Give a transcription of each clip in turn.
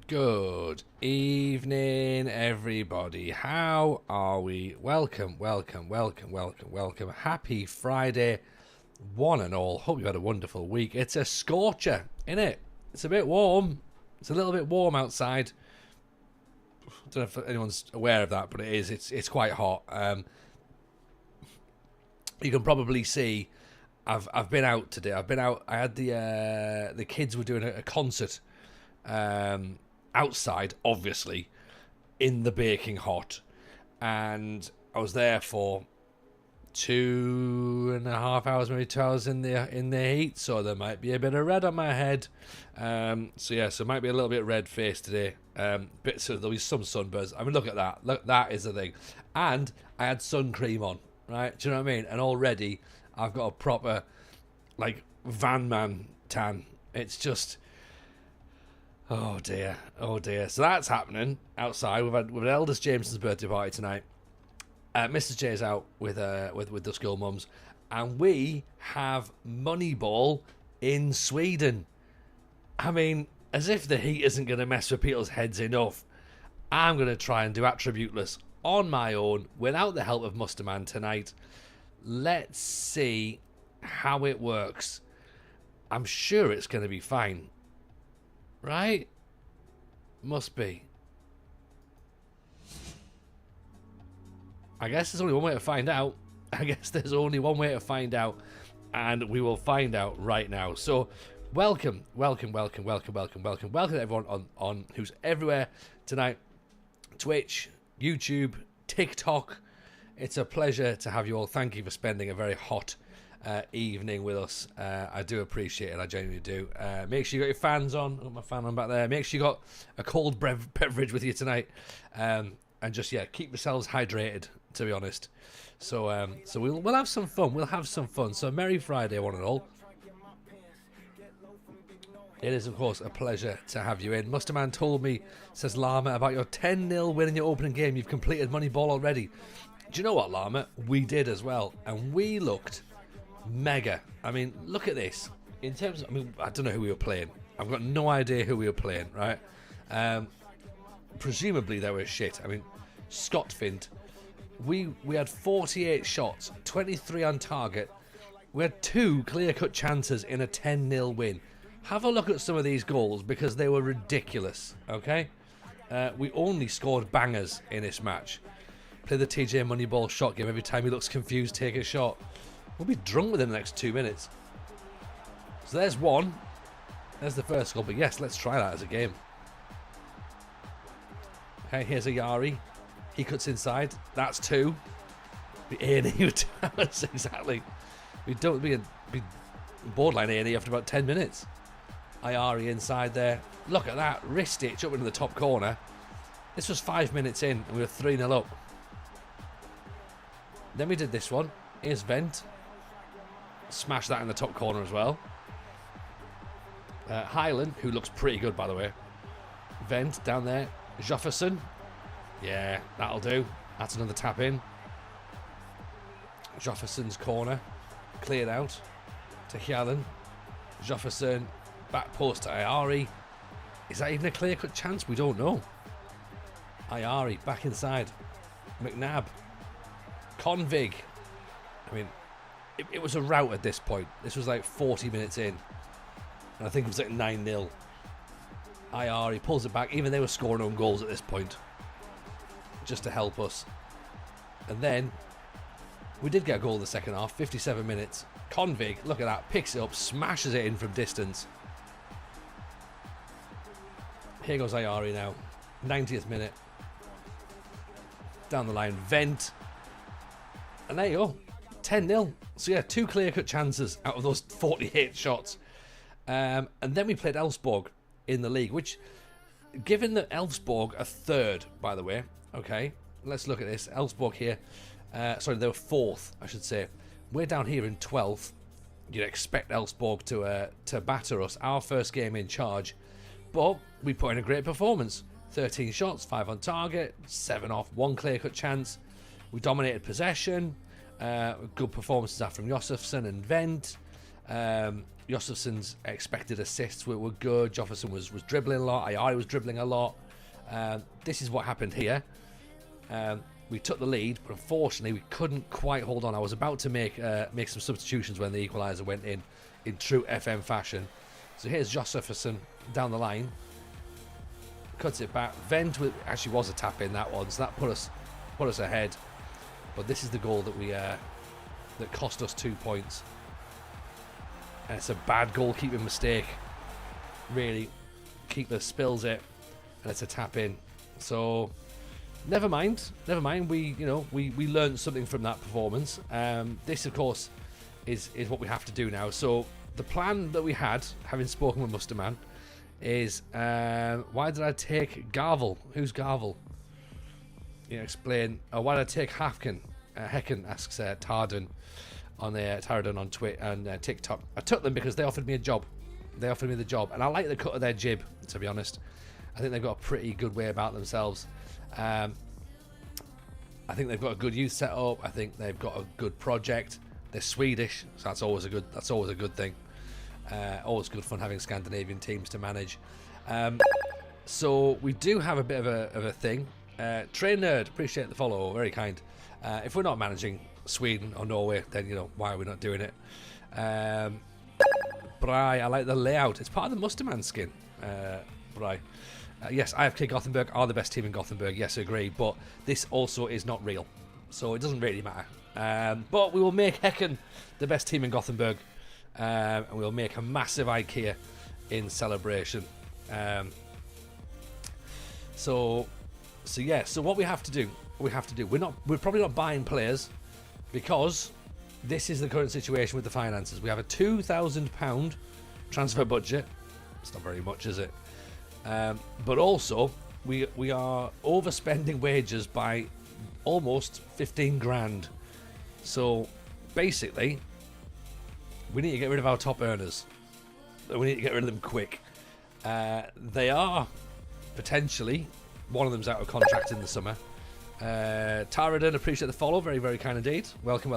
Good evening, everybody. How are we? Welcome. Happy Friday, one and all. Hope you had a wonderful week. It's a scorcher, isn't it? It's a bit warm. It's a little bit warm outside. I don't know if anyone's aware of that, but it is. It's quite hot. You can probably see I've been out today. I've been out. I had the kids were doing a concert. Outside, obviously, in the baking hot, and I was there for 2.5 hours, maybe 2 hours in the heat. So there might be a bit of red on my head. So it might be a little bit red faced today. So there'll be some sunburns. I mean, look at that. Look, that is the thing. And I had sun cream on, right? Do you know what I mean? And already I've got a proper like van man tan. It's just. Oh dear. So that's happening outside. We've had eldest Jameson's birthday party tonight. Mrs. J's out with the school mums, and we have Moneyball in Sweden. I mean, as if the heat isn't going to mess with people's heads enough, I'm going to try and do attributeless on my own without the help of Musterman tonight. Let's see how it works. I'm sure it's going to be fine. Right? Must be. I guess there's only one way to find out. And we will find out right now. So, welcome to everyone on who's everywhere tonight. Twitch, YouTube, TikTok. It's a pleasure to have you all. Thank you for spending a very hot evening with us. I do appreciate it. I genuinely do. Make sure you got your fans on. I've got my fan on back there. Make sure you got a cold beverage with you tonight. And just keep yourselves hydrated, to be honest. So we'll have some fun. So Merry Friday, one and all. It is, of course, a pleasure to have you in. Musterman told me, says Llama, about your 10-0 win in your opening game. You've completed Moneyball already. Do you know what, Llama? We did as well. And we looked mega. I mean, look at this. In terms of, I don't know who we were playing. I've got no idea who we were playing, right? Presumably they were shit. I mean, Scott Fint. We had 48 shots, 23 on target. We had 2 clear-cut chances in a 10-0 win. Have a look at some of these goals because they were ridiculous, okay? We only scored bangers in this match. Play the TJ Moneyball shot game. Every time he looks confused, take a shot. We'll be drunk within the next 2 minutes. So there's one. There's the first goal. But yes, let's try that as a game. Okay, here's a Yari. He cuts inside. That's 2. The A&E that's exactly. We don't be borderline A&E after about 10 minutes. Ayari inside there. Look at that. Wrist stitch up into the top corner. This was 5 minutes in and we were 3-0 up. Then we did this one. Here's Vent. Smash that in the top corner as well. Highland, who looks pretty good, by the way. Vent down there. Jofferson. Yeah, that'll do. That's another tap in. Jofferson's corner. Cleared out to Hyalan. Jofferson. Back post to Ayari. Is that even a clear-cut chance? We don't know. Ayari back inside. McNabb. Convig. I mean, it was a rout at this point. This was like 40 minutes in. And I think it was like 9-0. Ayari pulls it back. Even they were scoring own goals at this point. Just to help us. And then we did get a goal in the second half. 57 minutes. Convig, look at that. Picks it up. Smashes it in from distance. Here goes Ayari now. 90th minute. Down the line. Vent. And there you go. 10-0. So yeah, 2 clear-cut chances out of those 48 shots. And then we played Elfsborg in the league, which, given that Elfsborg are 3rd, by the way, okay, let's look at this. Elfsborg here, sorry, they were 4th, I should say. We're down here in 12th. You'd expect Elfsborg to batter us. Our first game in charge, but we put in a great performance. 13 shots, 5 on target, 7 off, 1 clear-cut chance. We dominated possession. Good performances from Josefsson and Vent. Josefsson's expected assists were good. Jofferson was dribbling a lot. Ayari was dribbling a lot. This is what happened here. We took the lead, but unfortunately we couldn't quite hold on. I was about to make some substitutions when the equaliser went in true FM fashion. So here's Josefsson down the line, cuts it back. Vent actually was a tap in that one, so that put us ahead. But this is the goal that that cost us 2 points, and it's a bad goalkeeping mistake. Really, keeper spills it, and it's a tap in. So. Never mind. We learned something from that performance. This, of course, is what we have to do now. So the plan that we had, having spoken with Musterman, is why did I take Garvel? Who's Garvel? Explain. Why did I take Hacken? Hacken asks Tarden on Twitter and TikTok. I took them because they offered me a job. They offered me the job, and I like the cut of their jib. To be honest, I think they've got a pretty good way about themselves. I think they've got a good youth setup. I think they've got a good project. They're Swedish, so that's always a good thing. Always good fun having Scandinavian teams to manage. So we do have a bit of a thing. Train Nerd, appreciate the follow, very kind. If we're not managing Sweden or Norway, then why are we not doing it? Bry, I like the layout. It's part of the Musterman skin. Bry. Yes, IFK Gothenburg are the best team in Gothenburg. Yes, I agree. But this also is not real, so it doesn't really matter. But we will make Hacken the best team in Gothenburg, and we'll make a massive IKEA in celebration. So what we have to do, we're probably not buying players because this is the current situation with the finances. We have a £2,000 transfer budget. It's not very much, is it? But also, we are overspending wages by almost 15 grand. So basically, we need to get rid of our top earners. We need to get rid of them quick. They are potentially, one of them's out of contract in the summer. Taradan, appreciate the follow. Very, very kind indeed. Welcome.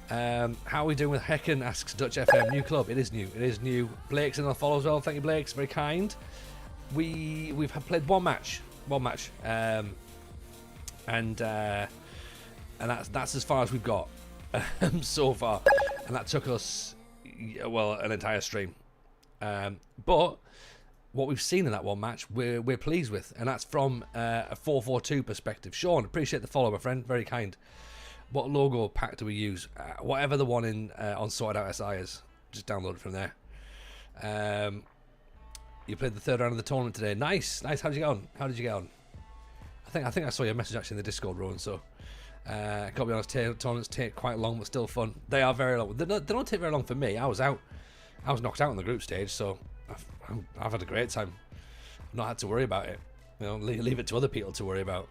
How are we doing with Hacken? Asks Dutch FM. New club. It is new. Blake's in the follow as well. Thank you, Blake's. Very kind. We've played one match, and that's as far as we've got so far, and that took us an entire stream. But what we've seen in that one match, we're pleased with, and that's from a 4-4-2 perspective. Sean, appreciate the follow, my friend. Very kind. What logo pack do we use? Whatever the one on Sorted Out SI is, just download it from there. You played the third round of the tournament today. Nice. How did you get on? I think I saw your message actually in the Discord, Rowan. So, gotta be honest, tournaments take quite long, but still fun. They are very long. They don't take very long for me. I was knocked out on the group stage, so I've had a great time. I've not had to worry about it. Leave it to other people to worry about.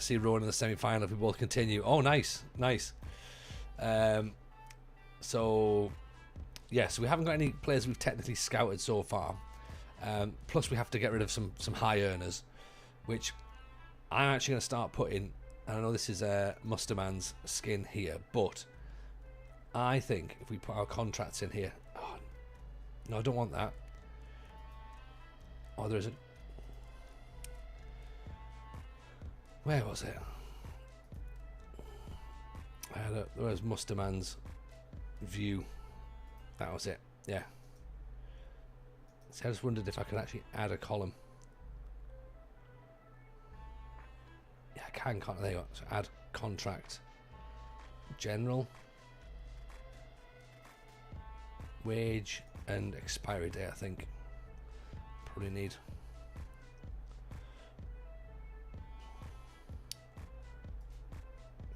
See Rowan in the semi-final if we both continue. Oh, nice. So we haven't got any players we've technically scouted so far. Plus we have to get rid of some high earners, which I'm actually going to start putting. And I know this is Musterman's skin here, but I think if we put our contracts in here, no, I don't want that. Oh, there is a. Where was it? There was Musterman's view. That was it. Yeah. So I just wondered if I could actually add a column. Yeah, I can, can't I? There you go. So add contract. General. Wage and expiry date, I think. Probably need.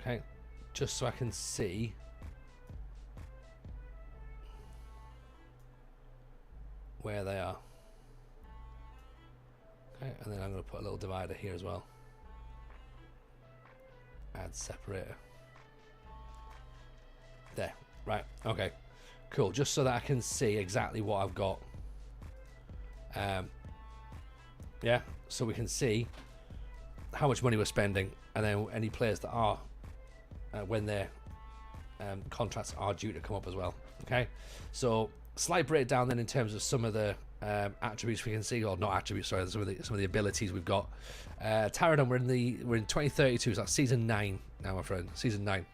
Okay. Just so I can see. Where they are. Okay, and then I'm going to put a little divider here as well. Add separator. There. Right. Okay. Cool. Just so that I can see exactly what I've got. Yeah. So we can see how much money we're spending, and then any players that are when they're contracts are due to come up as well. Okay, so slight breakdown then in terms of some of the attributes we can see, or not attributes, sorry, some of the abilities we've got. Taradon, we're in 2032, so that's season 9 now, my friend. Season 9.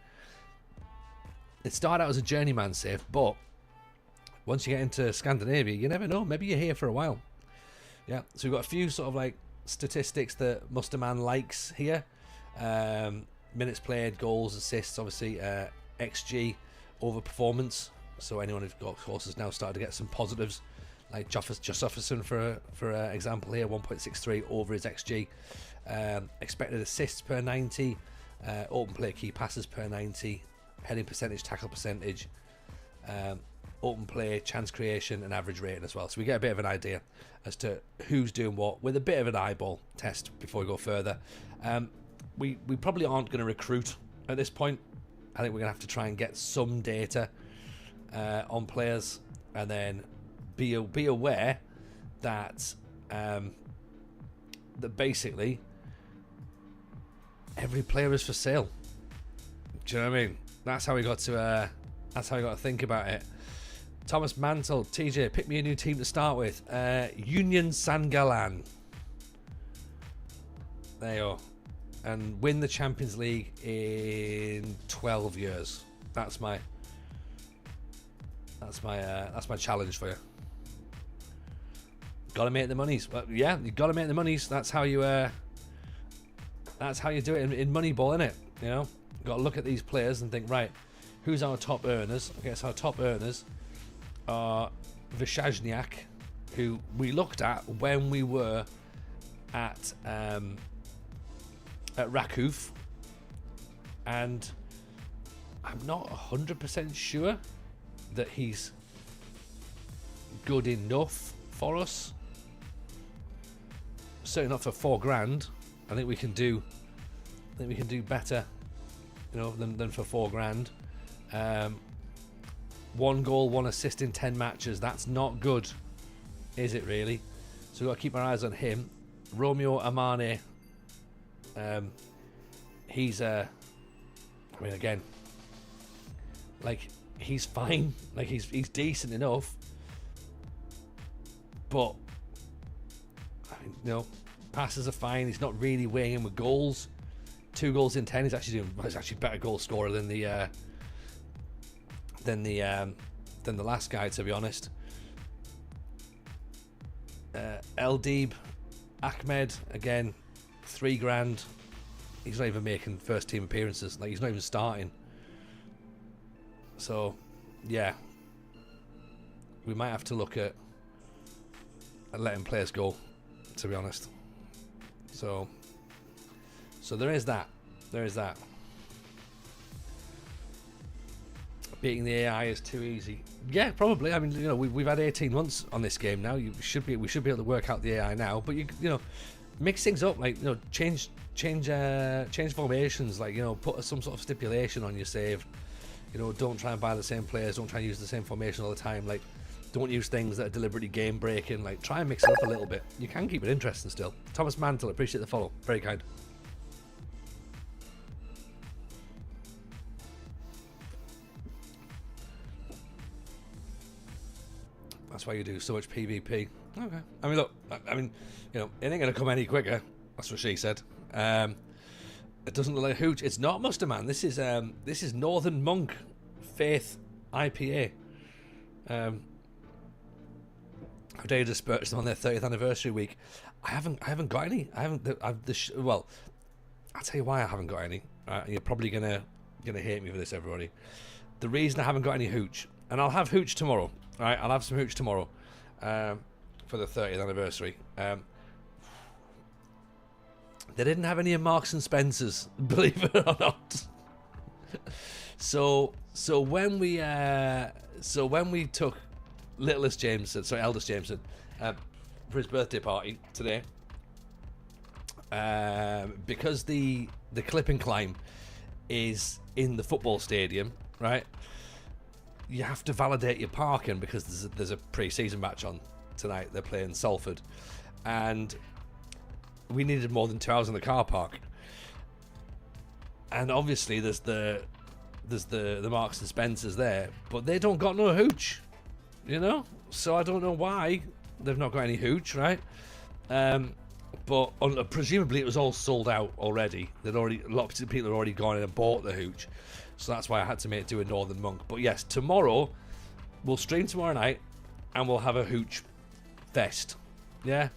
It started out as a journeyman save, but once you get into Scandinavia, you never know. Maybe you're here for a while. Yeah, so we've got a few sort of like statistics that Musterman likes here. Minutes played, goals, assists, obviously, XG over performance. So anyone who's got horses now started to get some positives, like Jofferson for example here, 1.63 over his XG. Expected assists per 90, open play key passes per 90, heading percentage, tackle percentage, open play, chance creation, and average rating as well. So we get a bit of an idea as to who's doing what with a bit of an eyeball test before we go further. We probably aren't going to recruit at this point. I think we're going to have to try and get some data on players, and then be aware that that basically every player is for sale. Do you know what I mean? That's how we got to think about it. Thomas Mantle, TJ, pick me a new team to start with. Union Sangalan. There you go. And win the Champions League in 12 years. That's my challenge for you. Got to make the monies. Well, yeah, you got to make the monies. That's how you do it in Moneyball, innit? You know, got to look at these players and think, right, who's our top earners? Okay, so our top earners are Vyshazniak, who we looked at when we were at Rakuf, and I'm not 100% sure that he's good enough for us. Certainly not for $4,000. I think we can do better, you know, than for $4,000. 1 goal, 1 assist in 10 matches. That's not good, is it really? So we've got to keep our eyes on him. Romeo Amane. He's I mean, again, like, he's fine, like he's decent enough, but I mean, you know, passes are fine. He's not really weighing in with goals. 2 goals in 10. He's actually better goal scorer than the last guy, to be honest. Eldib Ahmed, again, $3,000. He's not even making first team appearances. Like, he's not even starting. So, yeah, we might have to look at letting players go, to be honest. So there is that. Beating the AI is too easy. Yeah, probably. I mean, you know, we've had 18 months on this game now. We should be able to work out the AI now. But you know, mix things up. Like, you know, change formations. Like, you know, put some sort of stipulation on your save. You know, don't try and buy the same players. Don't try and use the same formation all the time. Like, don't use things that are deliberately game breaking. Like, try and mix it up a little bit. You can keep it interesting still. Thomas Mantle, appreciate the follow. Very kind. That's why you do so much PvP. Okay. I mean, look. I mean, you know, it ain't gonna come any quicker. That's what she said. It doesn't look like hooch. It's not Musterman. This is Northern Monk Faith IPA. How dare you just purchase them on their 30th anniversary week? I haven't got any. Well, I'll tell you why I haven't got any. You're probably gonna hate me for this, everybody. The reason I haven't got any hooch, and I'll have hooch tomorrow. All right, I'll have some hooch tomorrow for the 30th anniversary. They didn't have any in Marks and Spencer's, believe it or not. So when we took eldest Jameson for his birthday party today, because the clip and climb is in the football stadium, right? You have to validate your parking because there's a pre-season match on tonight. They're playing Salford, and we needed more than 2 hours in the car park. And obviously there's the there's the Marks and Spencers there, but they don't got no hooch, you know. So I don't know why they've not got any hooch, right? But presumably it was all sold out already. A lot of people had already gone in and bought the hooch, so that's why I had to do a Northern Monk. But yes, tomorrow we'll stream tomorrow night, and we'll have a hooch fest. Yeah,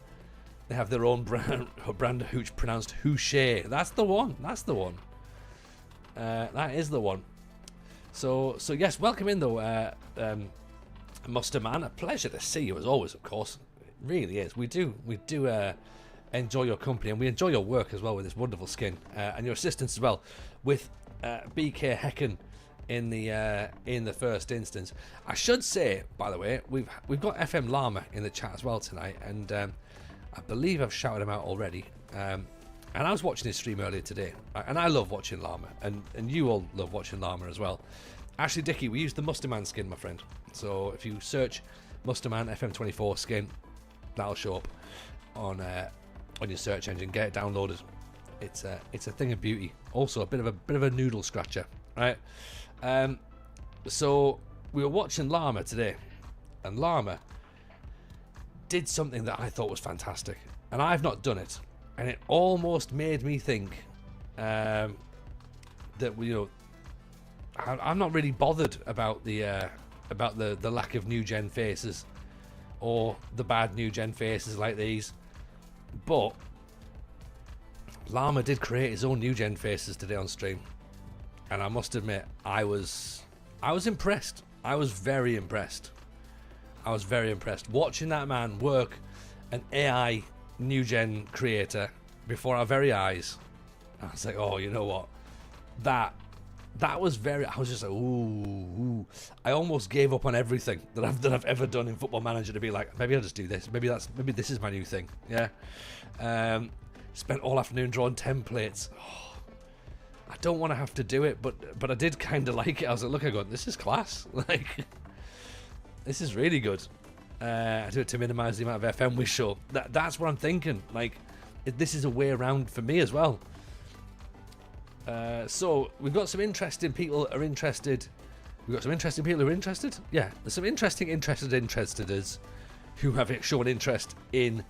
they have their own brand of hooch pronounced hoochie. That's the one. That's the one. That is the one. So yes, welcome in though, Muster Man. A pleasure to see you as always. Of course, it really is. We do enjoy your company, and we enjoy your work as well with this wonderful skin, and your assistance as well with BK Hacken in the first instance. I should say, by the way, we've got FM Llama in the chat as well tonight, and I believe I've shouted him out already. And I was watching his stream earlier today, and I love watching Llama, and you all love watching Llama as well. Actually, Dickie, we used the Musterman skin, my friend. So if you search Musterman FM24 skin, that'll show up on your search engine. Get it downloaded. It's a thing of beauty. Also, a bit of a noodle scratcher, right? So we were watching Llama today, and Llama did something that I thought was fantastic, and I've not done it. And it almost made me think that, you know, I'm not really bothered about the lack of new gen faces or the bad new gen faces like these, but Llama did create his own new gen faces today on stream, and I must admit I was impressed. I was very impressed. Watching that man work an AI new gen creator before our very eyes. I was like, oh, you know what, that was very, I was just like, ooh. I almost gave up on everything that I've ever done in Football Manager to be like, maybe I'll just do this, maybe this is my new thing. Yeah. Spent all afternoon drawing templates. Oh, I don't want to have to do it, but I did kind of like it. I was like, look, I go, this is class. Like, this is really good. I do it to minimise the amount of FM we show. That's what I'm thinking. Like, this is a way around for me as well. So we've got some interesting people that are interested. We've got some interesting people who are interested. Yeah, there's some interesteders who have shown interest in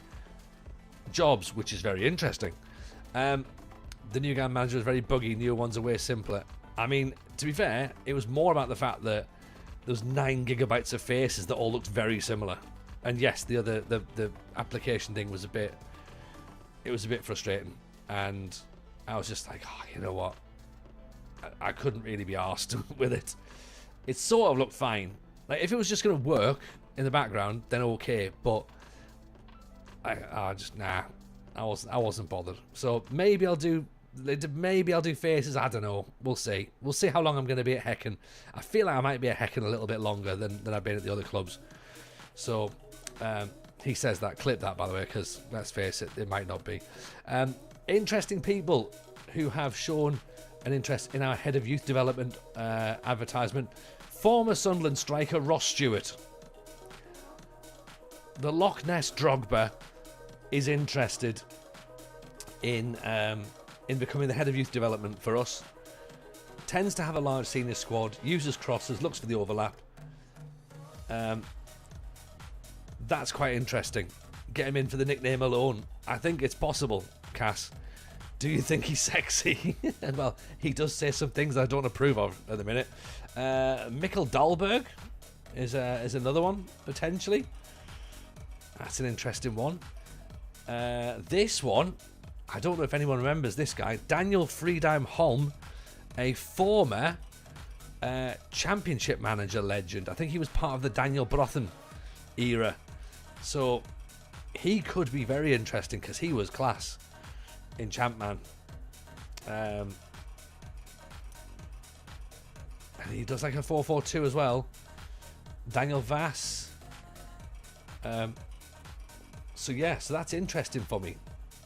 jobs, which is very interesting. The new game manager is very buggy. Newer ones are way simpler. I mean, to be fair, it was more about the fact that there's 9 gigabytes of faces that all looked very similar. And yes, the application thing was a bit frustrating, and I was just like, oh, you know what, I couldn't really be arsed with it. It sort of looked fine. Like, if it was just going to work in the background, then okay, but I wasn't bothered. So maybe I'll do faces. I don't know. We'll see how long I'm going to be at Hacken. I feel like I might be at Hacken a little bit longer than I've been at the other clubs. So he says that. Clip that, by the way, because let's face it, it might not be. Interesting people who have shown an interest in our head of youth development advertisement. Former Sunderland striker Ross Stewart. The Loch Ness Drogba is interested in becoming the head of youth development for us. Tends to have a large senior squad, uses crosses, looks for the overlap. That's quite interesting. Get him in for the nickname alone. I think it's possible, Cass. Do you think he's sexy? Well, he does say some things I don't approve of at the minute. Mikkel Dahlberg is another one, potentially. That's an interesting one. This one, I don't know if anyone remembers this guy. Daniel Friedheim Holm, a former championship manager legend. I think he was part of the Daniel Brothen era. So he could be very interesting because he was class in Champman. And he does like a 4-4-2 as well. Daniel Vass. So yeah, so that's interesting for me.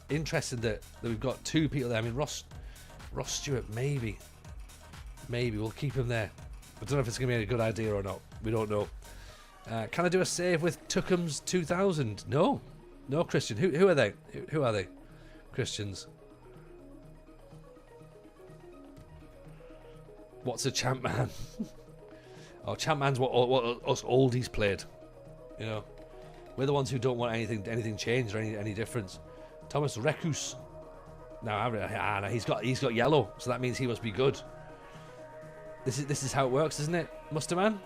Interesting that we've got 2 people there. I mean, Ross Stewart, maybe we'll keep him there. I don't know if it's going to be a good idea or not. We don't know. Can I do a save with Tuckham's 2000? No, Christian. Who are they? Who are they? Christians. What's a champ man? Oh, champ man's what us oldies played. You know, we're the ones who don't want anything changed or any difference. Thomas Recus. Now he's got yellow, so that means he must be good. This is how it works, isn't it, Musterman?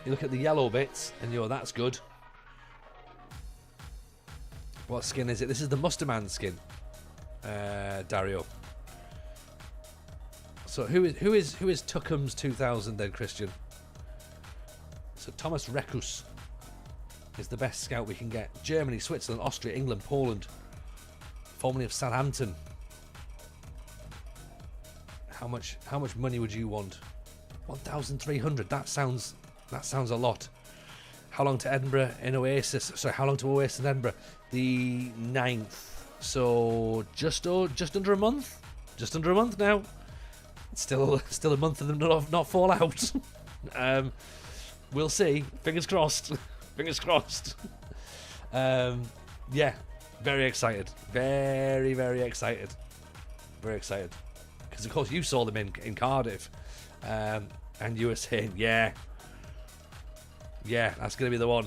You look at the yellow bits, and that's good. What skin is it? This is the Musterman skin, Dario. So who is Tuckham's 2000 then, Christian? So Thomas Recus is the best scout we can get. Germany, Switzerland, Austria, England, Poland. Formerly of Southampton. How much money would you want? 1,300. That sounds a lot. How long to Edinburgh in Oasis? Sorry, how long to Oasis in Edinburgh? The 9th. So just under a month. Just under a month now. It's still a month of them not fall out. We'll see. Fingers crossed. Fingers crossed. Yeah, very excited. Very, very excited. Very excited. Because of course you saw them in Cardiff, and you were saying, yeah, that's going to be the one.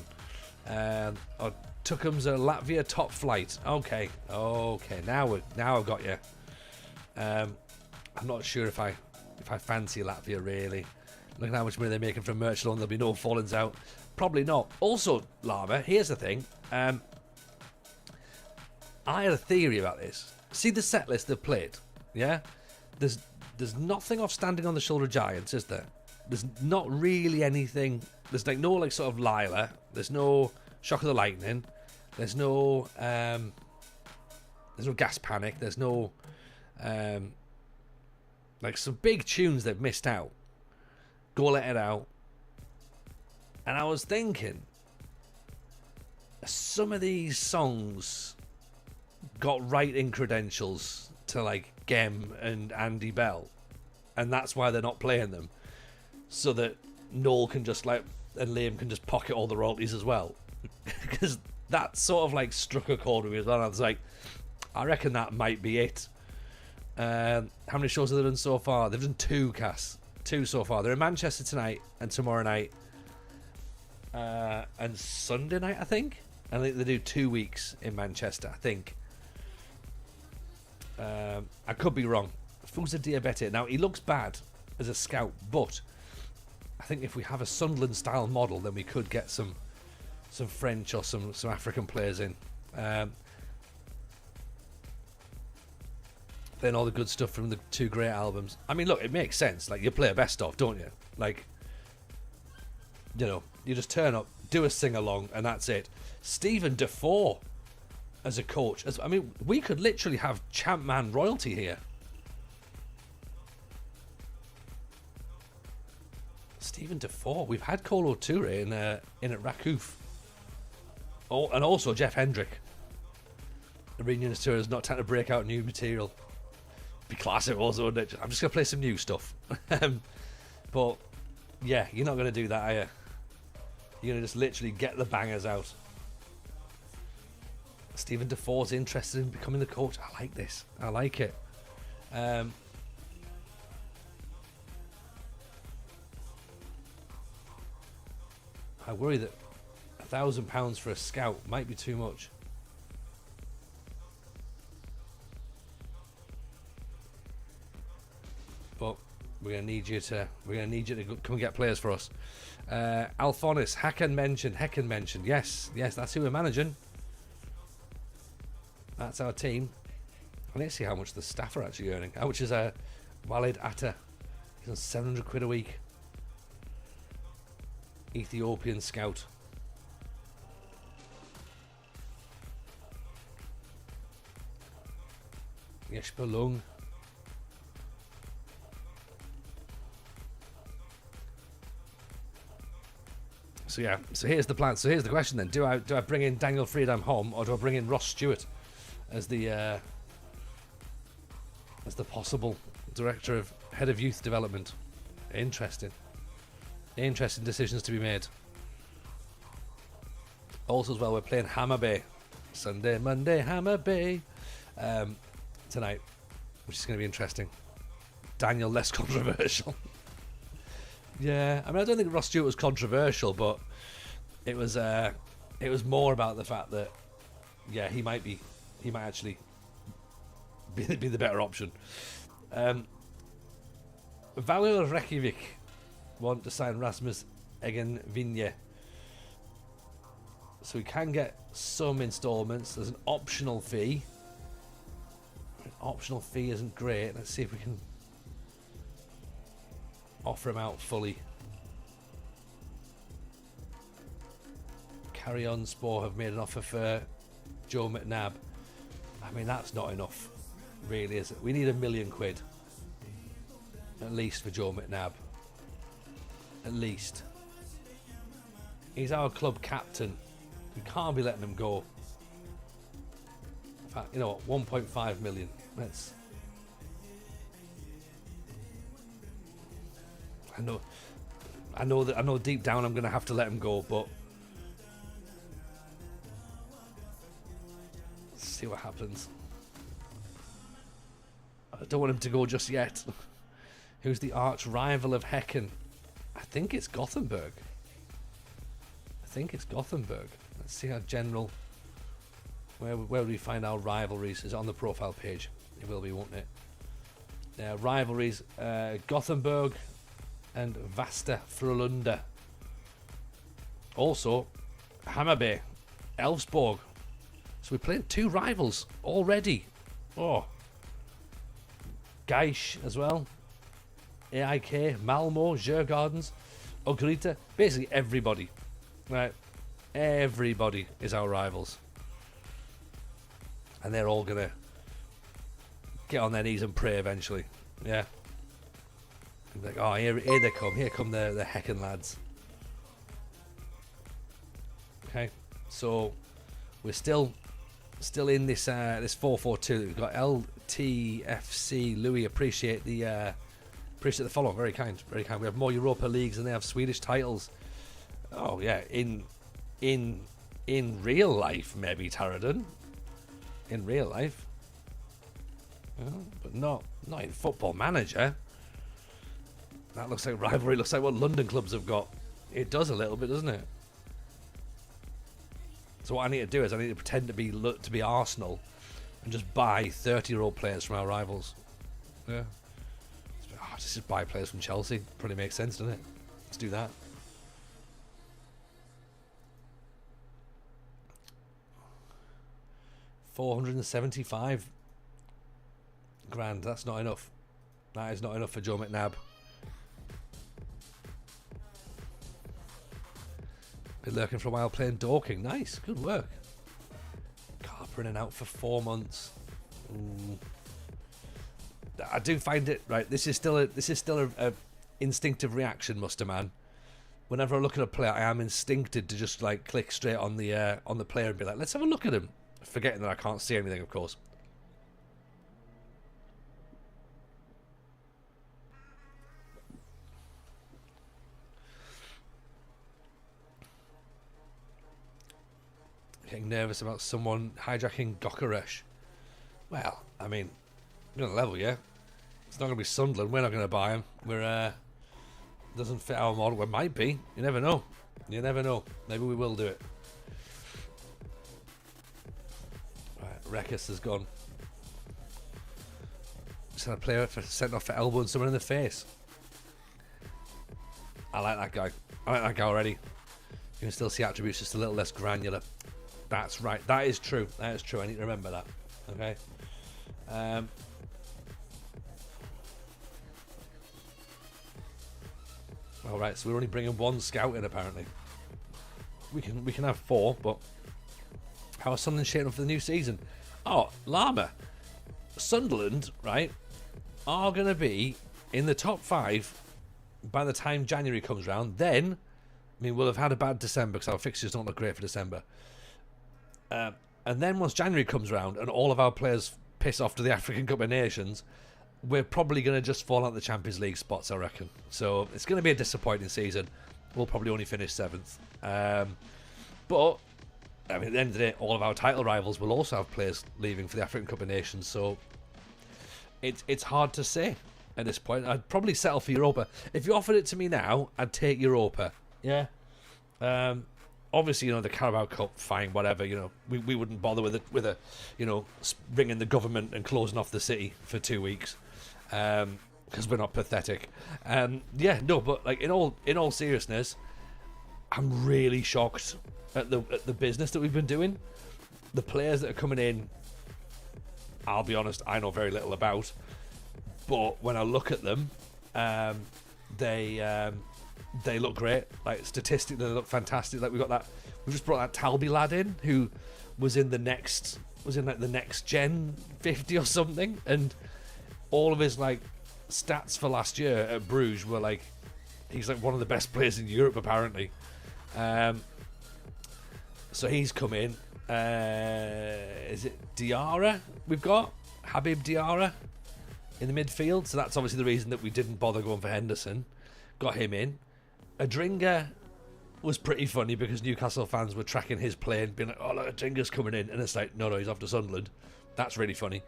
Tuckham's a Latvia top flight. Okay. Now I've got you. I'm not sure if I fancy Latvia really. Look at how much money they're making from merch alone. There'll be no fallings out. Probably not. Also, Llama, here's the thing. I had a theory about this. See the set list they've played? Yeah? There's nothing off Standing on the Shoulder of Giants, is there? There's not really anything. There's like no like sort of Lila. There's no Shock of the Lightning. There's no Gas Panic. There's no like some big tunes they've missed out. Go Let It Out. And I was thinking, some of these songs got writing credentials to like Gem and Andy Bell, and that's why they're not playing them, so that Noel can just and Liam can just pocket all the royalties as well, because that sort of like struck a chord with me as well. And I was like, I reckon that might be it. How many shows have they done so far? They've done 2, Cass. 2 so far. They're in Manchester tonight and tomorrow night, and Sunday night, I think. I think they do 2 weeks in Manchester, I think. I could be wrong. Fusa Diabetic. Now, he looks bad as a scout, but I think if we have a Sunderland style model, then we could get some French or some African players in. Then all the good stuff from the 2 great albums. I mean, look, it makes sense. Like, you play a best of, don't you? Like, you know, you just turn up, do a sing along, and that's it. Stephen Defoe as a coach. I mean, we could literally have Champman royalty here. Stephen Defoe. We've had Kolo Toure in at Rakoof. Oh, and also Jeff Hendrick. The Reunion Tour is not time to break out new material. Be class it was, wouldn't it? I'm just going to play some new stuff. But, yeah, you're not going to do that, are you? You're going to just literally get the bangers out. Stephen Defoe's interested in becoming the coach. I like this. I like it. I worry that £1,000 for a scout might be too much. But we're gonna need you to come and get players for us. Alphonis, Hacken mentioned. Yes, that's who we're managing. That's our team. I need to see how much the staff are actually earning. How much is Walid Atta? He's on 700 quid a week. Ethiopian scout. Jesper Lung. So yeah, so here's the plan. So here's the question then: Do I bring in Daniel Friedhelm Holm, or do I bring in Ross Stewart as the possible director of head of youth development? Interesting decisions to be made. Also, as well, we're playing Hammer Bay Sunday, Monday, Hammer Bay tonight, which is going to be interesting. Daniel less controversial. Yeah, I mean, I don't think Ross Stewart was controversial, but it was more about the fact that, yeah, he might actually be the better option. Valur Reykjavik want to sign Rasmus Egenvinje. So we can get some instalments. There's an optional fee. An optional fee isn't great. Let's see if we can offer him out fully. Carry On Spore have made an offer for Joe McNabb. I mean, that's not enough, really, is it? We need £1 million at least for Joe McNabb. At least. He's our club captain. We can't be letting him go. In fact, you know what? 1.5 million. Let's. I know deep down I'm going to have to let him go, but let's see what happens. I don't want him to go just yet. Who's the arch rival of Hacken? I think it's Gothenburg. Let's see our general. Where would we find our rivalries? Is it on the profile page? It will be, won't it? Rivalries: Gothenburg and Vasta Frölunda. Also, Hammarby, Elfsborg. So we're playing 2 rivals already. Oh, Geish as well. AIK, Malmo, Djurgårdens, Ogrita. Basically everybody. Right. Everybody is our rivals. And they're all going to get on their knees and pray eventually. Yeah. Like, oh, here they come. Here come the Hacken lads. Okay. So we're still in this 4-4-2. We've got LTFC. Louis, appreciate the follow. Very kind. Very kind. We have more Europa Leagues than they have Swedish titles. Oh yeah, in real life, maybe Taradon. In real life, but not in Football Manager. That looks like rivalry. Looks like what London clubs have got. It does a little bit, doesn't it? So what I need to do is I need to pretend to be Arsenal, and just buy 30-year-old players from our rivals. Yeah. Just buy players from Chelsea. Probably makes sense, doesn't it? Let's do that. $475 grand. That's not enough. That is not enough for Joe McNabb. Been lurking for a while playing Dorking. Nice. Good work. Carper in and out for 4 months. I do find it right. This is still a instinctive reaction, Muster Man. Whenever I look at a player, I am instincted to just like click straight on the player and be like, let's have a look at him. Forgetting that I can't see anything, of course. Getting nervous about someone hijacking Gokaresh. Well, I mean, we're on a level, yeah. It's not going to be Sunderland. We're not going to buy him. Doesn't fit our model. We might be. You never know. You never know. Maybe we will do it. Right, Rekus has gone. Just had a player sent off for elbowing someone in the face. I like that guy. I like that guy already. You can still see attributes just a little less granular. That's right. That is true. That is true. I need to remember that. Okay. All right. So we're only bringing 1 scout in apparently. We can have 4, but how are Sunderland shaping up for the new season? Oh, Llama. Sunderland, right, are going to be in the top 5 by the time January comes round. Then, I mean, we'll have had a bad December because our fixtures don't look great for December. And then once January comes round and all of our players piss off to the African Cup of Nations, we're probably going to just fall out the Champions League spots, I reckon. So it's going to be a disappointing season. We'll probably only finish 7th. But, I mean, at the end of the day, all of our title rivals will also have players leaving for the African Cup of Nations. So it's hard to say. at this point. I'd probably settle for Europa. If you offered it to me now, I'd take Europa. Yeah. Obviously, the Carabao Cup, fine, whatever. We wouldn't bother with a ringing the government and closing off the city for 2 weeks, because we're not pathetic. But like in all seriousness, I'm really shocked at the business that we've been doing. The players that are coming in, I'll be honest, I know very little about. But when I look at them, they look great. Like statistically, they look fantastic. Like we just brought that Talby lad in who was in the next gen 50 or something, and all of his like stats for last year at Bruges were like he's like one of the best players in Europe apparently. So he's come in. Is it Diarra? We've got Habib Diarra in the midfield. So that's obviously the reason that we didn't bother going for Henderson. Got him in. Adringa was pretty funny because Newcastle fans were tracking his play and being like, "Oh, look, Adringa's coming in," and it's like, no, he's off to Sunderland. That's really funny.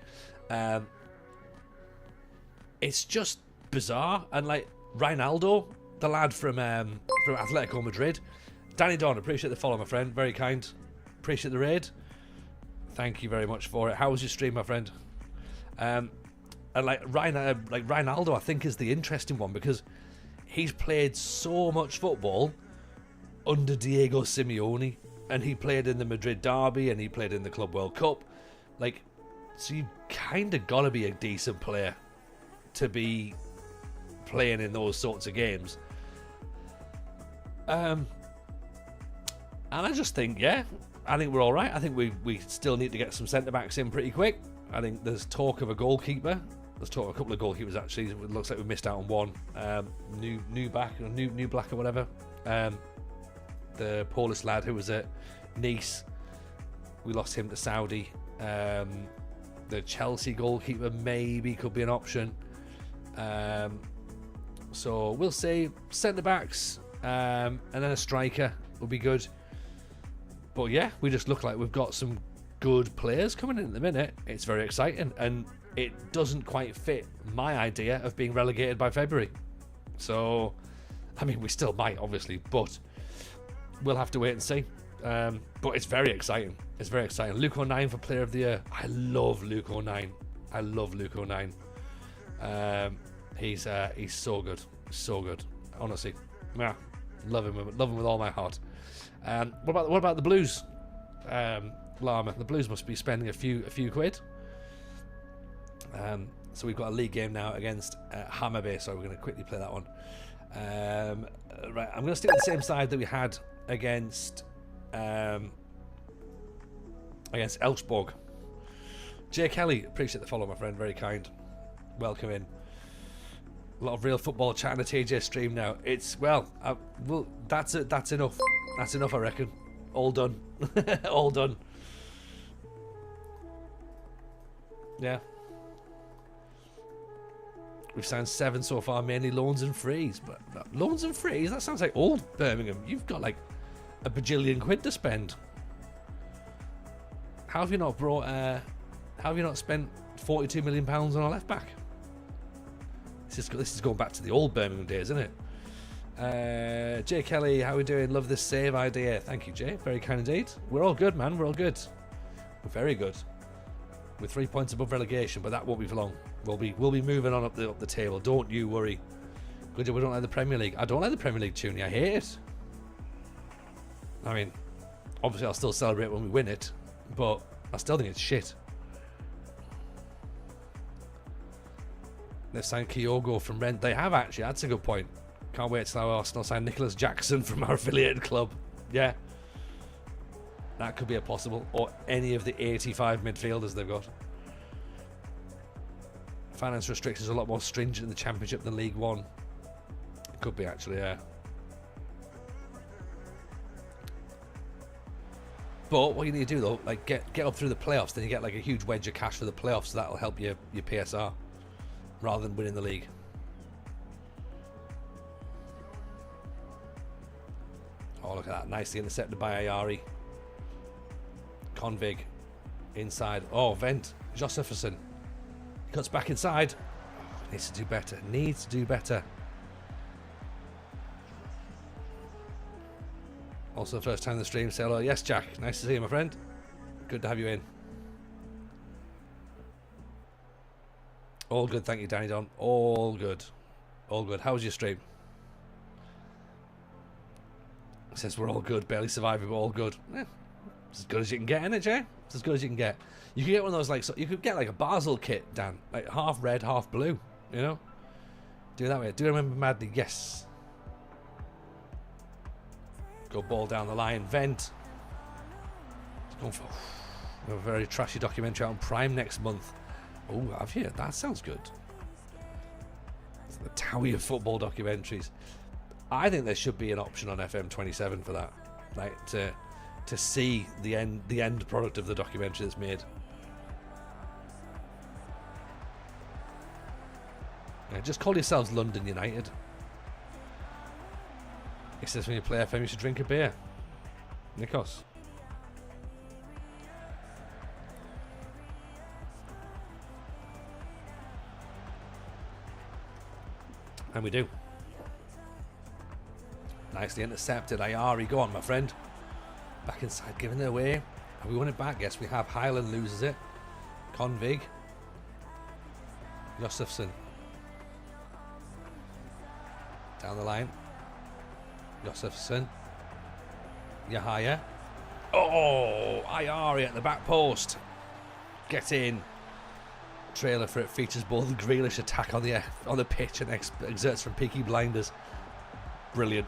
It's just bizarre. And like Ronaldo, the lad from Atletico Madrid, Danny Don, appreciate the follow, my friend. Very kind. Appreciate the raid. Thank you very much for it. How was your stream, my friend? And like Ronaldo, I think is the interesting one because he's played so much football under Diego Simeone, and he played in the Madrid derby and he played in the Club World Cup. Like, so you kind of got to be a decent player to be playing in those sorts of games. And I just think, I think we're all right. I think we still need to get some centre-backs in pretty quick. I think there's talk of a goalkeeper. There's talk of a couple of goalkeepers, actually. It looks like we missed out on one. New Black or whatever. The Polish lad who was at Nice. We lost him to Saudi. The Chelsea goalkeeper maybe could be an option. So we'll say centre-backs and then a striker will be good. But yeah, we just look like we've got some good players coming in at the minute. It's very exciting, and it doesn't quite fit my idea of being relegated by February. So, I mean, we still might, obviously, but we'll have to wait and see. But it's very exciting. It's very exciting. Luke 09 for Player of the Year. I love Luke 09. I love Luke 09. He's so good. So good. Honestly. Yeah, love him with all my heart. What about the Blues? Lama. The Blues must be spending a few quid. So we've got a league game now against Hammarby, so we're going to quickly play that one. Right, I'm going to stick with the same side that we had against Elfsborg. Jay Kelly, appreciate the follow, my friend, very kind. Welcome in. A lot of real football chatting at TJ stream now. It's that's it. That's enough. That's enough, I reckon. All done. All done. Yeah. We've signed 7 so far, mainly loans and frees. But loans and frees? That sounds like old Birmingham. You've got like a bajillion quid to spend. How have you not spent £42 million on a left back? This is going back to the old Birmingham days, isn't it? Jay Kelly, how are we doing? Love this save idea. Thank you, Jay. Very kind indeed. We're all good, man. We're all good. We're very good. We're 3 points above relegation, but that won't be for long. We'll be moving on up the table. Don't you worry. Good job we don't like the Premier League. I don't like the Premier League, Toonie. I hate it. I mean, obviously I'll still celebrate when we win it, but I still think it's shit. They've signed Kyogo from Rennes. They have, actually. That's a good point. Can't wait till Arsenal sign Nicholas Jackson from our affiliated club. Yeah. That could be a possible. Or any of the 85 midfielders they've got. Finance restrictions are a lot more stringent in the Championship than League One. Could be, actually, yeah. But what you need to do, though, like get up through the playoffs, then you get like a huge wedge of cash for the playoffs, so that'll help your PSR rather than winning the league. Oh, look at that. Nicely intercepted by Ayari. Convig. Inside. Oh, Vent. Josefferson. Cuts back inside. Needs to do better. Needs to do better. Also, first time in the stream. Say hello. Yes, Jack. Nice to see you, my friend. Good to have you in. All good, thank you, Danny Don. All good. All good. How was your stream? It says we're all good, barely surviving, but all good. It's as good as you can get, isn't it, Jay? It's as good as you can get. You could get one of those, like, so you could get like a Basel kit, Dan. Like half red, half blue, you know? Do it that way. Do you remember madly? Yes. Go ball down the line. Vent. It's going for a very trashy documentary out on Prime next month. Oh, have you? That sounds good. It's the Towie of football documentaries. I think there should be an option on FM27 for that, like to see the end product of the documentary that's made. Yeah, just call yourselves London United. It says when you play FM, you should drink a beer. Nikos. And we do. Nicely intercepted. Ayari, go on, my friend. Back inside, giving it away. Have we won it back? Yes, we have. Highland loses it. Convig. Josefson. Down the line. Josefson. Yahaya. Oh, Ayari at the back post. Get in. Trailer for it features both the Grealish attack on the pitch and exerts from Peaky Blinders. Brilliant.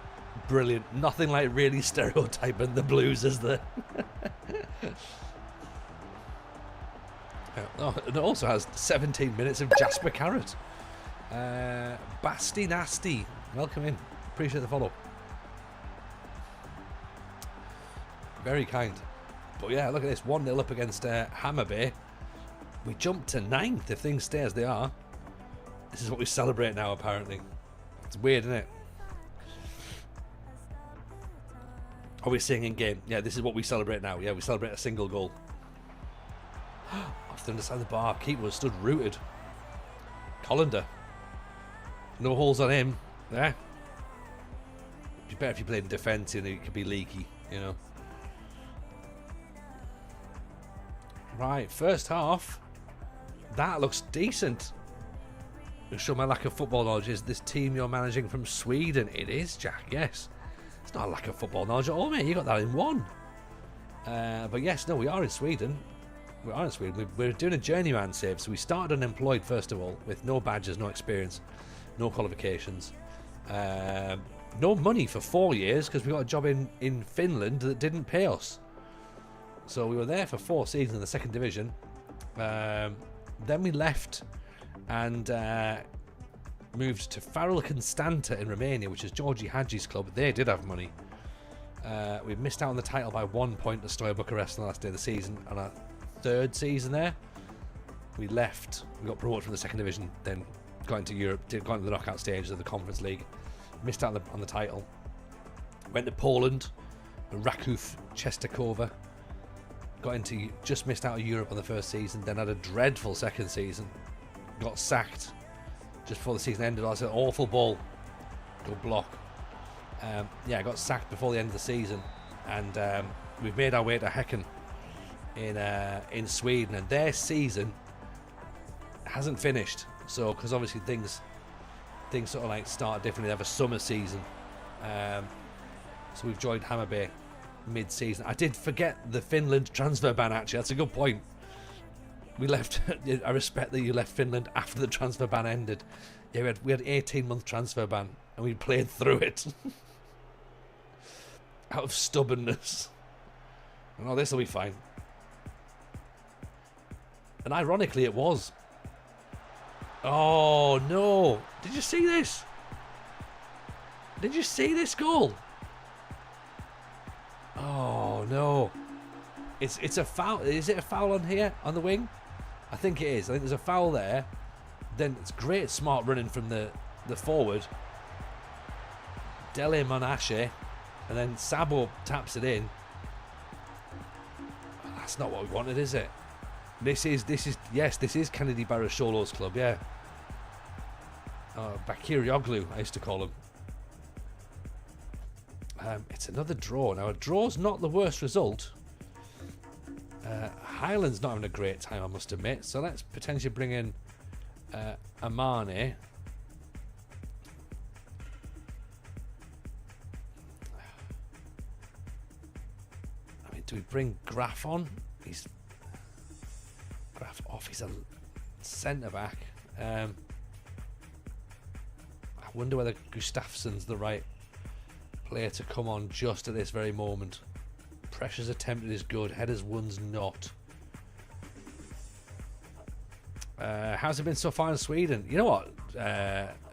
Brilliant. Nothing like really stereotyping the Blues as the... Oh, and it also has 17 minutes of Jasper Carrot. Basti Nasty. Welcome in. Appreciate the follow. Very kind. But yeah, look at this. 1-0 up against Hammer Bay. We jump to 9th if things stay as they are. This is what we celebrate now, apparently. It's weird, isn't it? Are we seeing in game? Yeah, this is what we celebrate now. Yeah, we celebrate a single goal. Off the underside of the bar. Keeper was stood rooted. Colander. No holes on him. Yeah. It'd be better if you played in defence, you know, it could be leaky, you know. Right, first half. That looks decent. To show my lack of football knowledge, is this team you're managing from Sweden? It is, Jack, yes. It's not a lack of football knowledge at all, mate. You got that in one. But yes, no, we are in Sweden. We are in Sweden. We're doing a journeyman save. So we started unemployed, first of all, with no badges, no experience, no qualifications. No money for 4 years because we got a job in Finland that didn't pay us. So we were there for 4 seasons in the second division. Then we left and moved to Farul Constanta in Romania, which is Georgi Hagi's club. They did have money. We missed out on the title by 1 point to Steaua Bucharest on the last day of the season. On our third season there, we left. We got promoted from the second division, then got into Europe, got into the knockout stages of the Conference League. Missed out on the title. Went to Poland, Raków Częstochowa. Just missed out of Europe on the first season, then had a dreadful second season. Got sacked just before the season ended. I said, awful ball. Go block. Yeah, I got sacked before the end of the season. And we've made our way to Hacken in Sweden. And their season hasn't finished. So, because obviously things sort of like start differently. They have a summer season. So we've joined Hammer Bay mid-season. I did forget the Finland transfer ban, actually. That's a good point. We left. I respect that you left Finland after the transfer ban ended. Yeah, we had 18-month transfer ban and we played through it out of stubbornness. Oh, this will be fine. And ironically, it was. Oh no! Did you see this? Did you see this goal? Oh no! It's a foul. Is it a foul on here on the wing? I think it is. I think there's a foul there. Then it's great, smart running from the forward. Dele Monashe, and then Sabo taps it in. That's not what we wanted, is it? This is yes, this is Kennedy Barasholo's club. Yeah. Bakirioglu, I used to call him. It's another draw. Now, a draw's not the worst result. Highland's not having a great time, I must admit. So let's potentially bring in Amane. I mean, do we bring Graf on? He's Graf off. He's a centre back. I wonder whether Gustafsson's the right player to come on just at this very moment. Pressures attempted is good. Headers won's not. How's it been so far in Sweden? You know what,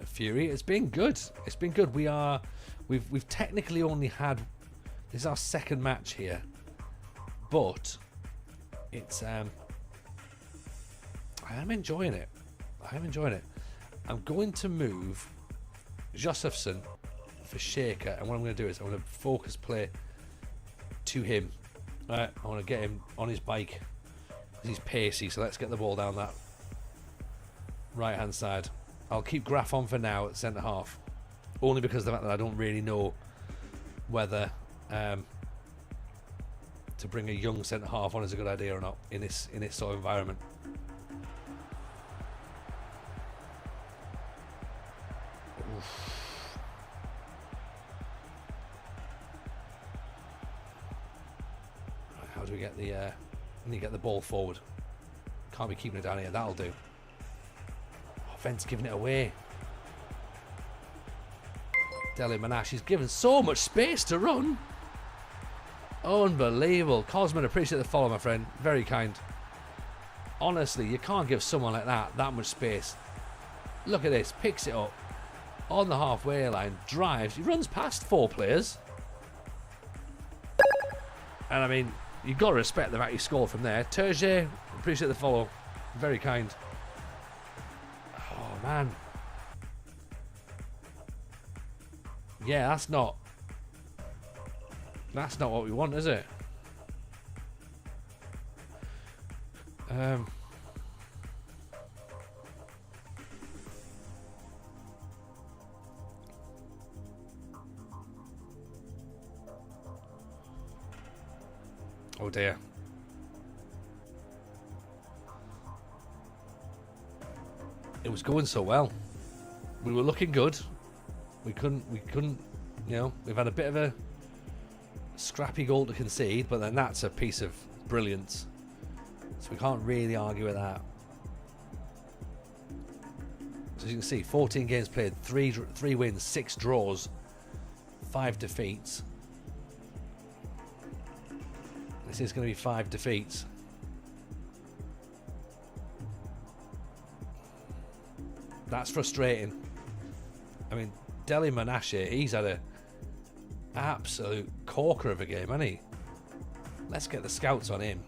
Fury? It's been good. It's been good. We've technically only had, this is our second match here, but it's I am enjoying it. I'm going to move Josefsson for Shaker, and what I'm going to do is I'm going to focus play to him. Right, I want to get him on his bike. He's pacey, so let's get the ball down that right hand side. I'll keep Graf on for now at centre half, only because of the fact that I don't really know whether to bring a young centre half on is a good idea or not in this sort of environment. How do we get the need to get the ball forward? Can't be keeping it down here. That'll do. Vent's giving it away. Deli Manash, he's given so much space to run. Unbelievable. Cosman, appreciate the follow, my friend. Very kind. Honestly, you can't give someone like that much space. Look at this. Picks it up on the halfway line. Drives. He runs past 4 players. And I mean, you've got to respect the fact he scored from there. Terje, appreciate the follow. Very kind. Oh, man. Yeah, that's not what we want, is it? Oh dear. It was going so well. We were looking good. We couldn't, you know, we've had a bit of a scrappy goal to concede, but then that's a piece of brilliance. So we can't really argue with that. So as you can see, 14 games played, 3 wins, 6 draws, 5 defeats. This is going to be 5 defeats. That's frustrating. I mean, Deli Menashe, he's had a absolute corker of a game, hasn't he? Let's get the scouts on him.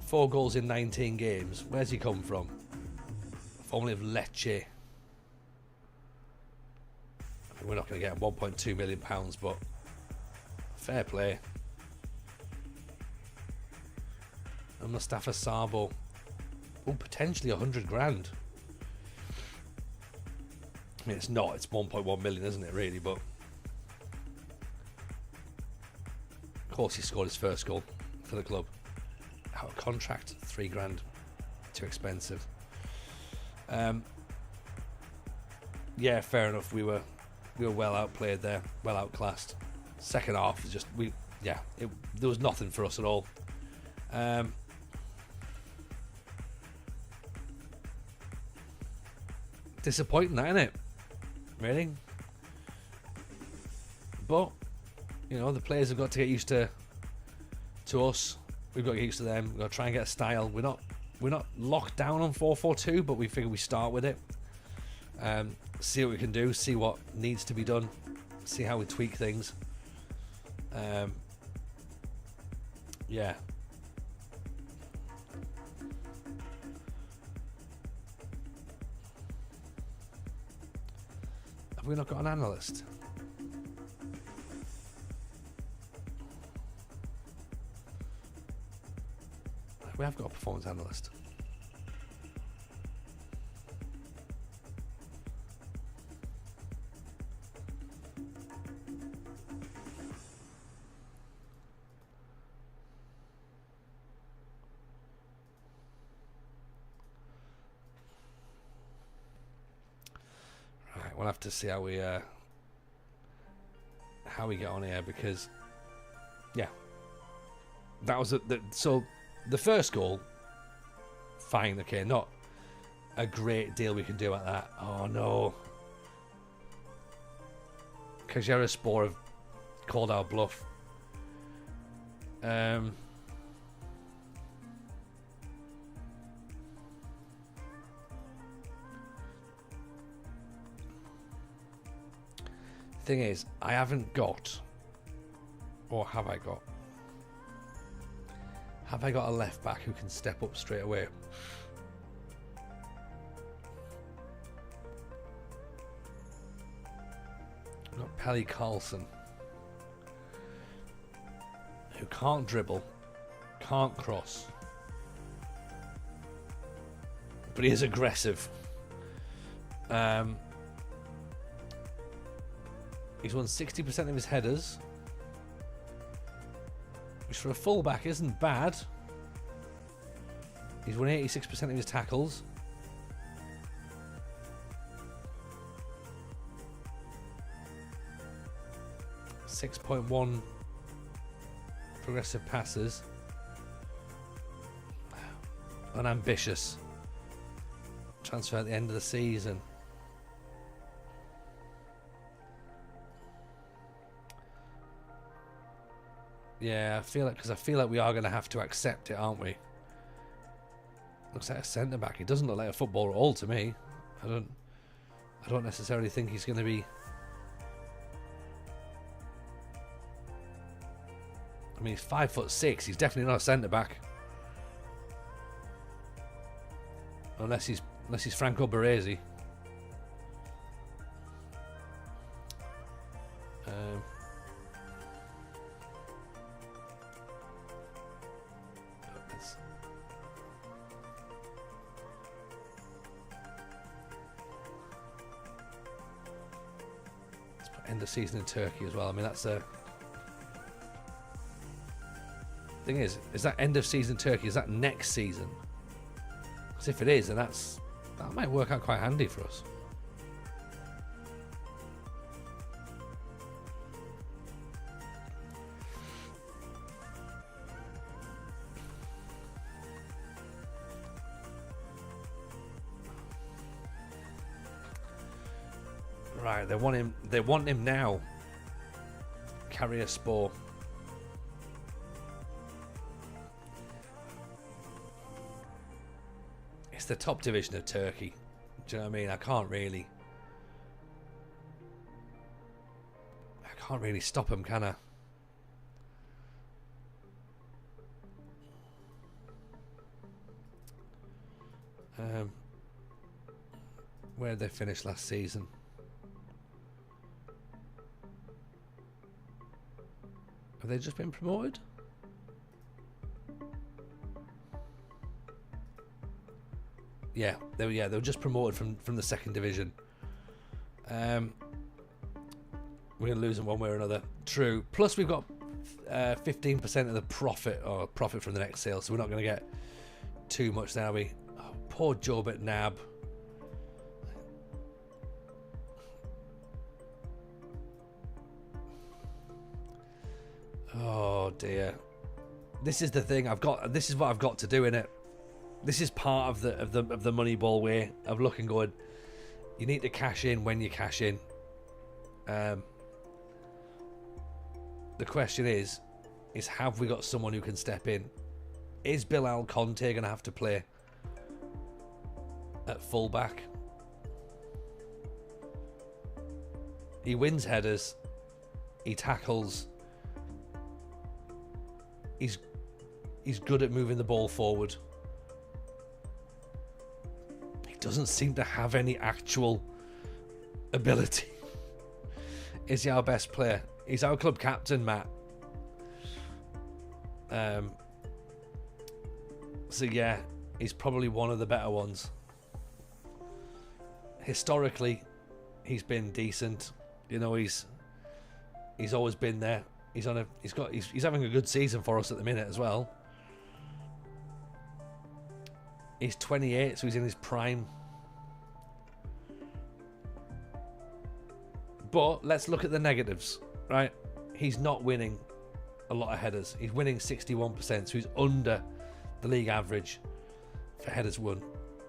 4 goals in 19 games. Where's he come from? Formerly of Lecce. I mean, we're not going to get £1.2 million, but fair play. And Mustafa Sabo. Oh, potentially 100 grand. I mean, it's not. It's 1.1 million, isn't it, really? But of course, he scored his first goal for the club. Out of contract, 3 grand. Too expensive. Yeah, fair enough. We were well outplayed there, well outclassed. Second half was just there was nothing for us at all. Disappointing, that, isn't it? Really? But you know, the players have got to get used to us. We've got to get used to them. We've got to try and get a style. We're not locked down on 4-4-2, but we figure we start with it. See what we can do. See what needs to be done. See how we tweak things. Yeah. Have we not got an analyst? We have got a performance analyst. we'll have to see how we get on here, because yeah, that was so the first goal, fine, okay, not a great deal we can do at that. Oh no, Spore have called our bluff. Thing is, I haven't got, or have I got? Have I got a left back who can step up straight away? I've got Pelly Carlson, who can't dribble, can't cross, but he is aggressive. He's won 60% of his headers, which for a fullback isn't bad. He's won 86% of his tackles. .1 progressive passes. Unambitious. Transfer at the end of the season. Yeah, I feel like we are going to have to accept it, aren't we? Looks like a centre back. He doesn't look like a footballer at all to me. I don't necessarily think he's going to be. I mean, he's 5'6". He's definitely not a centre back, unless he's Franco Baresi. End of season in Turkey as well. I mean, that's a thing. Is that end of season Turkey? Is that next season? Because if it is, then that might work out quite handy for us. Right, they want him. They want him now. Carrier Spore. It's the top division of Turkey. Do you know what I mean? I can't really stop him, can I? Where did they finish last season? Have they just been promoted? Yeah, they were just promoted from the second division. We're gonna lose them one way or another. True. Plus we've got 15% of the profit from the next sale, so we're not gonna get too much now. Poor Job at Nab. Oh dear. This is the thing this is what I've got to do in it. This is part of the Moneyball way of looking going. You need to cash in when you cash in. The question is have we got someone who can step in? Is Bilal Conte going to have to play at fullback? He wins headers. He tackles. He's good at moving the ball forward. He doesn't seem to have any actual ability. Is he our best player? He's our club captain, Matt. So yeah, he's probably one of the better ones. Historically, he's been decent. You know, he's always been there. He's having a good season for us at the minute as well. He's 28, so he's in his prime. But let's look at the negatives, right? He's not winning a lot of headers. He's winning 61%, so he's under the league average for headers won.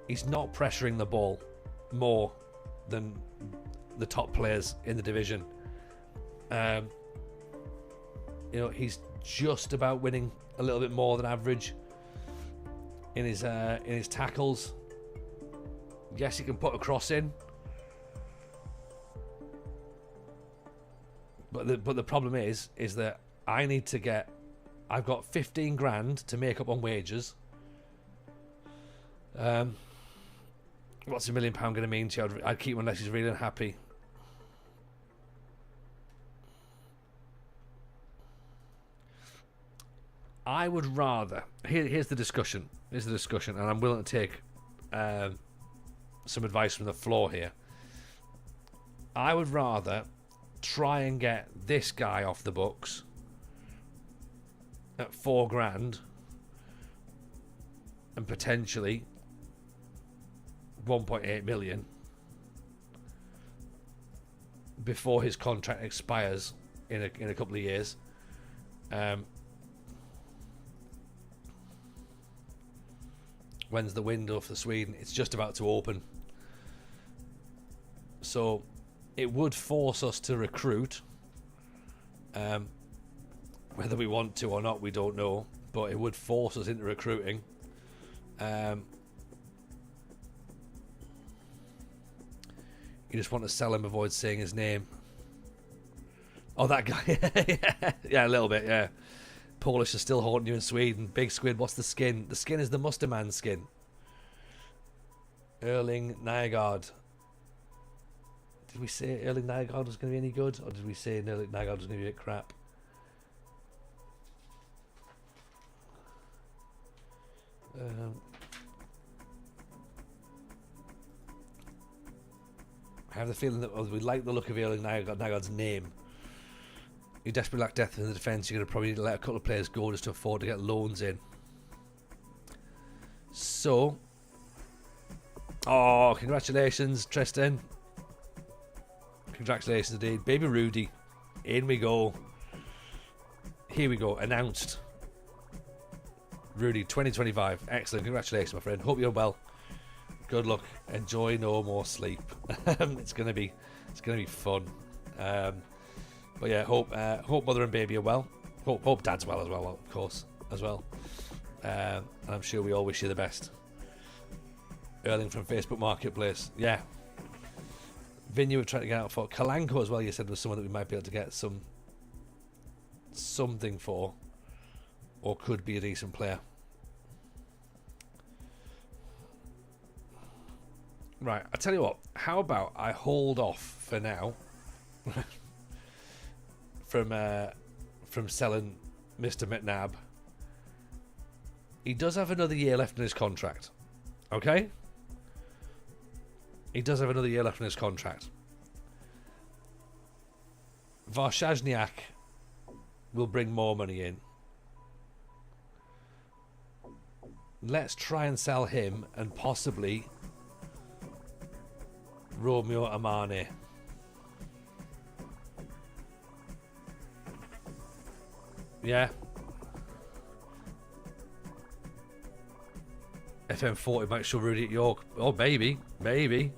He's not pressuring the ball more than the top players in the division. He's just about winning a little bit more than average in his tackles. Yes, he can put a cross in, but the problem is that I need to get. I've got 15 grand to make up on wages. What's £1 million going to mean to you? I'd keep him unless he's really unhappy. I would rather. Here's the discussion. Here's the discussion, and I'm willing to take some advice from the floor here. I would rather try and get this guy off the books at 4 grand and potentially 1.8 million before his contract expires in a couple of years. When's the window for Sweden? It's just about to open. So it would force us to recruit. Whether we want to or not, we don't know. But it would force us into recruiting. You just want to sell him, avoid saying his name. Oh, that guy. Yeah, a little bit, yeah. Polish is still haunting you in Sweden. Big Squid, what's the skin? The skin is the Musterman skin. Erling Nygaard. Did we say Erling Nygaard was going to be any good? Or did we say Erling Nygaard was going to be a bit crap? I have the feeling that we like the look of Erling Nygaard's name. You desperately lack depth in the defence. You're going to probably need to let a couple of players go just to afford to get loans in. So, congratulations, Tristan. Congratulations indeed. Baby Rudy. In we go. Here we go. Announced. Rudy 2025. Excellent. Congratulations, my friend. Hope you're well. Good luck. Enjoy no more sleep. It's gonna be fun. But yeah, hope mother and baby are well. Hope dad's well as well, of course, as well. And I'm sure we all wish you the best. Erling from Facebook Marketplace. Yeah. Vin, you were trying to get out for Kalanko as well. You said was someone that we might be able to get something for, or could be a decent player. Right, I tell you what. How about I hold off for now from selling Mr. McNabb. He does have another year left in his contract. Okay? He does have another year left in his contract. Varshazniak will bring more money in. Let's try and sell him and possibly Romeo Amane. Yeah. FM40 might show Rudy at York. Oh, maybe. Maybe.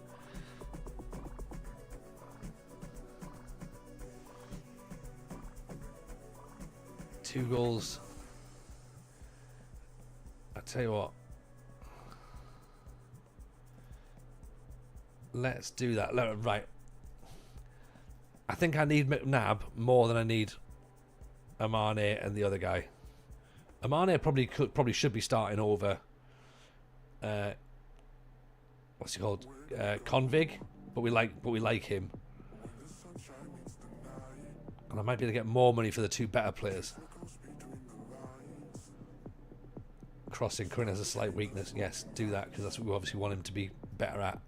Two goals. I tell you what. Let's do that. Right. I think I need McNabb more than I need Amane and the other guy. Amane probably should be starting over. What's he called? Convig, but we like him. And I might be able to get more money for the two better players. Crossing, Corinne has a slight weakness. Yes, do that because that's what we obviously want him to be better at.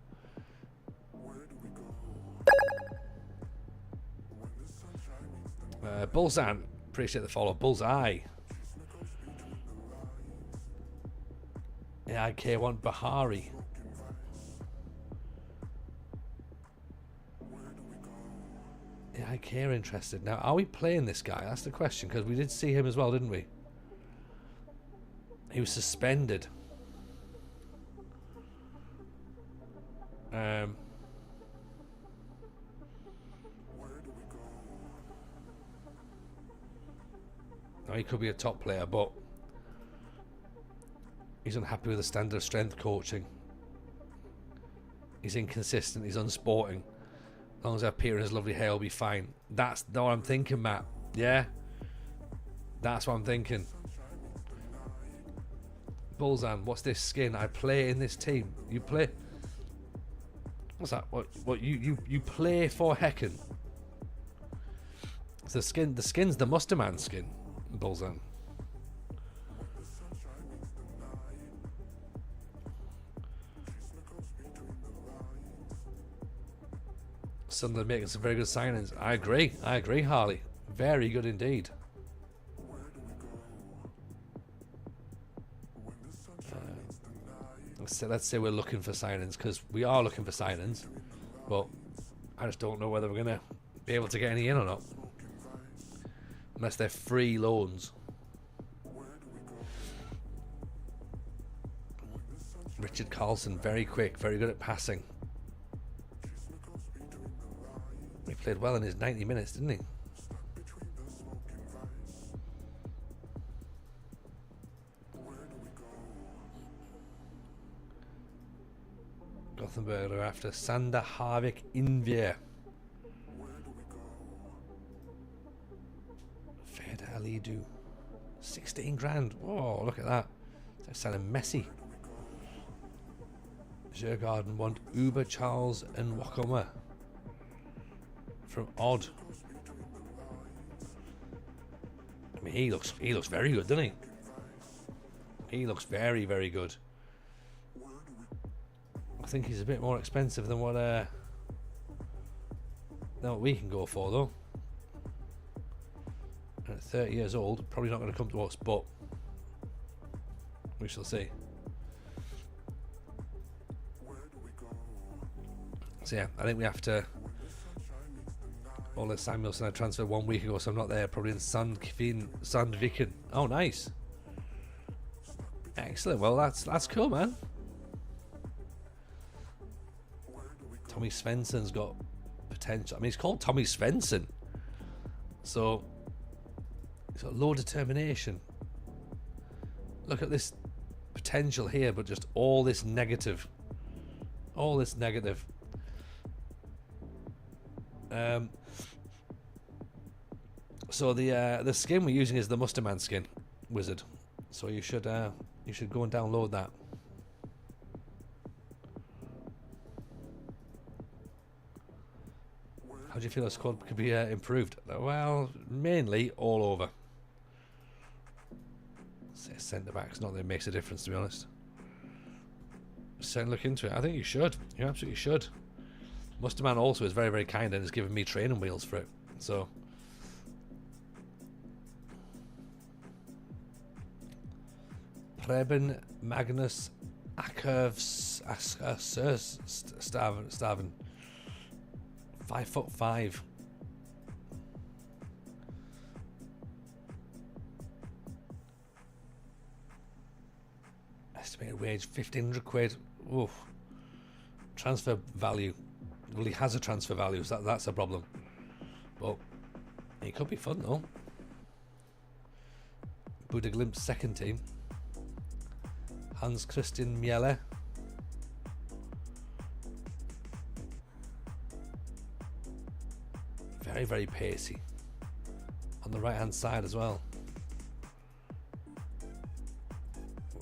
Bullsan, appreciate the follow. Bullseye. Yeah, K1 Bahari. IK are interested. Now, are we playing this guy? That's the question, because we did see him as well, didn't we? He was suspended. Oh, he could be a top player, but he's unhappy with the standard of strength coaching. He's inconsistent. He's unsporting. As long as I appear in his lovely hair, I'll be fine. That's what I'm thinking, Matt. Yeah? That's what I'm thinking. Bullsam, what's this skin? I play in this team. You play... What's that? What you play for Hacken? It's the skin's the Musterman skin. Bullsam. Sunderland making some very good signings. I agree, Harley. Very good indeed. Let's say we're looking for signings, because we are looking for signings, but I just don't know whether we're going to be able to get any in or not. Unless they're free loans. Richard Carlson, very quick, very good at passing. He played well in his 90 minutes, didn't he? Gothenburg are after Sander Harvik Invier. Fed Alidu. 16 grand. Oh, look at that. They're selling Messi. Djurgården want Uber, Charles and Wakoma. From Odd. I mean, he looks very good, doesn't he? He looks very, very good. I think he's a bit more expensive than what we can go for, though. And at 30 years old, probably not going to come to us, but we shall see. So yeah, I think we have to. Ola Samuelson, I transferred 1 week ago, so I'm not there. Probably in Sandviken. Oh, nice. Excellent. Well, that's cool, man. Tommy Svensson's got potential. I mean, he's called Tommy Svensson, so he's got low determination. Look at this potential here, but just all this negative. All this negative. So the skin we're using is the Musterman skin, Wizard. So you should go and download that. How do you feel the squad could be improved? Well, mainly all over. Say centre backs, not that it makes a difference, to be honest. Certainly look into it. I think you should. You absolutely should. Musterman also is very, very kind and has given me training wheels for it. So. Preben Magnus Akervs Staven. 5'5". Estimated wage 1,500 quid. Oof. Transfer value. Well, he has a transfer value, so that's a problem. But it could be fun though. Buda Glimt's second team. Hans Christian Miele. Very, very pacey. On the right hand side as well.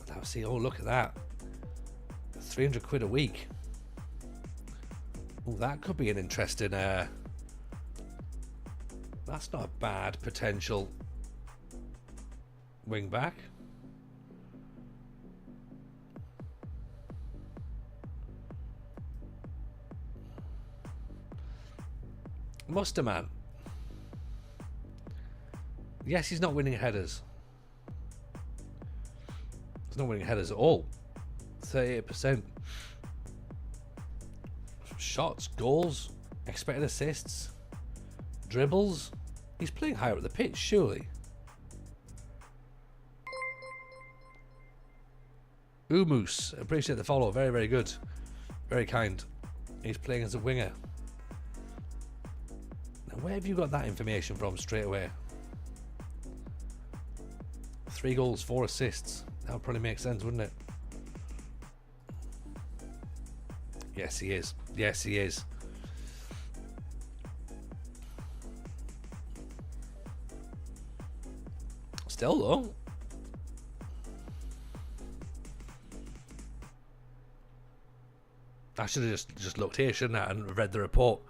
Now see, oh look at that. 300 quid a week. Oh, that could be an interesting that's not a bad potential wing back. Musterman. Yes, he's not winning headers. He's not winning headers at all. 38%. Shots, goals, expected assists. Dribbles? He's playing higher up the pitch, surely. Umus, appreciate the follow. Very, very good. Very kind. He's playing as a winger. Now, where have you got that information from straight away? 3 goals, 4 assists. That would probably make sense, wouldn't it? Yes, he is. Yes, he is. Still, though. I should have just looked here, shouldn't I, and read the report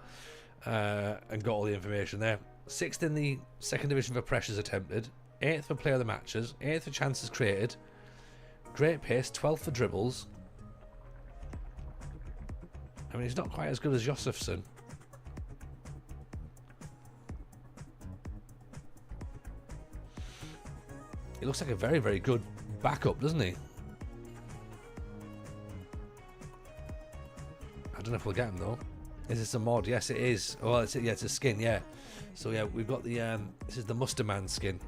and got all the information there. 6th in the second division for pressures attempted, 8th for player of the matches, 8th for chances created, great pace, 12th for dribbles. I mean, he's not quite as good as Josefsson. He looks like a very, very good backup, doesn't he? I don't know if we'll get him though. Is this a mod? Yes, it is. Oh, well, it's a skin. Yeah. So yeah, we've got the this is the Musterman skin.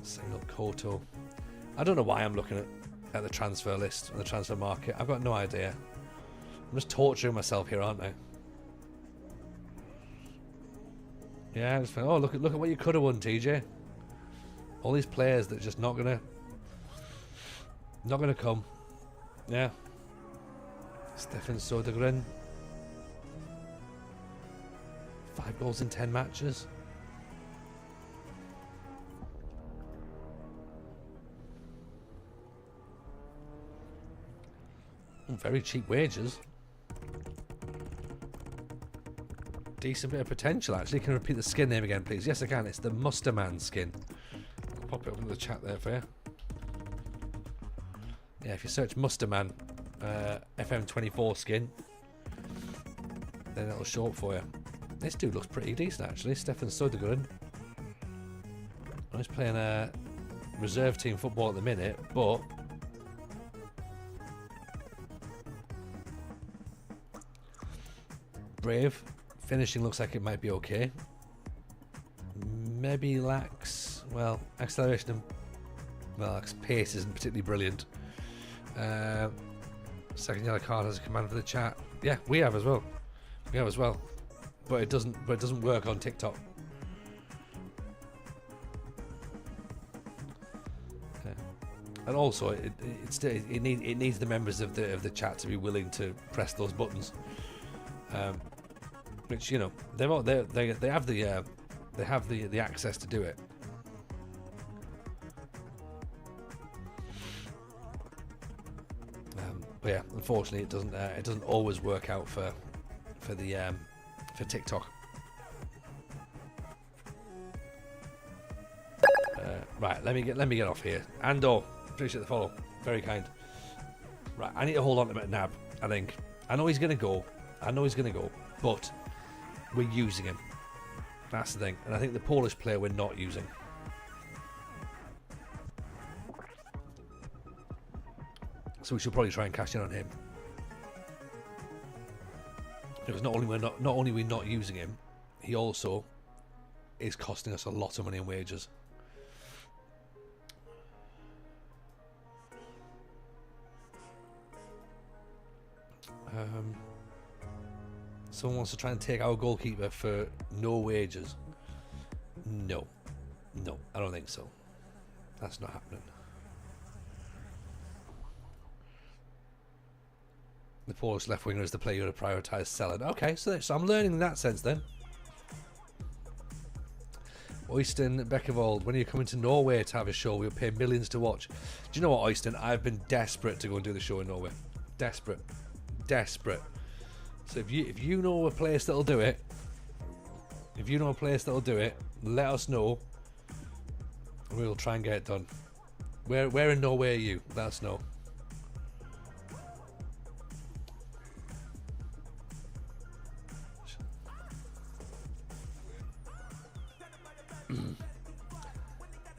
Single Koto. I don't know why I'm looking at the transfer list and the transfer market. I've got no idea. I'm just torturing myself here, aren't I? Yeah. I just think, oh, look at what you could have won, TJ. All these players that are just not gonna come. Yeah. Stefan Sodergren. 5 goals in 10 matches. Very cheap wages. Decent bit of potential, actually. Can you repeat the skin name again, please? Yes, I can. It's the Musterman skin. I'll pop it up in the chat there for you. Yeah, if you search Musterman FM24 skin, then it'll show up for you. This dude looks pretty decent, actually. Stefan Sodergren. He's playing a reserve team football at the minute, but brave. Finishing looks like it might be okay. Maybe lacks, well, acceleration and, well, pace isn't particularly brilliant. Second yellow card has a command for the chat. Yeah, we have as well. But it doesn't work on TikTok. And also, it needs the members of the chat to be willing to press those buttons. Which, you know, they have the access to do it. But yeah, unfortunately, it doesn't always work out for TikTok. Right, let me get off here. Andor, appreciate the follow, very kind. Right, I need to hold on to McNabb. I think I know he's gonna go, but we're using him. That's the thing, and I think the Polish player we're not using. So we should probably try and cash in on him, because not only we're not using him, he also is costing us a lot of money in wages. Someone wants to try and take our goalkeeper for no wages. No, I don't think so. That's not happening. The Polish left winger is the player to prioritise selling. Okay, so I'm learning in that sense then. Oystein Beckevold, when are you coming to Norway to have a show? We'll pay millions to watch. Do you know what, Oystein? I've been desperate to go and do the show in Norway. Desperate. So if you know a place that'll do it, let us know. We'll try and get it done. Where in Norway are you? Let us know.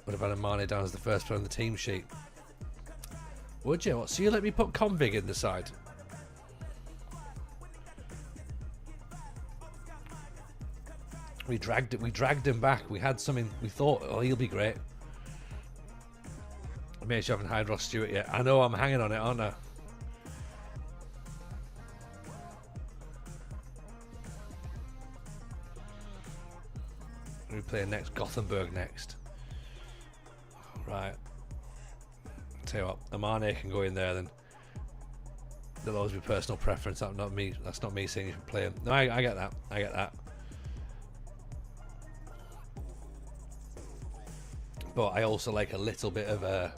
Would have had Mane down as the first player on the team sheet. Would you? What? So you let me put Convig in the side? We dragged him back. We had something. We thought, oh, he'll be great. Mate, you haven't hired Ross Stewart yet. I know. I'm hanging on it, aren't I? We play next. Gothenburg next. Right. Tell you what, Amane can go in there then. There'll always be personal preference. That's not me. That's not me saying you should play him. No, I get that. I get that. But I also like a little bit of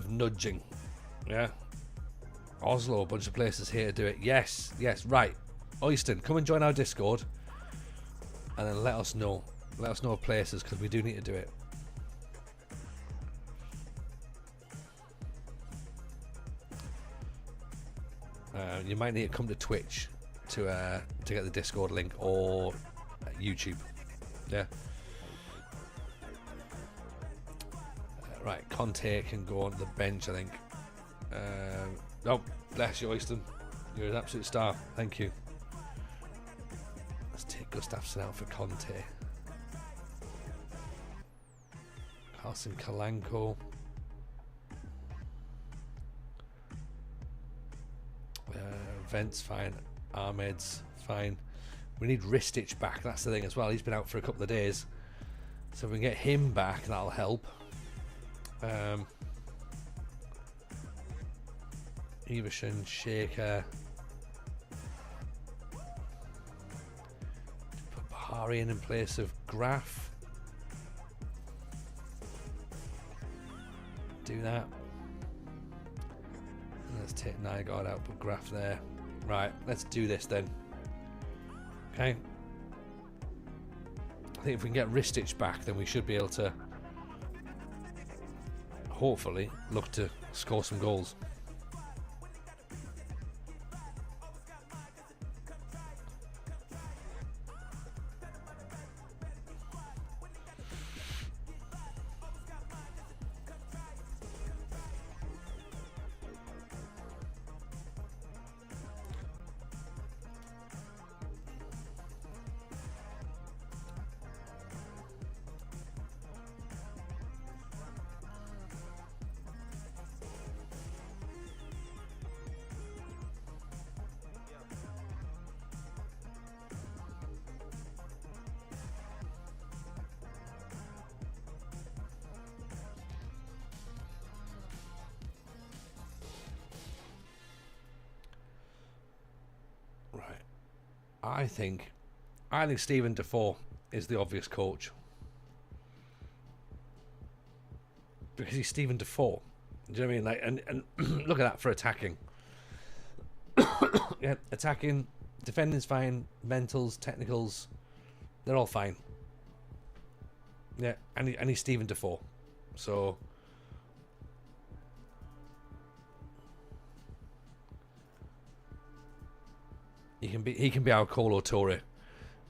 nudging. Yeah. Oslo, a bunch of places here to do it. Yes, yes, right. Oyston, come and join our Discord, and then let us know. Let us know of places, because we do need to do it. You might need to come to Twitch to get the Discord link, or YouTube. Yeah. Right, Conte can go on the bench, I think. Oh, bless you, Oyston. You're an absolute star. Thank you. Let's take Gustafsson out for Conte. Carlson Kalanko. Vent's fine. Ahmed's fine. We need Ristich back. That's the thing as well. He's been out for a couple of days. So if we can get him back, that'll help. Everson, Shaker. Put Bahari in place of Graf. Do that. Let's take Nygaard out, put Graf there. Right, let's do this then. Okay. I think if we can get Ristich back, then we should be able to hopefully look to score some goals. I think Stephen Defoe is the obvious coach, because he's Stephen Defoe. Do you know what I mean? Like, and look at that for attacking. Yeah, attacking, defending's fine, mentals, technicals, they're all fine. Yeah, and he's Stephen Defoe, so. He can be our Colo Torre.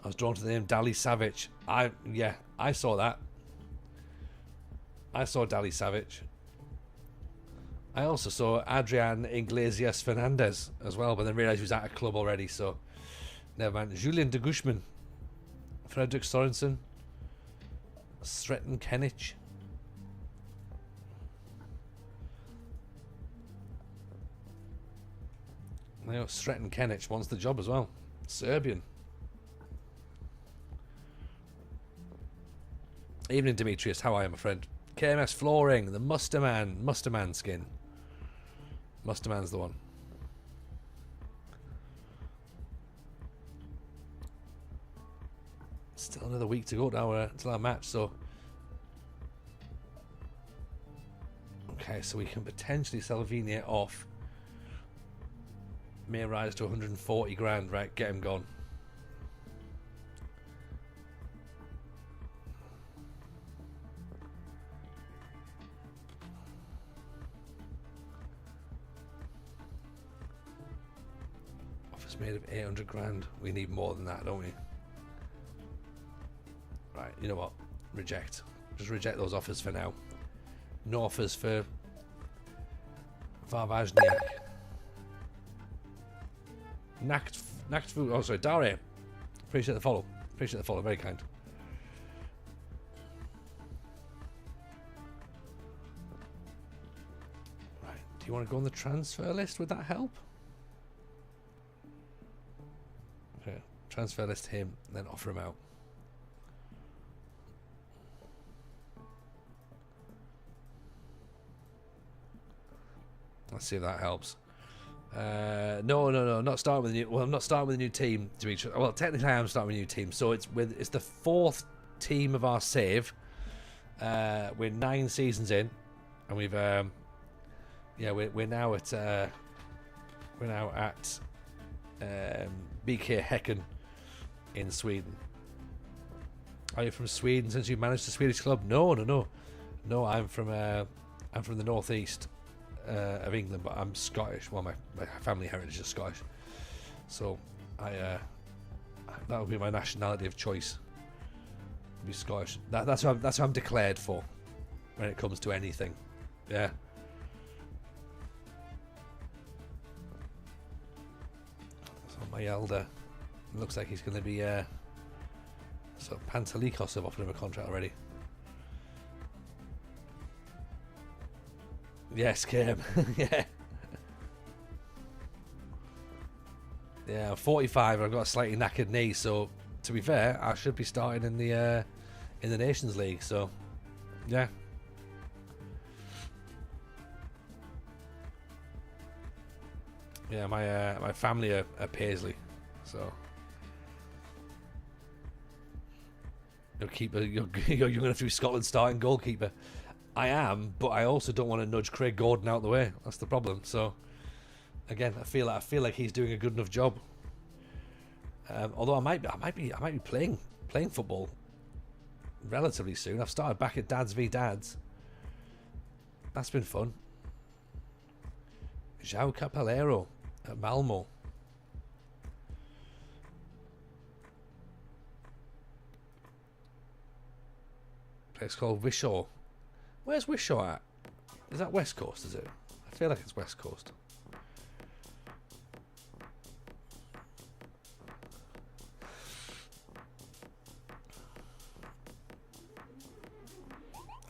I was drawn to the name Dali Savic. I saw that. I saw Dali Savic. I also saw Adrian Iglesias Fernandez as well, but then realised he was at a club already, so never mind. Julian de Guzman, Fredrik Sorensen, Sretton Kenic. Now Sretton Kenic wants the job as well. Serbian. Evening, Demetrius. How are you, my friend? KMS Flooring, the Musterman skin. Musterman's the one. Still another week to go now till our match, so. Okay, so we can potentially sell Vigne off. May rise to 140 grand, right? Get him gone. Offer's made of 800 grand. We need more than that, don't we? Right, you know what? Reject. Just reject those offers for now. No offers for Varvajniak. Nacht food. Oh, sorry, Dare. Appreciate the follow. Appreciate the follow. Very kind. Right. Do you want to go on the transfer list? Would that help? Okay. Transfer list him, then offer him out. Let's see if that helps. No. Not starting with a new. Well, I'm not starting with a new team. Well, technically, I am starting with a new team. So it's the 4th team of our save. We're 9 seasons in, and we've we're now at BK Hacken in Sweden. Are you from Sweden since you managed the Swedish club? No. I'm from the northeast of England, but I'm Scottish. Well, my family heritage is Scottish, so that would be my nationality of choice. Be Scottish. That's what I'm declared for when it comes to anything. Yeah. So my elder looks like he's going to be so Pantelikos have offered him a contract already. Yes, Kim. Yeah. Yeah, I'm 45 and I've got a slightly knackered knee, so to be fair, I should be starting in the Nations League, so yeah. Yeah, my family are Paisley, so you're going to be Scotland's starting goalkeeper. I am, but I also don't want to nudge Craig Gordon out the way. That's the problem. So again, I feel like he's doing a good enough job. Although I might be playing football relatively soon. I've started back at Dads v Dads. That's been fun. João Capelero at Malmo. Place called Wishaw. Where's Wishaw at? Is that West Coast, is it? I feel like it's West Coast.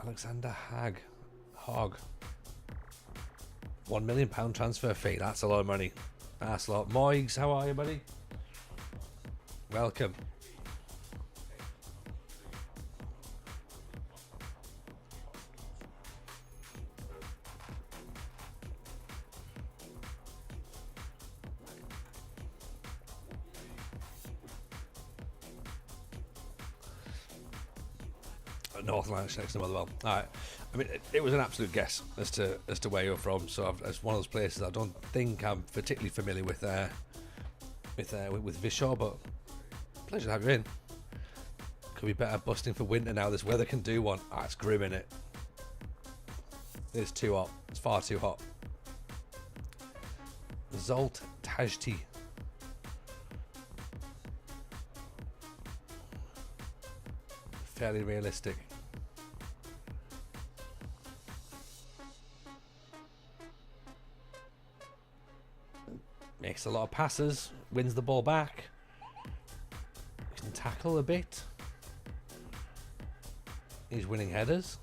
Alexander Hogg. £1 million transfer fee. That's a lot of money. That's a lot. Moigs, how are you, buddy? Welcome. North Lanarkshire next to Motherwell. Alright. I mean, it was an absolute guess as to where you're from. So it's one of those places I don't think I'm particularly familiar with Wishaw, but pleasure to have you in. Could be better busting for winter now. This weather can do one. It's grim, innit? It's too hot. It's far too hot. Zolt Tajti. Fairly realistic. Makes a lot of passes, wins the ball back, can tackle a bit. He's winning headers.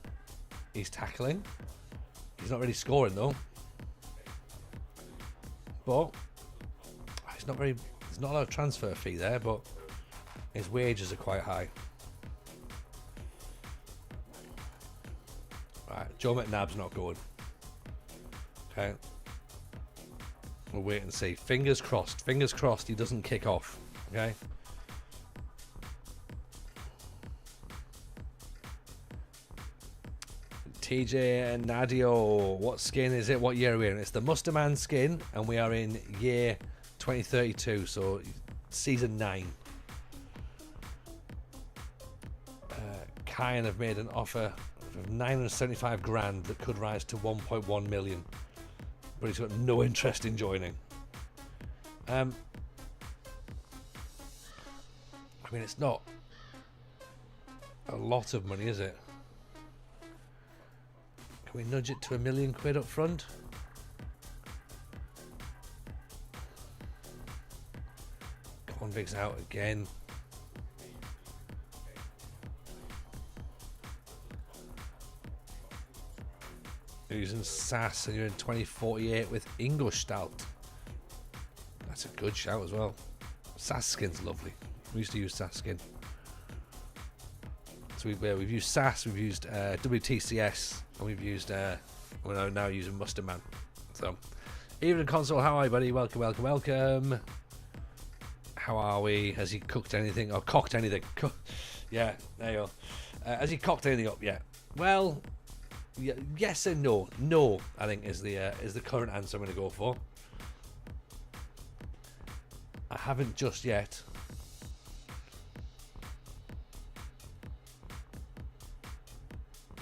He's tackling. He's not really scoring though. But there's not a lot of transfer fee there, but his wages are quite high. Right, Joe McNabb's not going. Okay. We'll wait and see. Fingers crossed. Fingers crossed he doesn't kick off. Okay. TJ and Nadio, what skin is it? What year are we in? It's the Musterman skin, and we are in year 2032, so season 9. Kyan have made an offer of 975 grand that could rise to 1.1 million. But he's got no interest in joining. I mean, it's not a lot of money, is it? Can we nudge it to £1 million up front? Invic's out again. You're using SAS and you're in 2048 with Ingolstadt. That's a good shout as well. SAS skin's lovely. We used to use SAS skin. So we've used SAS, we've used WTCS, and we've used we're now using Mustard Man. So, Evening Console, how are you, buddy? Welcome, welcome, welcome. How are we? Has he cooked anything or cocked anything? Yeah, there you go. Has he cocked anything up yet? Well, yes and no. No, I think is the current answer I'm going to go for. I haven't just yet.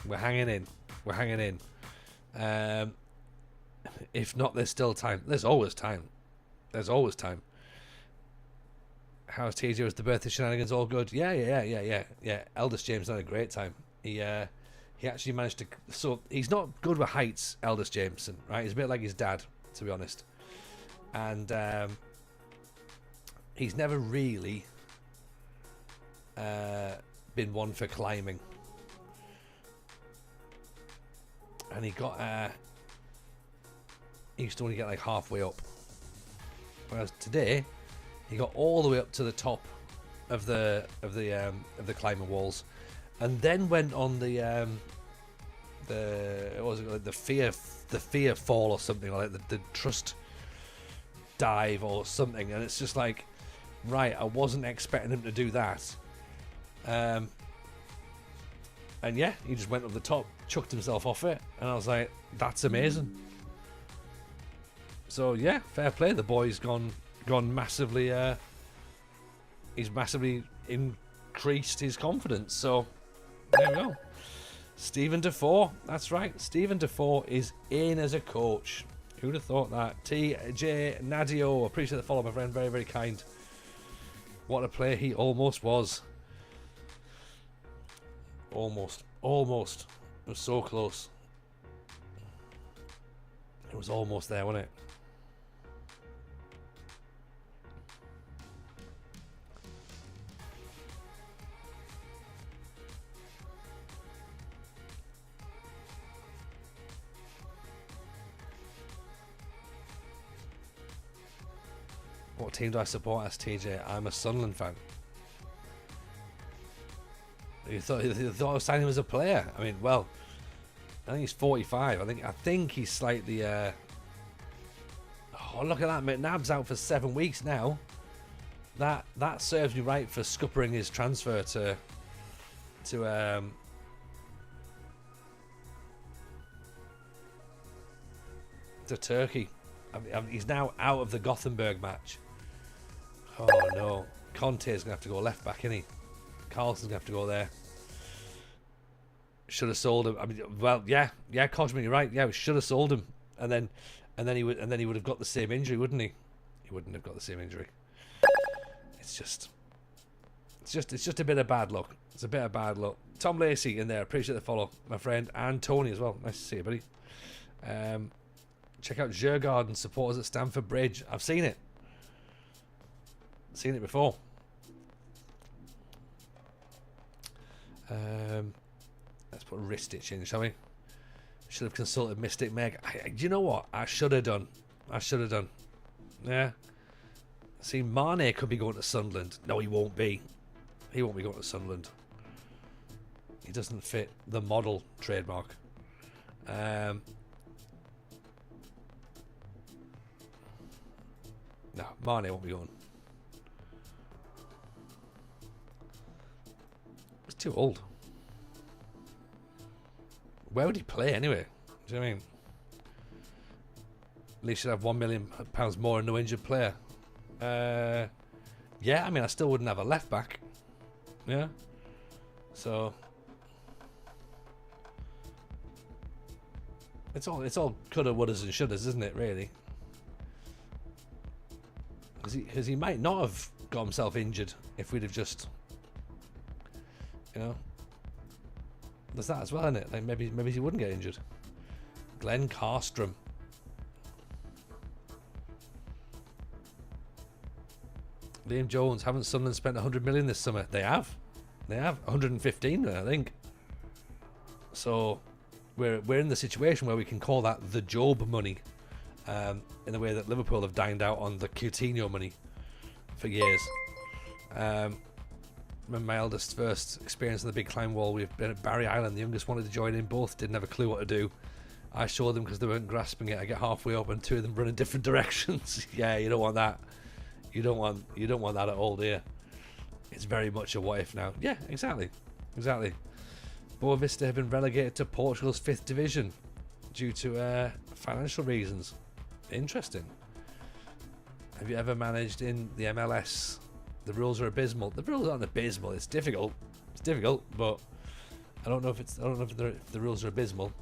We're hanging in. We're hanging in. If not, there's still time. There's always time. There's always time. How's TJ? Was the birthday shenanigans all good? Yeah. Eldest James had a great time. He actually managed to. So he's not good with heights, Eldest Jameson, right? He's a bit like his dad, to be honest. And he's never really been one for climbing. And he used to only get like halfway up. Whereas today, he got all the way up to the top of the climbing walls, and then went on the what was it, like the fear fall or something, like the trust dive or something. And it's just like, right, I wasn't expecting him to do that. And yeah, he just went up the top, chucked himself off it, and I was like, that's amazing. So yeah, fair play. The boy's gone massively. He's massively increased his confidence. So there we go. Stephen Defoe, that's right. Stephen Defoe is in as a coach. Who'd have thought that? TJ Nadio, appreciate the follow, my friend. Very, very kind. What a player he almost was. Almost. It was so close. It was almost there, wasn't it? What team do I support as TJ? I'm a Sunderland fan. You thought I was signing him as a player? I mean, well, I think he's 45. I think he's slightly. Oh, look at that! McNabb's out for 7 weeks now. That serves me right for scuppering his transfer to Turkey. He's now out of the Gothenburg match. Oh no, Conte's gonna have to go left back, isn't he? Carlson's gonna have to go there. Should have sold him. I mean, well, yeah, Cosman, you're right. Yeah, we should have sold him, and then he would have got the same injury, wouldn't he? He wouldn't have got the same injury. It's just a bit of bad luck. It's a bit of bad luck. Tom Lacey in there. Appreciate the follow, my friend, and Tony as well. Nice to see you, buddy. Check out Djurgården supporters at Stamford Bridge. I've seen it. Seen it before. Let's put wrist stitch in, shall we? Should have consulted Mystic Meg. You know what? I should have done. Yeah. See, Mane could be going to Sunderland. No, he won't be. He won't be going to Sunderland. He doesn't fit the model trademark. No, Mane won't be going. He's too old. Where would he play anyway? Do you know what I mean? At least you'd have £1 million more and no injured player. Yeah, I mean, I still wouldn't have a left back. Yeah. So it's all coulda, wouldas, and shouldas, isn't it? Really. Because he might not have got himself injured if we'd have just, you know. There's that as well, isn't it? Like maybe he wouldn't get injured. Glenn Carstrom. Liam Jones, haven't Sunderland spent 100 million this summer? They have. They have 115, I think. So we're in the situation where we can call that the Job money, in the way that Liverpool have dined out on the Coutinho money for years. When my eldest first experience in the big climb wall, we've been at Barry Island. The youngest wanted to join in. Both didn't have a clue what to do. I showed them because they weren't grasping it. I get halfway up and two of them run in different directions. Yeah, you don't want that. You don't want that at all, do you? It's very much a what if now. Yeah, exactly. Boa Vista have been relegated to Portugal's 5th division due to financial reasons. Interesting. Have you ever managed in the MLS? The rules are abysmal. The rules aren't abysmal. It's difficult. But I don't know if the rules are abysmal.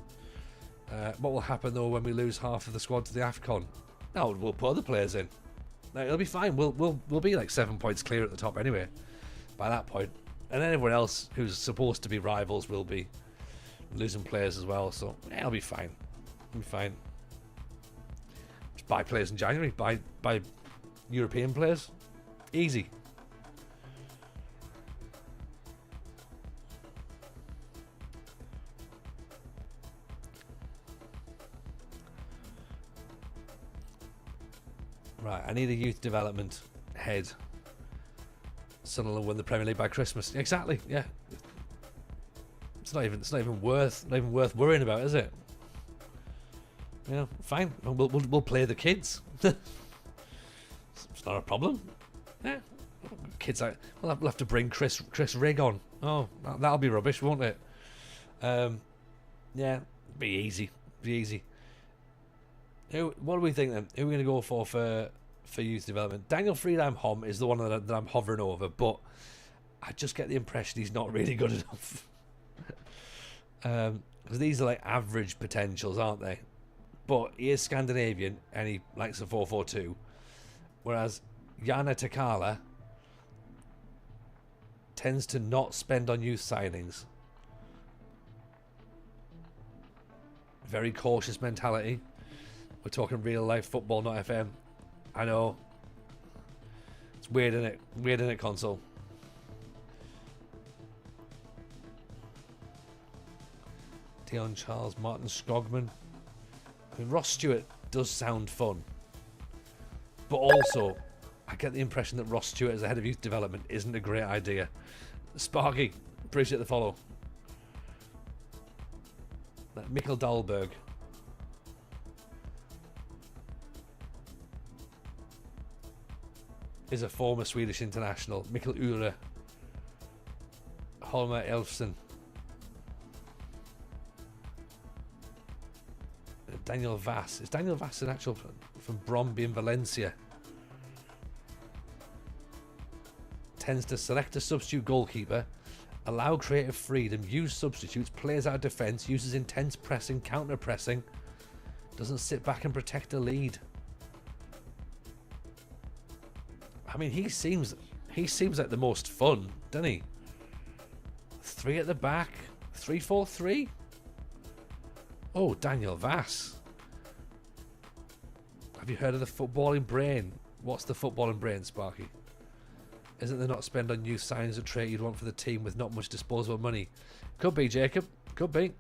What will happen though when we lose half of the squad to the AFCON? No, we'll put other players in. No, it'll be fine. We'll be like 7 points clear at the top anyway by that point. And then everyone else who's supposed to be rivals will be losing players as well. So yeah, it'll be fine. Just buy players in January. Buy European players. Easy. Right, I need a youth development head. Sunderland win the Premier League by Christmas. Exactly, yeah. It's not even worth worrying about, is it? Yeah, fine. We'll play the kids. It's not a problem. Yeah, kids. We'll have to bring Chris Rigg on. Oh, that'll be rubbish, won't it? Yeah, be easy. What do we think then? Who are we going to go for youth development? Daniel Friedheim Hom is the one that I'm hovering over, but I just get the impression he's not really good enough. Because these are like average potentials, aren't they? But he is Scandinavian and he likes the 4-4-2, whereas Jana Takala tends to not spend on youth signings. Very cautious mentality. We're talking real life football, not FM. I know. It's weird, isn't it? Weird, isn't it, console? Dion Charles, Martin Scrogman. I mean, Ross Stewart does sound fun. But also, I get the impression that Ross Stewart as the head of youth development isn't a great idea. Sparky, appreciate the follow. Mikkel Dahlberg. Is a former Swedish international. Mikkel Ure. Holmer Elfsen. Daniel Vass. Is Daniel Vass an actual from Bromby in Valencia? Tends to select a substitute goalkeeper, allow creative freedom, use substitutes, plays out of defence, uses intense pressing, counter pressing, doesn't sit back and protect a lead. I mean, he seems like the most fun, doesn't he? 3 at the back, 3-4-3. Oh, Daniel Vass. Have you heard of the footballing brain? What's the footballing brain, Sparky? Isn't there not spend on youth signings a trait you'd want for the team with not much disposable money? Could be, Jacob. Could be.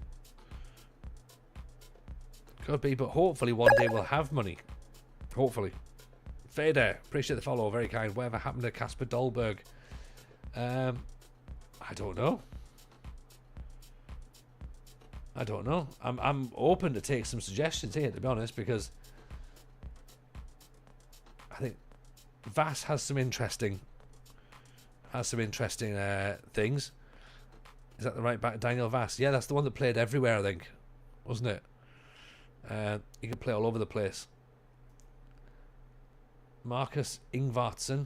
Could be, but hopefully one day we'll have money. Hopefully. Fader, appreciate the follow, very kind. Whatever happened to Casper Dolberg? I don't know. I'm open to take some suggestions here, to be honest, because I think Vass has some interesting things. Is that the right back, Daniel Vass? Yeah, that's the one that played everywhere, I think, wasn't it? He could play all over the place. Marcus Ingvartsen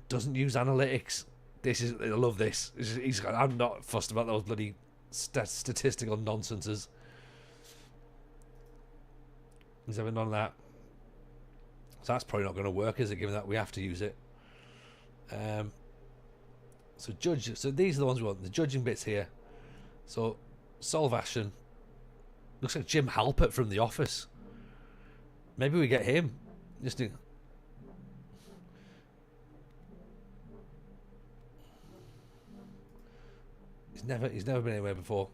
doesn't use analytics. I love this. I'm not fussed about those bloody statistical nonsenses. He's having none of that. So that's probably not going to work, is it? Given that we have to use it. So these are the ones we want. The judging bits here. So Solvashen looks like Jim Halpert from The Office. Maybe we get him. He's never been anywhere before.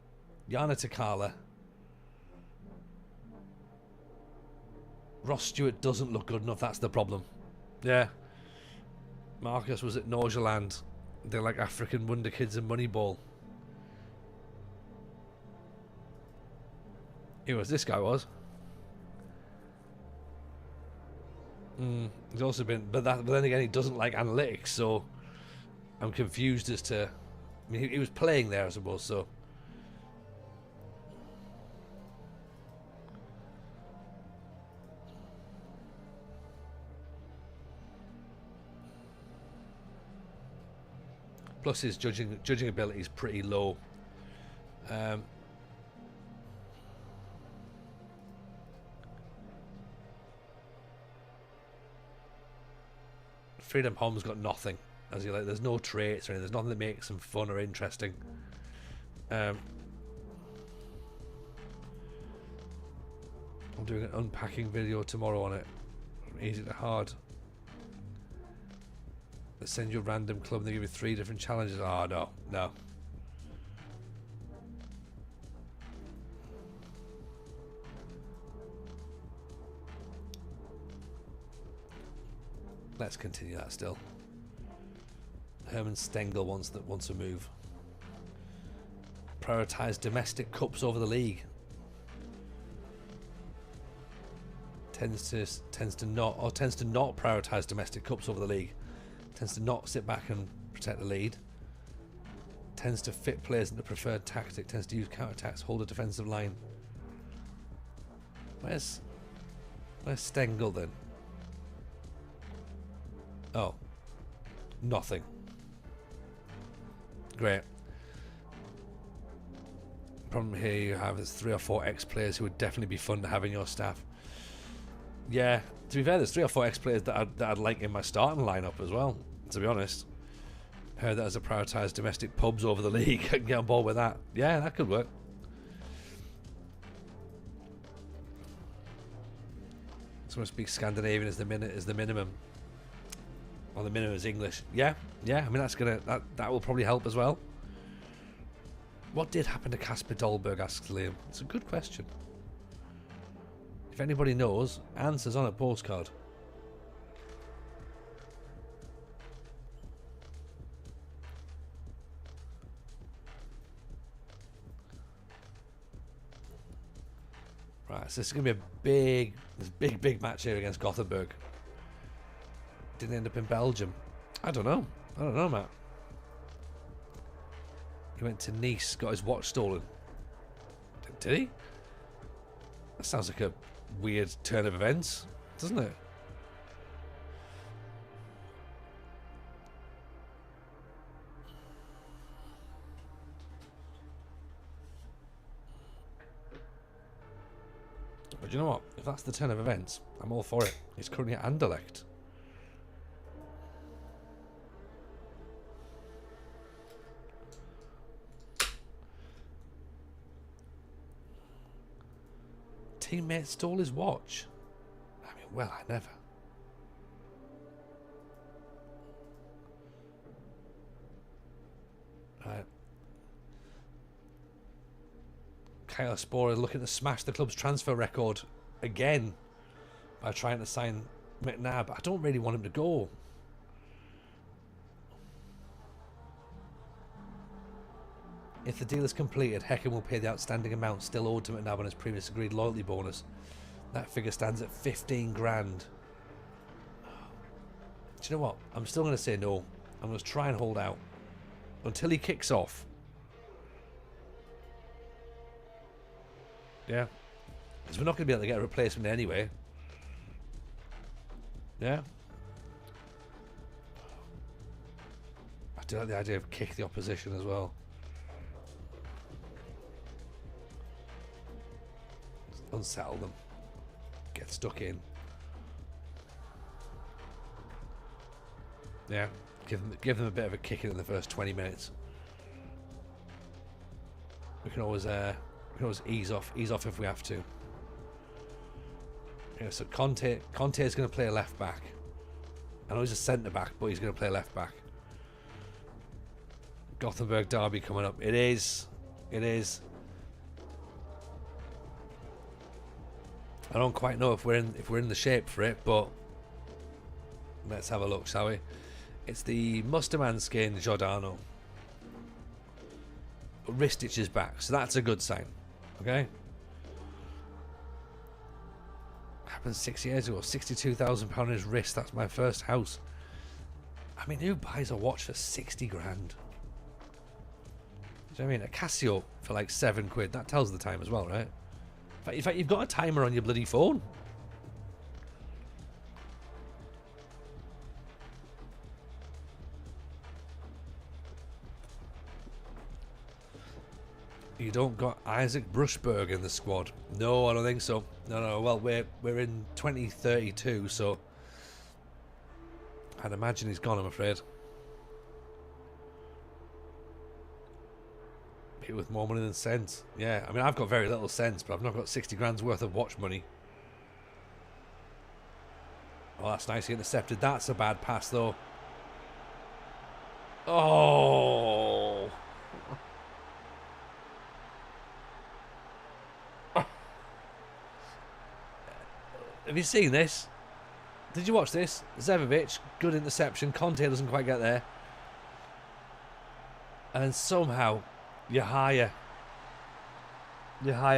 Yana Takala. Ross Stewart doesn't look good enough. That's the problem. Yeah. Marcus was at Norgerland. They're like African Wonder Kids and Moneyball. This guy was. He's also been, but then again, he doesn't like analytics, so I'm confused as to. I mean, he was playing there, I suppose. So. Plus, his judging ability is pretty low. Freedom Hom's got nothing. As you like, there's no traits or anything. There's nothing that makes him fun or interesting. I'm doing an unpacking video tomorrow on it. From easy to hard. They send you a random club and they give you 3 different challenges. Oh, no. Let's continue that still. Herman Stengel wants a move. Prioritise domestic cups over the league. Tends to not prioritise domestic cups over the league. Tends to not sit back and protect the lead. Tends to fit players into preferred tactic. Tends to use counter-attacks, hold a defensive line. Where's Stengel then? Oh. Nothing. Great. Problem here you have is 3 or 4 ex-players who would definitely be fun to have in your staff. Yeah, to be fair, there's 3 or 4 ex-players that I'd like in my starting lineup as well, to be honest. Heard that as a prioritised domestic pubs over the league. I can get on board with that. Yeah, that could work. Someone speaks Scandinavian as the minimum. Or the minimum is English. Yeah. I mean, that will probably help as well. What did happen to Casper Dolberg, asks Liam. It's a good question. If anybody knows, answers on a postcard. Right, so this is going to be a big match here against Gothenburg. Didn't end up in Belgium. I don't know, Matt. He went to Nice, got his watch stolen. Did he? That sounds like a weird turn of events, doesn't it? But you know what? If that's the turn of events, I'm all for it. He's currently at Anderlecht. Teammate stole his watch. I mean, well, I never. Right. Kyle Sporer looking to smash the club's transfer record again by trying to sign McNabb. I don't really want him to go. If the deal is completed, Hacken will pay the outstanding amount still owed to McNabb on his previous agreed loyalty bonus. That figure stands at 15 grand. Do you know what? I'm still going to say no. I'm going to try and hold out until he kicks off. Yeah. Because we're not going to be able to get a replacement anyway. Yeah. I do like the idea of kick the opposition as well. Unsettle them. Get stuck in. Yeah. Give them a bit of a kicking in the first 20 minutes. We can always ease off if we have to. Yeah, so Conte is going to play a left back. I know he's a centre back, but he's going to play left back. Gothenburg derby coming up. It is. It is. I don't quite know if we're in the shape for it, but let's have a look, shall we? It's the Mustermanski Giordano. Ristic is back, so that's a good sign. Okay. Happened 6 years ago. £62,000 on his wrist. That's my first house. I mean, who buys a watch for 60 grand? Do you know what I mean? A Casio for like £7. That tells the time as well, right? In fact, you've got a timer on your bloody phone. You don't got Isaac Brushberg in the squad? No, I don't think so. No. Well, we're in 2032, so I'd imagine he's gone, I'm afraid. People with more money than sense. Yeah, I mean, I've got very little sense, but I've not got 60 grand's worth of watch money. Oh, that's nice. He intercepted. That's a bad pass, though. Oh. Have you seen this? Did you watch this? Zevovic, good interception. Conte doesn't quite get there. And somehow, Yahaya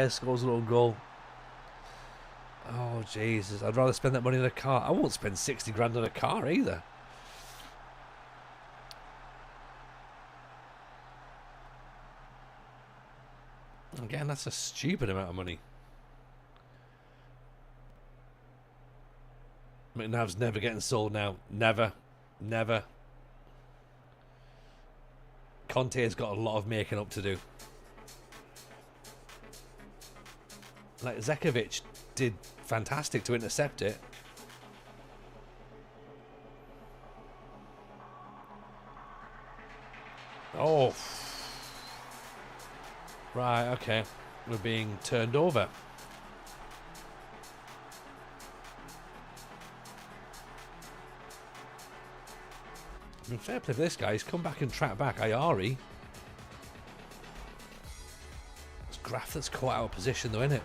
scores a little goal. Oh, Jesus. I'd rather spend that money on a car. I won't spend 60 grand on a car either. Again, that's a stupid amount of money. McNav's never getting sold now. Never. Never. Conte has got a lot of making up to do. Like, Zekovic did fantastic to intercept it. Oh. Right, okay. We're being turned over. I mean, fair play for this guy. He's come back and tracked back Ayari. It's Graf that's caught out of position, though, isn't it?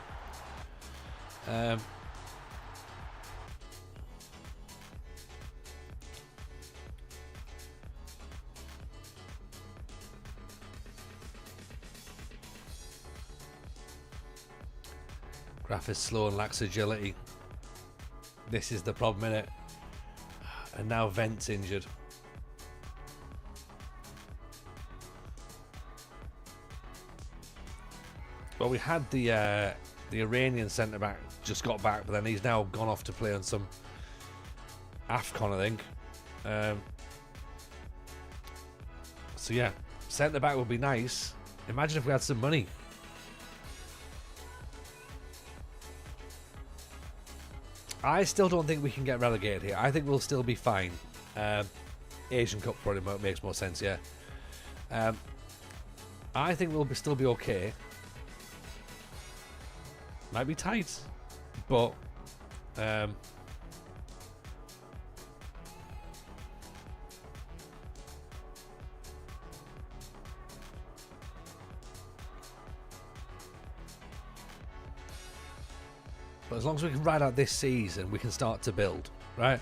Graf is slow and lacks agility. This is the problem, innit? And now Vent's injured. Well, we had the Iranian centre back just got back, but then he's now gone off to play on some AFCON, I think. So yeah, centre back would be nice. Imagine if we had some money. I still don't think we can get relegated here. I think we'll still be fine. Asian Cup probably makes more sense, yeah. I think we'll still be okay. Might be tight, but but as long as we can ride out this season, we can start to build, right?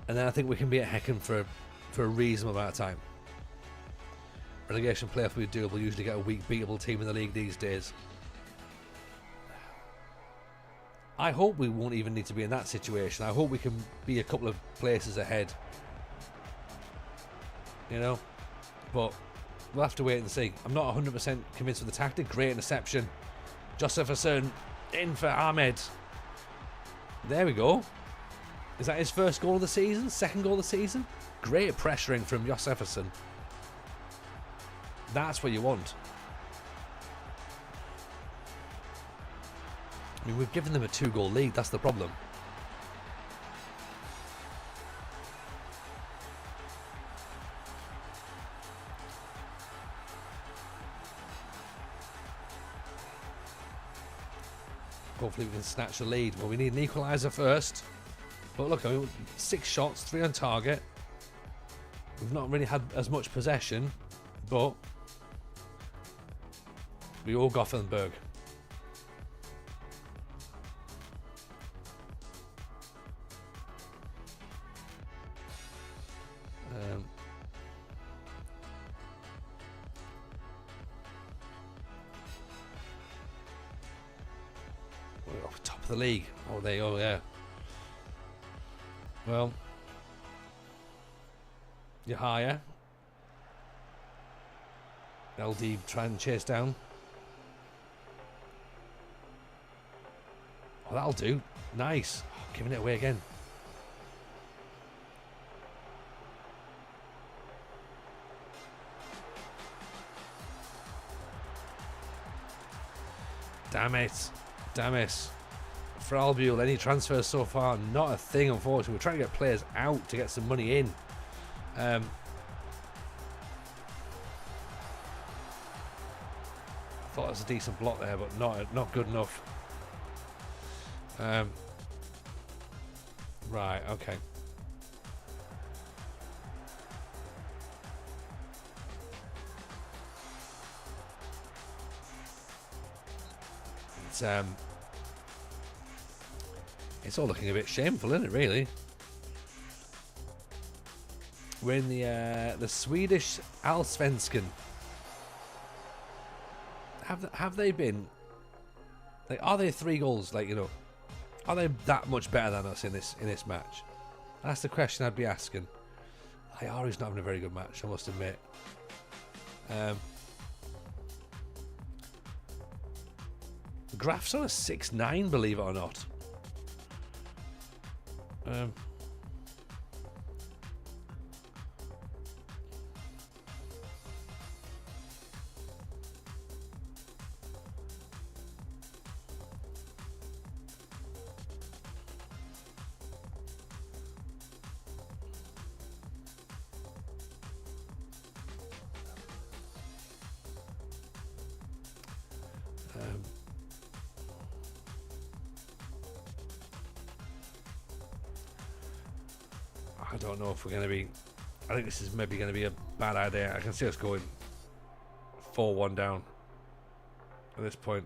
And then I think we can be at Hacken for a reasonable amount of time. Relegation playoff will be doable. Usually get a weak beatable team in the league these days. I hope we won't even need to be in that situation. I hope we can be a couple of places ahead. You know? But we'll have to wait and see. I'm not 100% convinced with the tactic. Great interception. Josefsson in for Ahmed. There we go. Is that his first goal of the season? Second goal of the season? Great pressuring from Josefsson. That's what you want. I mean, we've given them a 2-goal lead. That's the problem. Hopefully we can snatch the lead. Well, we need an equaliser first. But look, I mean, 6 shots, 3 on target. We've not really had as much possession. But we all Gothenburg. Top of the league. Oh, there you go, yeah. Well, you're higher. LD trying to chase down. Oh, that'll do. Nice. Oh, giving it away again. Damn it. Damn it. For Albiol, any transfers so far? Not a thing, unfortunately. We're trying to get players out to get some money in. I thought it was a decent block there, but not good enough. Right, okay. It's all looking a bit shameful, isn't it, really? We're in the Swedish Allsvenskan. Have they been? Like, are they 3 goals? Like, you know, are they that much better than us in this match? That's the question I'd be asking. Ayari's not having a very good match, I must admit. Graf's on a 6-9, believe it or not. I don't know if we're going to be... I think this is maybe going to be a bad idea. I can see us going 4-1 down at this point.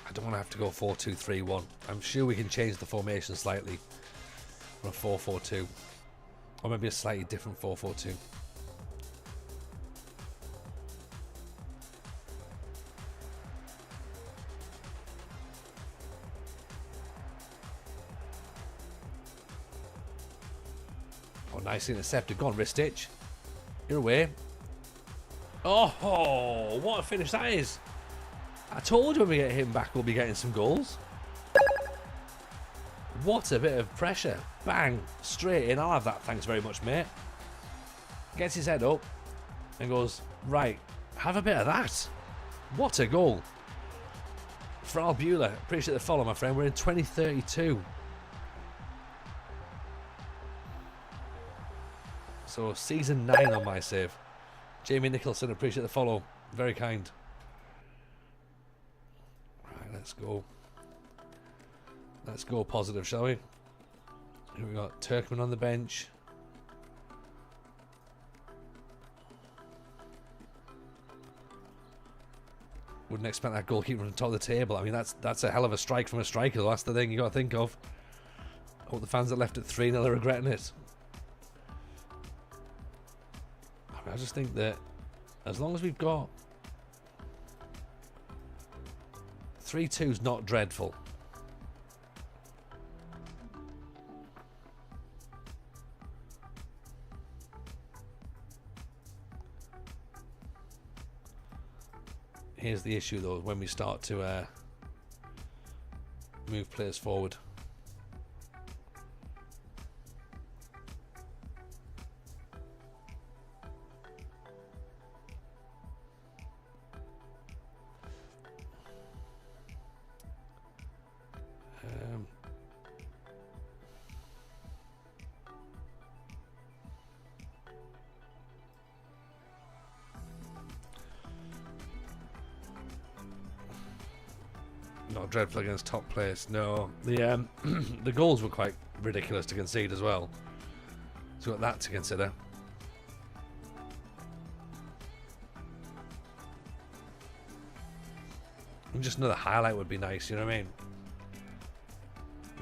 I don't want to have to go 4-2-3-1. I'm sure we can change the formation slightly from a 4-4-2. Or maybe a slightly different 4-4-2. Nicely intercepted. Go on, Ristich. You're away. Oh, what a finish that is. I told you when we get him back, we'll be getting some goals. What a bit of pressure. Bang. Straight in. I'll have that. Thanks very much, mate. Gets his head up and goes, right, have a bit of that. What a goal. For Albula. Appreciate the follow, my friend. We're in 2032. So season 9 on my save. Jamie Nicholson, appreciate the follow. Very kind. Right, let's go. Let's go positive, shall we? Here we got Turkman on the bench. Wouldn't expect that goalkeeper on the top of the table. I mean, that's a hell of a strike from a striker. That's the thing you got to think of. Hope the fans that left at 3-0 are regretting it. I just think that as long as we've got 3-2's not dreadful. Here's the issue though, when we start to move players forward. Not dreadful against top players. No, the the goals were quite ridiculous to concede as well. So got that to consider. And just another highlight would be nice. You know what I mean?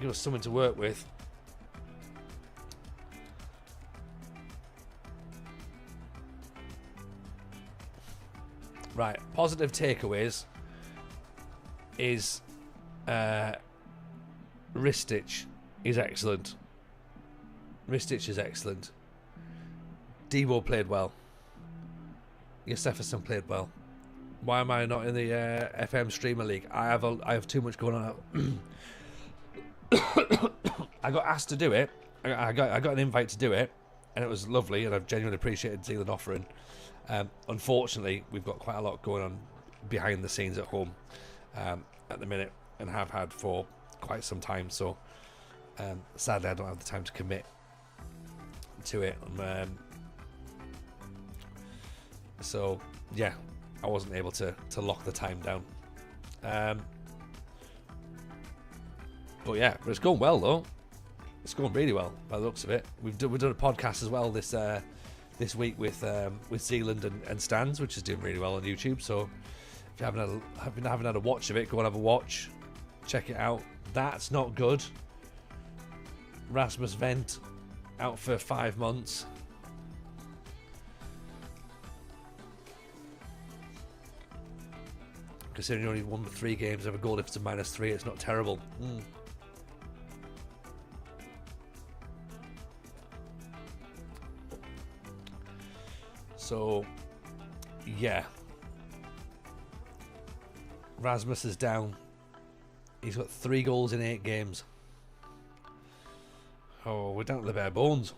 Give us something to work with. Right, positive takeaways is Ristich is excellent. Ristich is excellent. Debo played well. Jefferson played well. Why am I not in the FM Streamer League? I have too much going on. I got asked to do it. I got an invite to do it, and it was lovely, and I've genuinely appreciated Zealand offering. Unfortunately, we've got quite a lot going on behind the scenes at home at the minute, and have had for quite some time. So sadly, I don't have the time to commit to it. So yeah, I wasn't able to lock the time down. But yeah, but it's going well though. It's going really well by the looks of it. We've done a podcast as well this week with Zealand and Stans, which is doing really well on YouTube. So if you haven't had a watch of it, go and have a watch. Check it out. That's not good. Rasmus Vent out for 5 months. Considering you only won the 3 games, have a goal difference of -3, it's not terrible. So, yeah. Rasmus is down. He's got 3 goals in 8 games. Oh, we're down to the bare bones.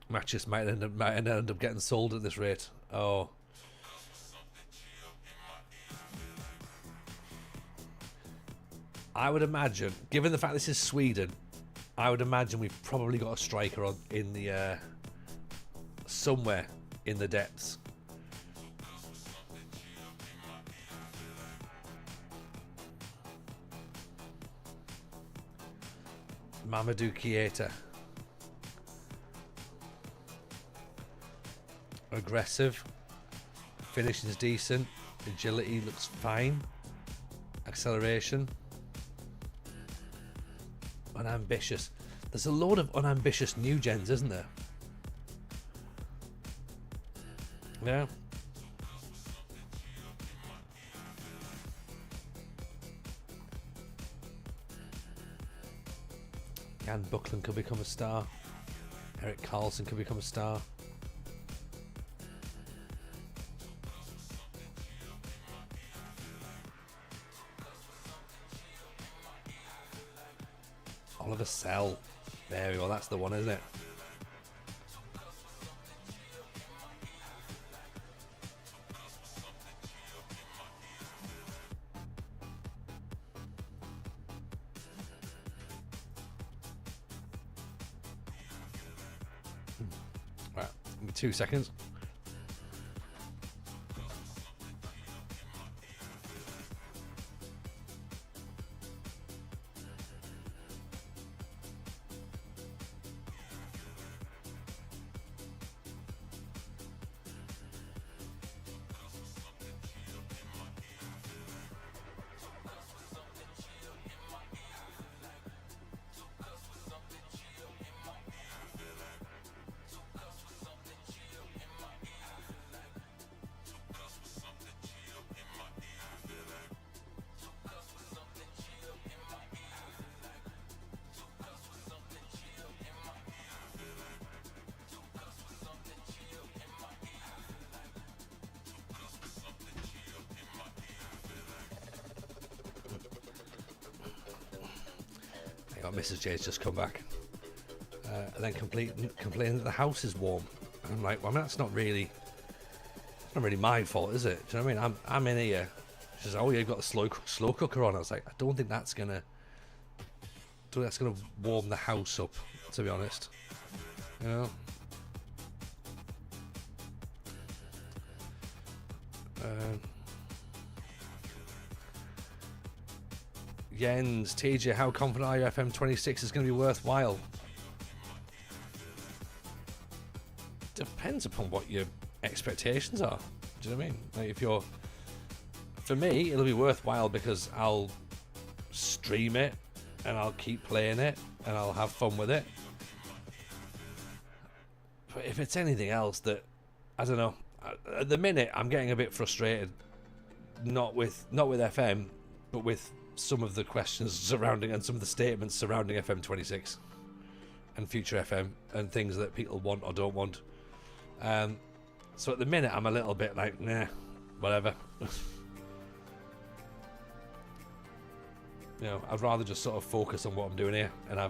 Matches might end up getting sold at this rate. Oh. I would imagine, given the fact this is Sweden, I would imagine we've probably got a striker on in the somewhere in the depths. Mamadou Keita. Aggressive. Finishing's decent. Agility looks fine. Acceleration. Unambitious. There's a load of unambitious new gens, isn't there? Yeah. Jan Buckland could become a star. Eric Carlson could become a star. Oliver Sell. There we go, that's the one, isn't it? Right, give me 2 seconds. Mrs. J's just come back and then complaining that the house is warm. And I'm like, well, I mean, it's not really my fault, is it? Do you know what I mean? I'm in here. She says, oh, you've got the slow cooker on. I was like, I don't think that's gonna warm the house up, to be honest. You know. Jens, TJ, how confident are you FM26 is going to be worthwhile? Depends upon what your expectations are. Do you know what I mean? Like if you're, for me, it'll be worthwhile because I'll stream it and I'll keep playing it and I'll have fun with it. But if it's anything else that, I don't know, at the minute I'm getting a bit frustrated, not with FM, but with some of the questions surrounding and some of the statements surrounding FM26 and future FM and things that people want or don't want. So at the minute I'm a little bit like, nah, whatever. You know, I'd rather just sort of focus on what I'm doing here and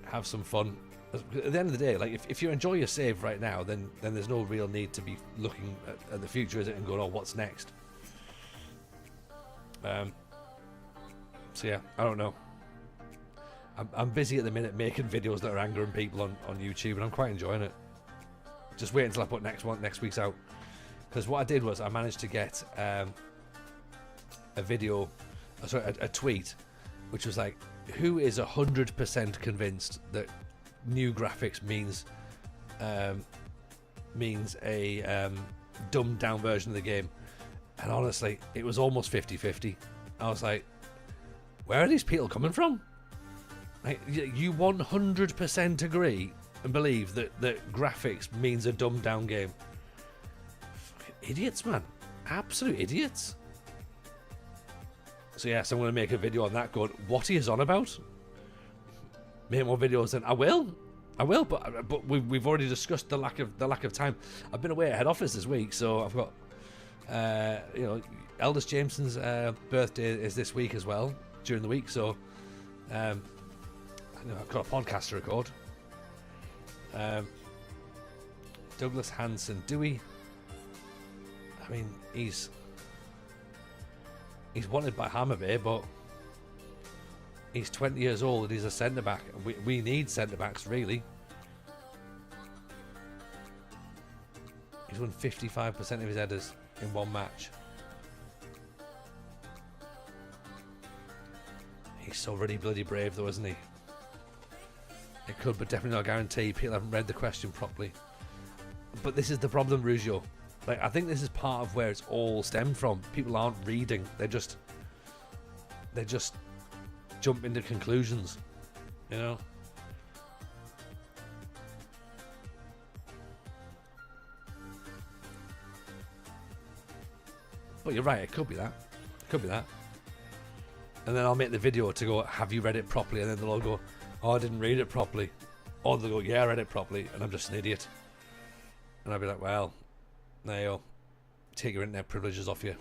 have some fun. At the end of the day, like if you enjoy your save right now, then there's no real need to be looking at the future, is it, and going, oh, what's next? So yeah, I don't know. I'm busy at the minute making videos that are angering people on YouTube, and I'm quite enjoying it. Just wait until I put next week's out, because what I did was I managed to get a tweet, which was like, who is 100% convinced that new graphics means a dumbed down version of the game? And honestly, it was almost 50-50. I was like, where are these people coming from? Like, you 100% agree and believe that graphics means a dumbed down game? Fucking idiots, man. Absolute idiots. So yes, I'm going to make a video on that going, what he is on about? Make more videos, and I will, but we've already discussed the lack of time. I've been away at head office this week, so I've got Eldest Jameson's birthday is this week as well, during the week, so I've got a podcast to record. Douglas Hanson, Dewey, I mean, he's wanted by Hammerby, but he's 20 years old and he's a centre back. We need centre backs, really. He's won 55% of his headers in one match. He's so really bloody brave, though, isn't he? It could, but definitely not guarantee. People haven't read the question properly. But this is the problem, Rugio. Like, I think this is part of where it's all stemmed from. People aren't reading. They just jump into conclusions, you know. But you're right, it could be that. It could be that. And then I'll make the video to go, have you read it properly? And then they'll all go, oh, I didn't read it properly. Or they'll go, yeah, I read it properly, and I'm just an idiot. And I'll be like, well, there you go. Take your internet privileges off you.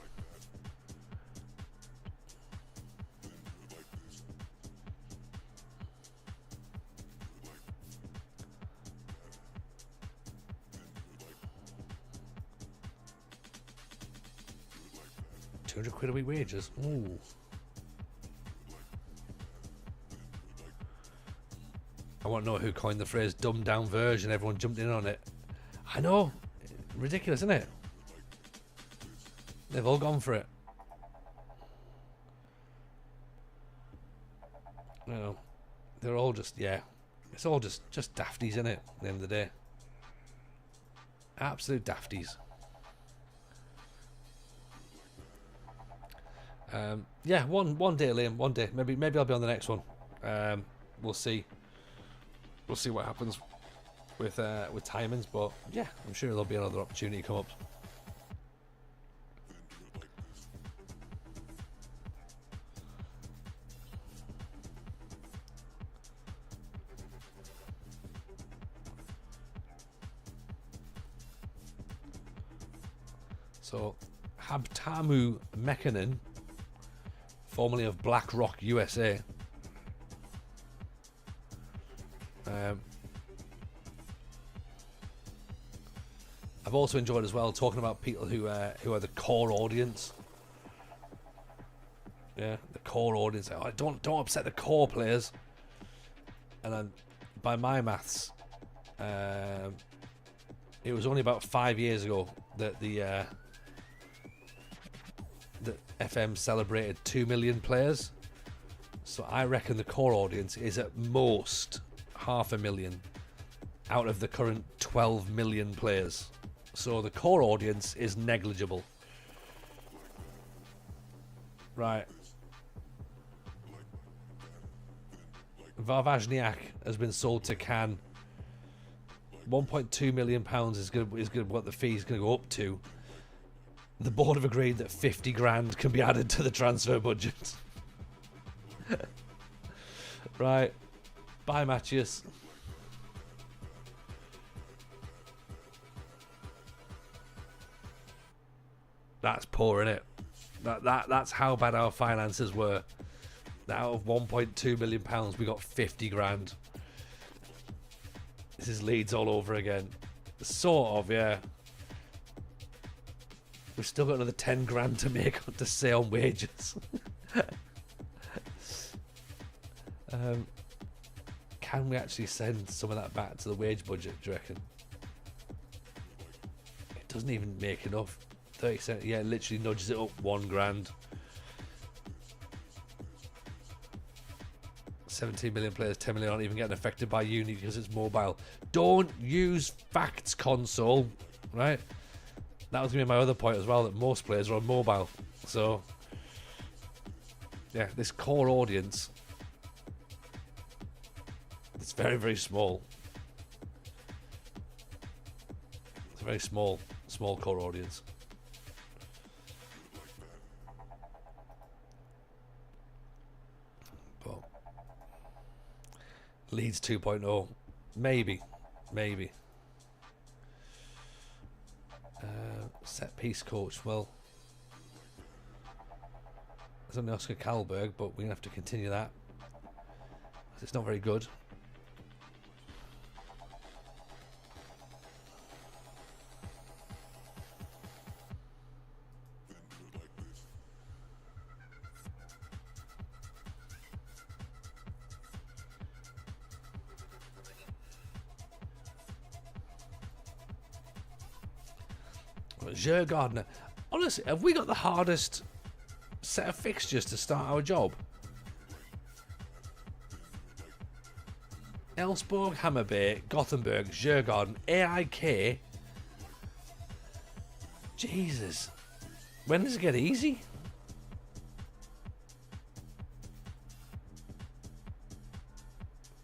£200 a week wages. Ooh. I want to know who coined the phrase dumbed down version. Everyone jumped in on it. I know. Ridiculous, isn't it? They've all gone for it. You know, they're all just, yeah. It's all just dafties, isn't it? At the end of the day. Absolute dafties. Yeah, one day, Liam. One day. Maybe I'll be on the next one. We'll see. We'll see what happens with timings, but yeah, I'm sure there'll be another opportunity come up. So, Habtamu Mekanen, formerly of BlackRock USA. I've also enjoyed as well talking about people who are the core audience. Yeah, the core audience. Oh, don't upset the core players. And then, by my maths, it was only about 5 years ago that FM celebrated 2 million players. So I reckon the core audience is at most 500,000 out of the current 12 million players. So the core audience is negligible. Right. Varvajniak has been sold to Cannes. £1.2 million is good. What the fee is going to go up to. The board have agreed that 50 grand can be added to the transfer budget. Right. Bye, Matthias. That's poor, innit? That's how bad our finances were. Out of £1.2 million, we got 50 grand. This is Leeds all over again. Sort of, yeah. We've still got another 10 grand to make to say on wages. Can we actually send some of that back to the wage budget, do you reckon? It doesn't even make enough. 30 cents, yeah, it literally nudges it up 1 grand. 17 million players, 10 million aren't even getting affected by uni because it's mobile. Don't use Facts Console, right? That was going to be my other point as well, that most players are on mobile. So, yeah, this core audience, it's very, very small. It's a very small core audience. But Leeds 2.0, maybe. Set piece coach, well, there's only Oscar Kalberg, but we're going to have to continue that. It's not very good. Jer Gardner. Honestly, have we got the hardest set of fixtures to start our job? Elfsborg, Hammarby, Gothenburg, Djurgården, AIK. Jesus. When does it get easy?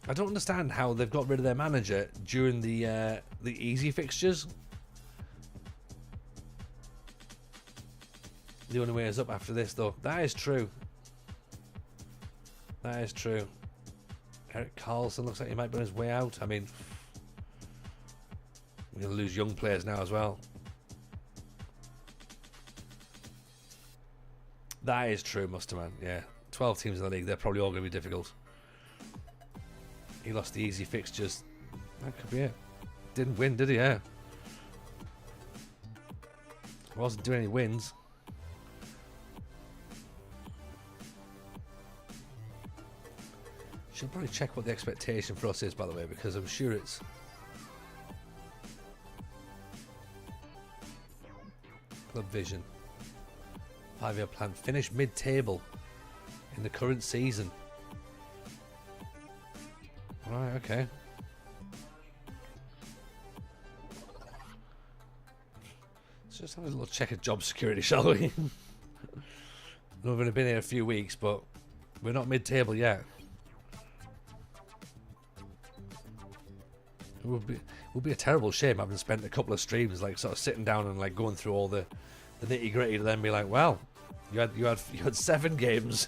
I don't understand how they've got rid of their manager during the easy fixtures. The only way is up after this, though. That is true. That is true. Eric Carlson looks like he might be on his way out. I mean, we're going to lose young players now as well. That is true, Musterman. Yeah. 12 teams in the league. They're probably all going to be difficult. He lost the easy fixtures. That could be it. Didn't win, did he? Yeah. Wasn't doing any wins. Should probably check what the expectation for us is, by the way, because I'm sure it's Club Vision. 5-year plan. Finish mid-table in the current season. Right, okay. Let's just have a little check of job security, shall we? We've only been here a few weeks, but we're not mid-table yet. It would be a terrible shame having spent a couple of streams like sort of sitting down and like going through all the nitty gritty to then be like, well, you had 7 games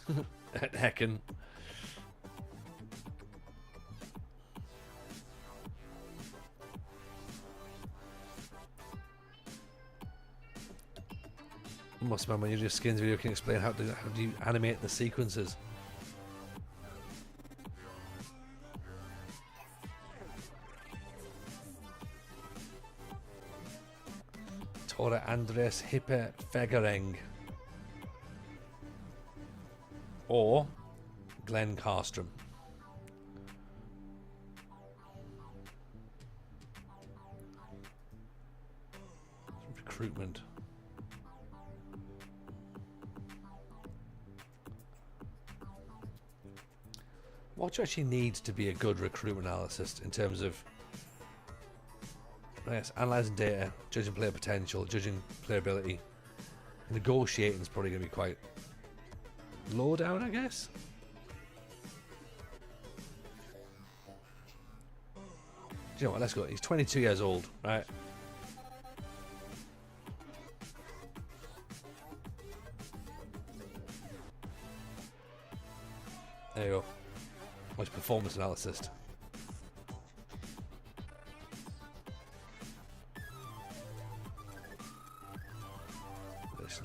at Hacken. Must man, when you do skins video, can you explain how do you animate the sequences? Tore Andres Hippe Fegereng or Glenn Karstrom. Recruitment. What do you actually need to be a good recruitment analyst in terms of, yes, analysing data, judging player potential, judging player ability? Negotiating is probably going to be quite low down, I guess. Do you know what? Let's go. He's 22 years old, right? There you go. What's performance analysis?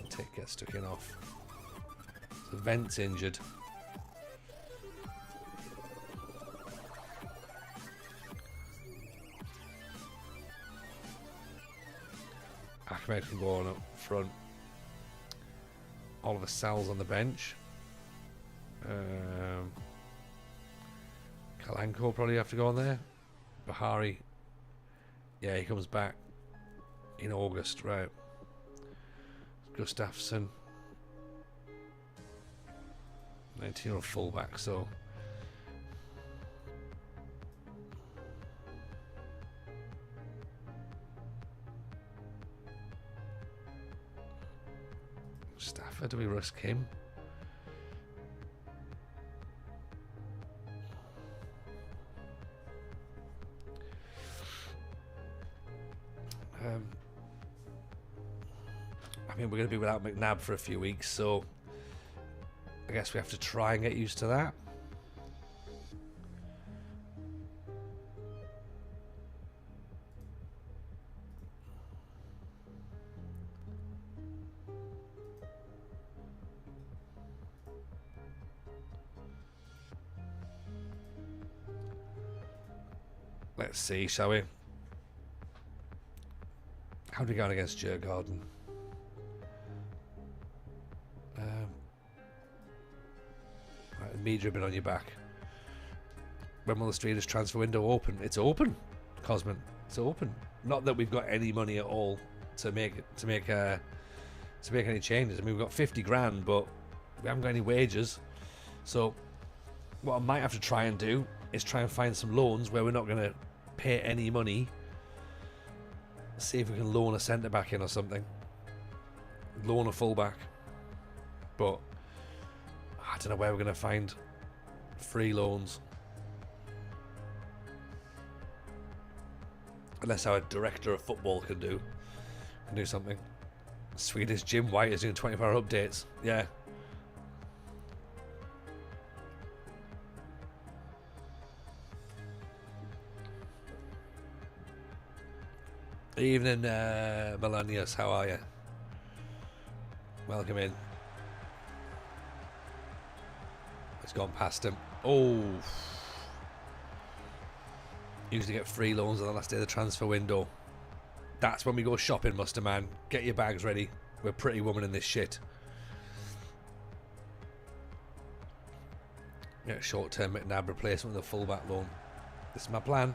Tick gets stuck in off. So Vent's injured. Ahmed can go on up front. Oliver Sal's on the bench. Kalanko will probably have to go on there. Bahari. Yeah, he comes back in August, right. Gustafsson. 19-year-old fullback, so Stafford, do we risk him? I mean, we're going to be without McNabb for a few weeks, so I guess we have to try and get used to that. Let's see, shall we? How do we go on against Djurgården? Right, media been on your back. When will the Streeters transfer window open? It's open, Cosman. It's open. Not that we've got any money at all to make any changes. I mean, we've got 50 grand, but we haven't got any wages. So what I might have to try and do is try and find some loans where we're not going to pay any money. See if we can loan a centre back in or something. Loan a full back. But I don't know where we're going to find free loans. Unless our director of football can do something. Swedish Jim White is doing 24-hour updates. Yeah. Evening, Melanius. How are you? Welcome in. It's gone past him. Oh. Usually get free loans on the last day of the transfer window. That's when we go shopping, Muster Man. Get your bags ready. We're Pretty Woman in this shit. Get a short-term McNabb replacement with a full-back loan. This is my plan.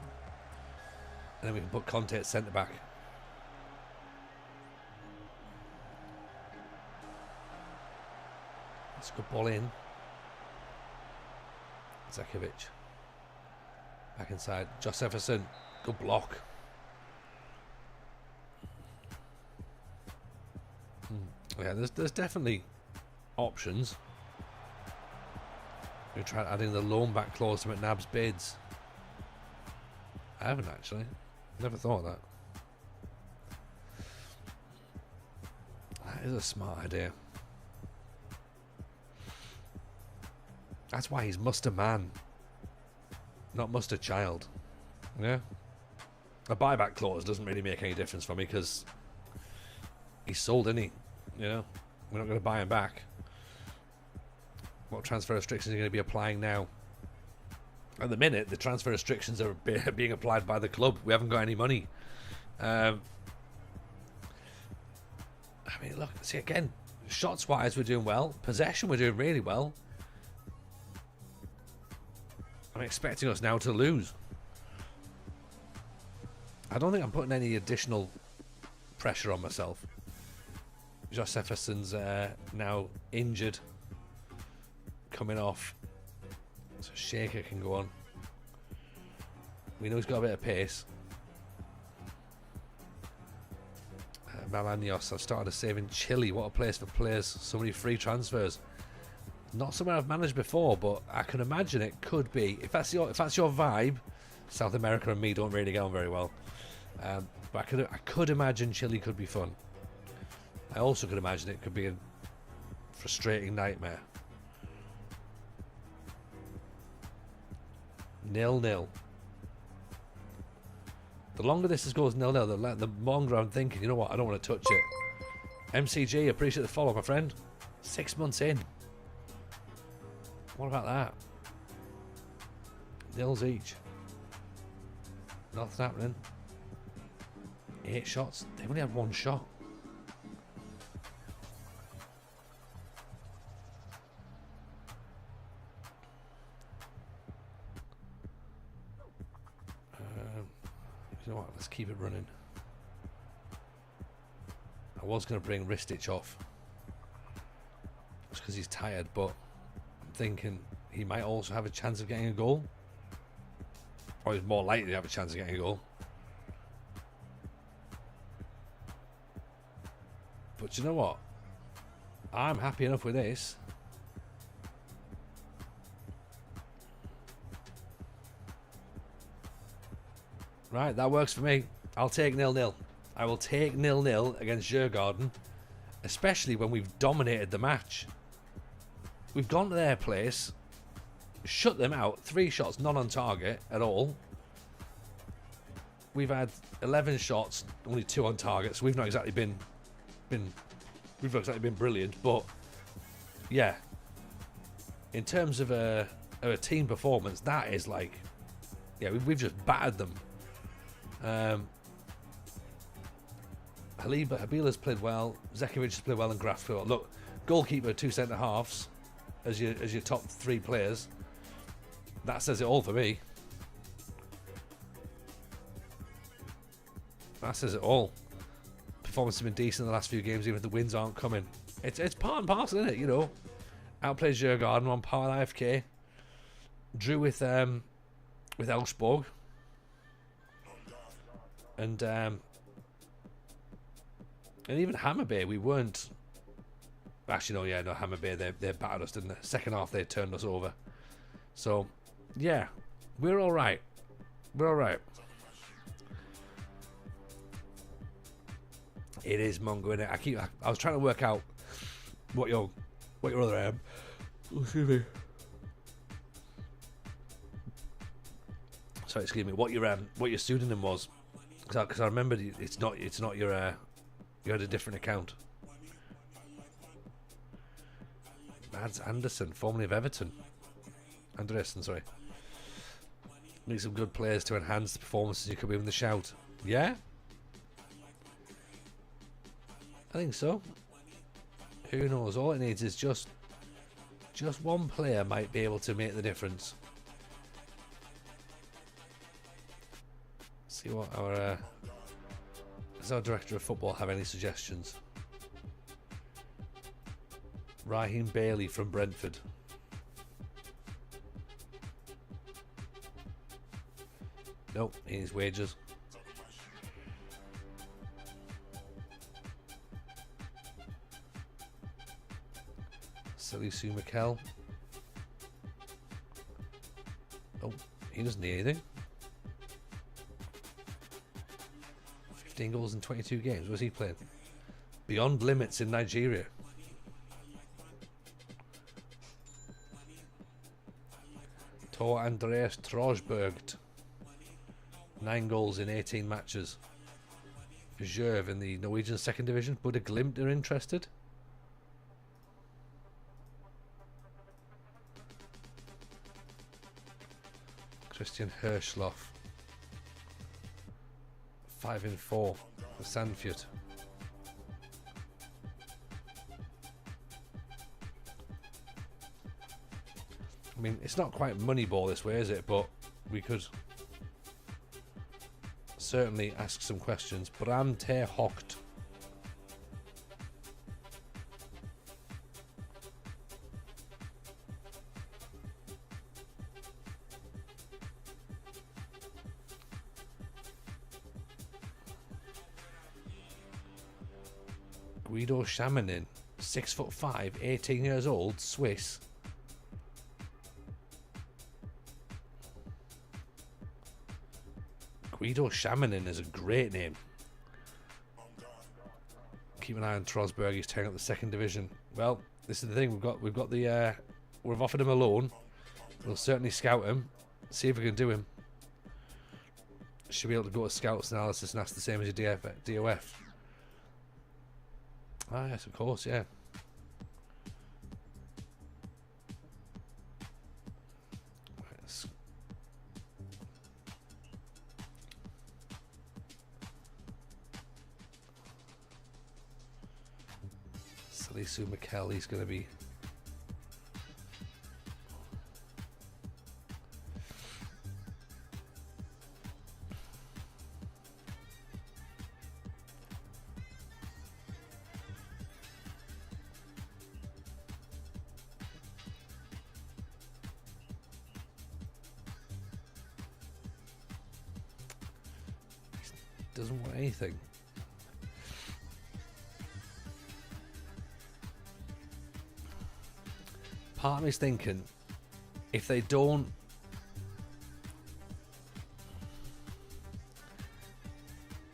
And then we can put Conte at centre-back. That's a good ball in. Zakovic. Back inside. Josh Jefferson. Good block. Yeah, there's definitely options. We tried adding the loan back clause to McNabb's bids. I haven't actually. Never thought of that. That is a smart idea. That's why he's Muster Man, not Muster Child. Yeah. A buyback clause doesn't really make any difference for me because he's sold, isn't he? You know, we're not going to buy him back. What transfer restrictions are you going to be applying now? At the minute, the transfer restrictions are being applied by the club. We haven't got any money. I mean, look, see again, shots-wise, we're doing well. Possession, we're doing really well. I'm expecting us now to lose. I don't think I'm putting any additional pressure on myself. Josh Jefferson's now injured, coming off So Shaker can go on. We know he's got a bit of pace. Mamanios, I've started a save in Chile. What a place for players. So many free transfers. Not somewhere I've managed before, but I can imagine it could be. If that's your vibe, South America and me don't really get on very well. But I could imagine Chile could be fun. I also could imagine it could be a frustrating nightmare. 0-0. The longer this goes 0-0, the longer I'm thinking, you know what, I don't want to touch it. MCG, appreciate the follow, my friend. 6 months in. What about that? Nils each. Nothing happening. 8 shots. They only had 1 shot. You know what? Let's keep it running. I was going to bring Ristich off just because he's tired, but I'm thinking he might also have a chance of getting a goal. Or he's more likely to have a chance of getting a goal. But you know what? I'm happy enough with this. Right, that works for me. I'll take 0-0. I will take 0-0 against Djurgården, especially when we've dominated the match. We've gone to their place, shut them out, 3 shots, none on target at all. We've had 11 shots, only 2 on target, so we've not exactly been brilliant, but yeah, in terms of a team performance, that is like, yeah, we've just battered them. Habila's played well, Zekovic has played well, and Graf played well. Look, goalkeeper, 2 centre halves as your top 3 players. That says it all for me. That says it all. Performance has been decent in the last few games, even if the wins aren't coming. It's part and parcel, isn't it? You know, outplayed Djurgården on par with IFK. Drew with Elfsborg. And even Hammer Bay, we weren't. Actually, no, Hammer Bay, they battered us, didn't they? Second half, they turned us over. So, yeah, we're all right. We're all right. It is Mongo, innit? I was trying to work out what your other excuse me. Sorry, excuse me. What your pseudonym was? Because I remembered it's not your you had a different account. Mads Anderson, formerly of Everton. Andreessen, sorry. Need some good players to enhance the performances. You could be in the shout. Yeah? I think so. Who knows? All it needs is just one player might be able to make the difference. See what does our director of football have any suggestions? Raheem Bailey from Brentford. Nope, he needs wages. Salisu Mikel. Oh, he doesn't need anything. 15 goals in 22 games. What's he playing? Beyond limits in Nigeria. Tor Andreas Trosberg. 9 goals in 18 matches. Jerv in the Norwegian second division. Buddha Glimt are interested. Christian Hirschloff. 5 in 4 for Sandfjord. I mean, it's not quite Moneyball this way, is it? But we could certainly ask some questions. Bram Ter Hocht. Guido Shamanin, 6'5", 18 years old, Swiss. Guido Shamanin is a great name. Keep an eye on Trosberg. He's taking up the second division. Well, this is the thing. We've got the we've offered him a loan. We'll certainly scout him. See if we can do him. Should be able to go to scouts analysis, and that's the same as your DOF. Ah, yes, of course, yeah. Salisu Mikel, he's going to be... doesn't want anything. Part of me's thinking, if they don't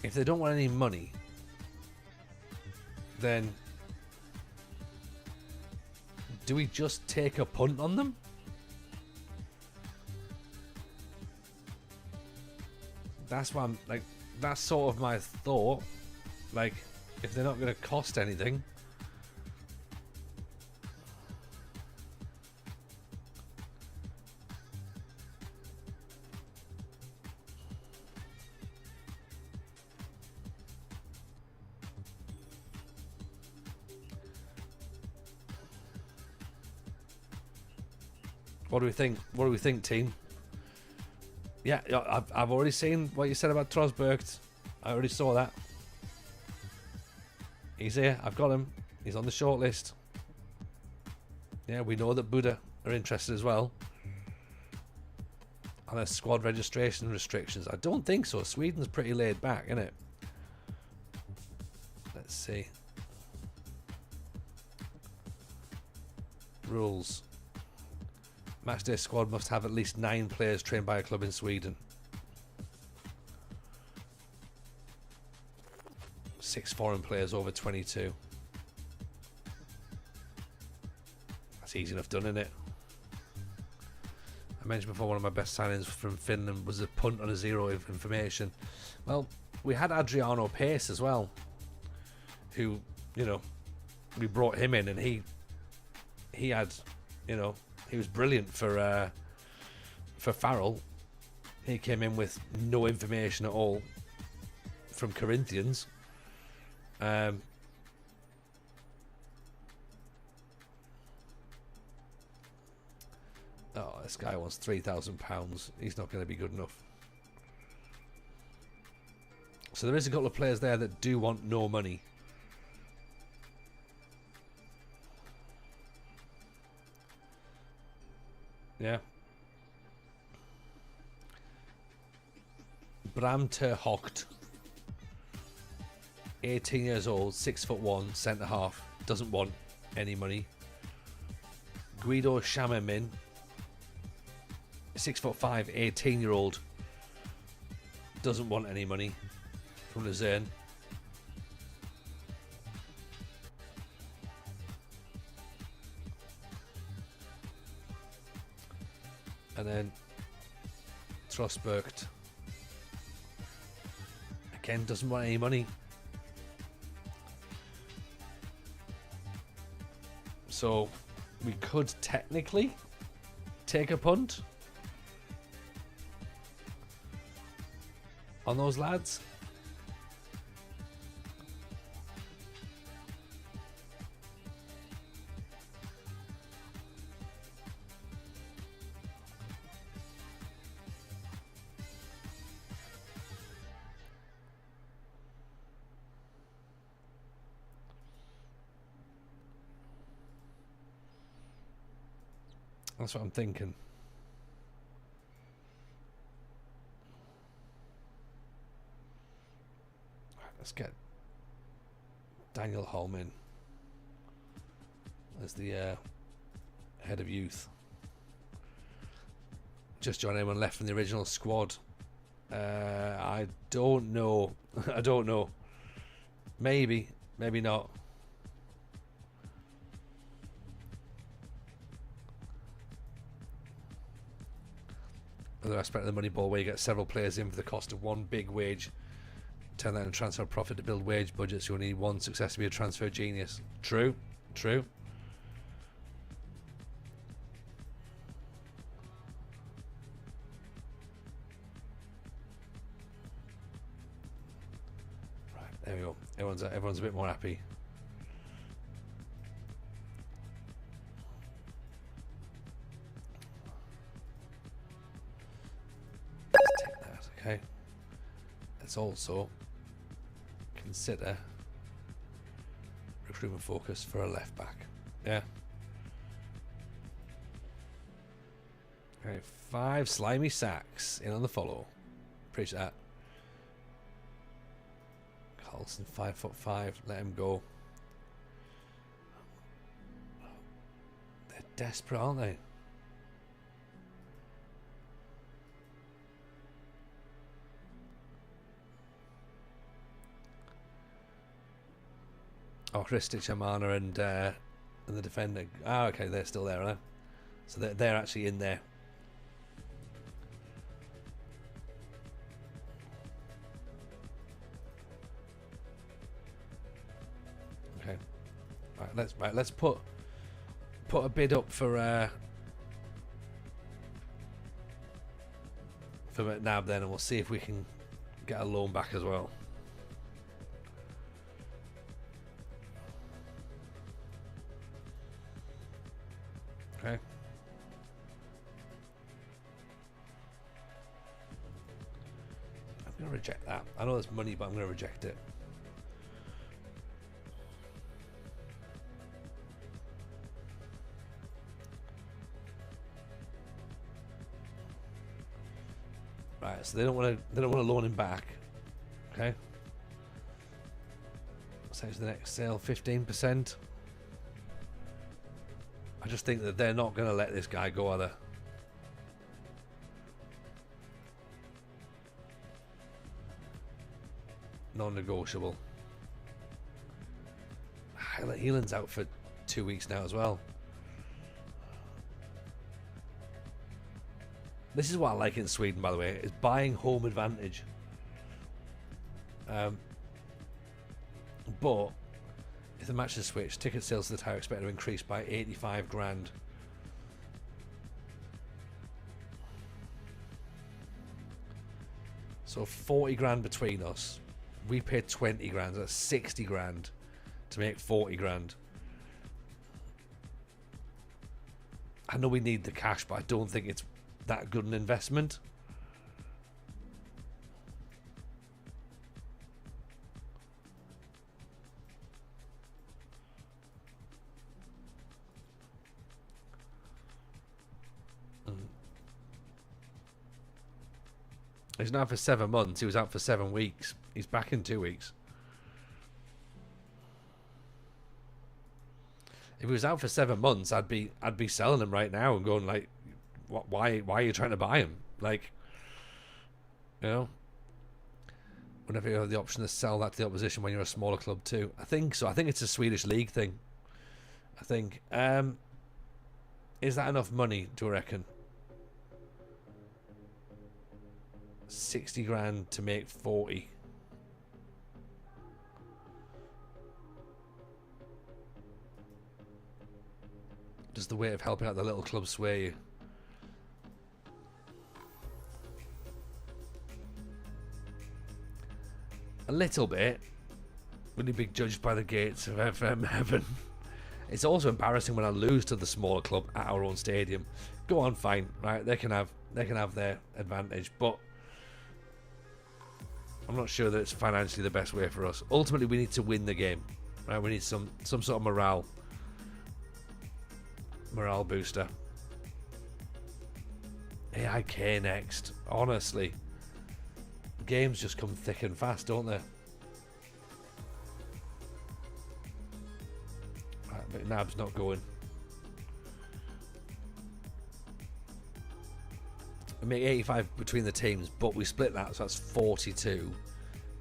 want any money, then do we just take a punt on them? That's why I'm like, that's sort of my thought. Like, if they're not going to cost anything, what do we think? What do we think, team? Yeah, I've already seen what you said about Trosberg. I already saw that. He's here. I've got him. He's on the short list. Yeah, we know that Buddha are interested as well. Are there squad registration restrictions? I don't think so. Sweden's pretty laid back, isn't it? Let's see. Rules. Matchday squad must have at least 9 players trained by a club in Sweden. 6 foreign players over 22. That's easy enough done, isn't it? I mentioned before one of my best signings from Finland was a punt on a zero of information. Well, we had Adriano Pace as well, who, you know, we brought him in, and he had, you know, he was brilliant for Farrell. He came in with no information at all from Corinthians. Oh, this guy wants £3,000. He's not going to be good enough. So there is a couple of players there that do want no money. Yeah. Bram ter Hocht, 18 years old, 6'1", centre half, doesn't want any money. Guido Shamamin, 6'5", 18-year-old, doesn't want any money from Luzern. And then Trosberg, again, doesn't want any money. So we could technically take a punt on those lads. That's what I'm thinking. Let's get Daniel Holman as the head of youth. Just joined anyone left from the original squad? I don't know. I don't know. Maybe not. Another aspect of the Moneyball where you get several players in for the cost of one big wage. Turn that into transfer profit to build wage budgets. You only need one success to be a transfer genius. True. True. Right, there we go. Everyone's a bit more happy. Let's take that, okay. Let's also consider recruitment focus for a left back. Yeah. Okay, 5 slimy sacks in on the follow. Appreciate that. Carlson, 5'5". Let him go. They're desperate, aren't they? Oh, Kristic, Amana, and the defender. Oh, okay, they're still there, huh? So they're actually in there. Okay. Let's put a bid up for McNabb then, and we'll see if we can get a loan back as well. Okay. I'm going to reject that. I know there's money, but I'm going to reject it. Right, so they don't want to loan him back. Okay. So the next sale, 15%. I just think that they're not going to let this guy go, are they? Non-negotiable. Heelan's out for 2 weeks now as well. This is what I like in Sweden, by the way, is buying home advantage. But if the match is switched, ticket sales to the tower are expected to increase by 85 grand. So 40 grand between us. We paid 20 grand, so that's 60 grand to make 40 grand. I know we need the cash, but I don't think it's that good an investment. He's not out for 7 months. He was out for 7 weeks. He's back in 2 weeks. If he was out for 7 months, I'd be selling him right now and going like, why are you trying to buy him? Like, you know, whenever you have the option to sell that to the opposition when you're a smaller club too. I think so. I think it's a Swedish league thing. I think. Is that enough money, do you reckon? 60 grand to make 40. Does the way of helping out the little club sway you? A little bit. Really be judged by the gates of FM heaven. It's also embarrassing when I lose to the smaller club at our own stadium. Go on, fine, right? They can have their advantage, but I'm not sure that it's financially the best way for us. Ultimately, we need to win the game, right? We need some sort of morale booster. AIK next. Honestly, games just come thick and fast, don't they? Nab's not going. We make 85 between the teams, but we split that, so that's 42.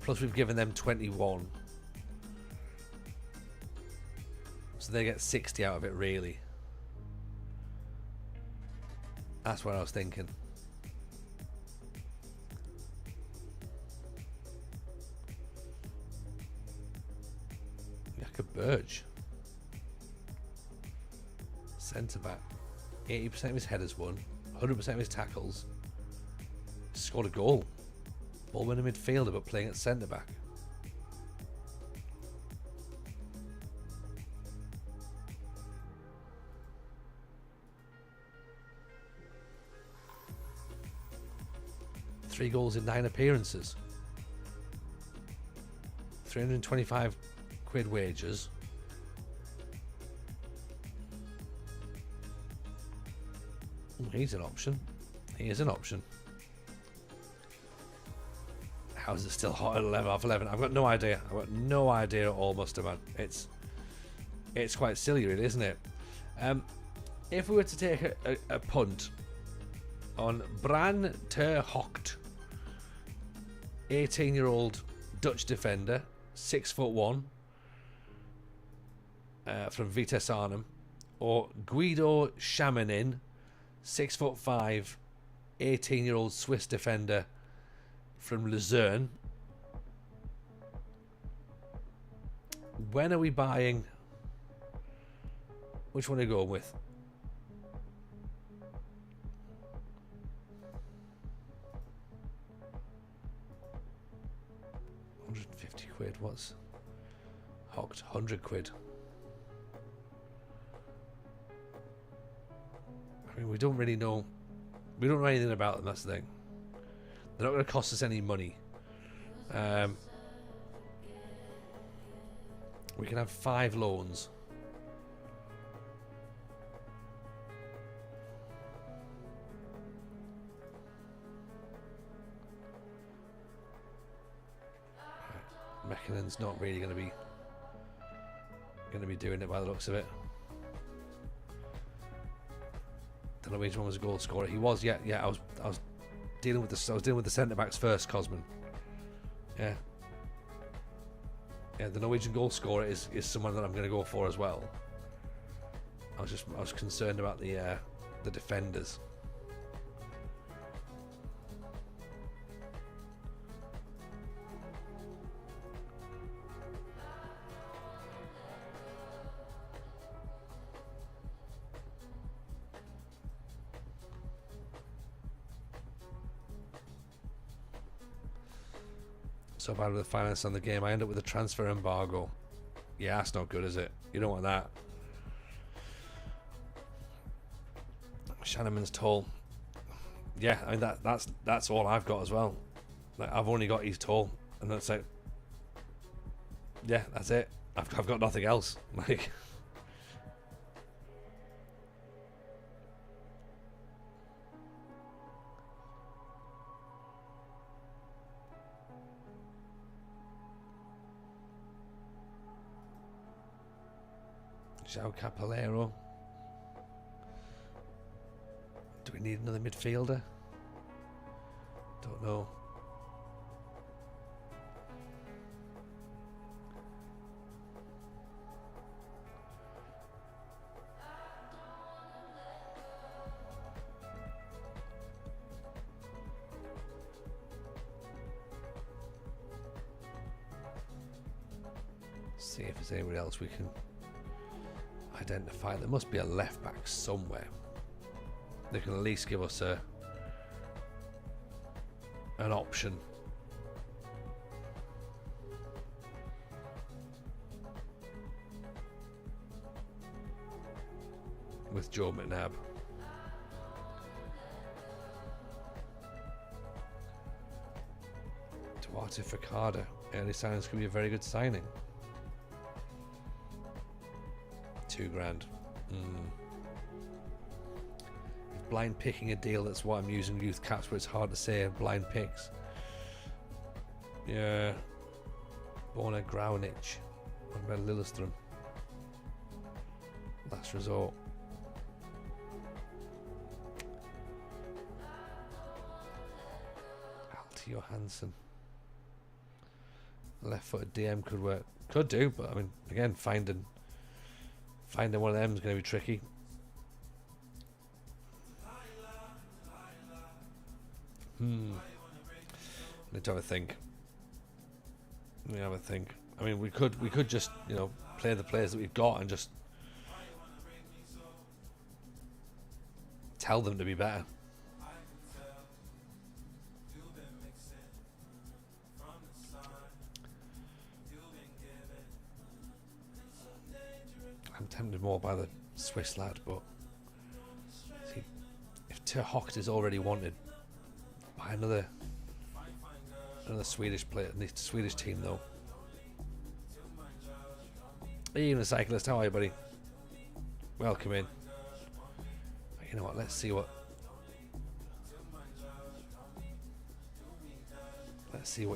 Plus we've given them 21. So they get 60 out of it, really. That's what I was thinking. Like a Burge. Centre back. 80% of his headers won. 100% of his tackles. Scored a goal. Ball winning midfielder, but playing at centre back. Three goals in 9 appearances. 325 quid wages. He's an option. He is an option. How is it still hot at 11 off 11? I've got no idea. I've got no idea at all, Musterman. It's quite silly, really, isn't it? If we were to take a punt on Bran ter Hocht, 18-year-old Dutch defender, 6'1", from Vitesse Arnhem, or Guido Chamanin, 6'5", 18-year-old Swiss defender from Luzerne. When are we buying? Which one are we going with? £150. What's Hocked? 100 quid. I mean, we don't really know. We don't know anything about them. That's the thing. They're not going to cost us any money. We can have 5 loans. Mechanan's not really going to be doing it by the looks of it. The Norwegian one was a goal scorer. He was, yeah. I was dealing with the centre backs first, Cosman. Yeah. Yeah, the Norwegian goal scorer is someone that I'm going to go for as well. I was concerned about the defenders. So bad with the finance on the game, I end up with a transfer embargo. Yeah, that's not good, is it? You don't want that. Shanaman's tall. Yeah, I mean that's all I've got as well. Like, I've only got he's tall, and that's it. Yeah, that's it. I've got nothing else. Like. João Capelero. Do we need another midfielder? Don't know. See if there's anywhere else we can identify. There must be a left back somewhere. They can at least give us an option. With Joe McNabb. Duarte Facada. Early signings could be a very good signing. £2,000. If blind picking a deal, that's why I'm using youth caps, but it's hard to say blind picks. Yeah. Borna Graunic. What about Lillestrøm? Last resort. Alti Johansson. Left-footed DM could work. Could do, but I mean, again, finding one of them is going to be tricky. Let's have a think. I mean, we could just, you know, play the players that we've got and just tell them to be better. I'm tempted more by the Swiss lad, but see, if Ter Hocht is already wanted by another Swedish player, the Swedish team though. Even a cyclist, how are you, buddy? Welcome in. You know what? Let's see what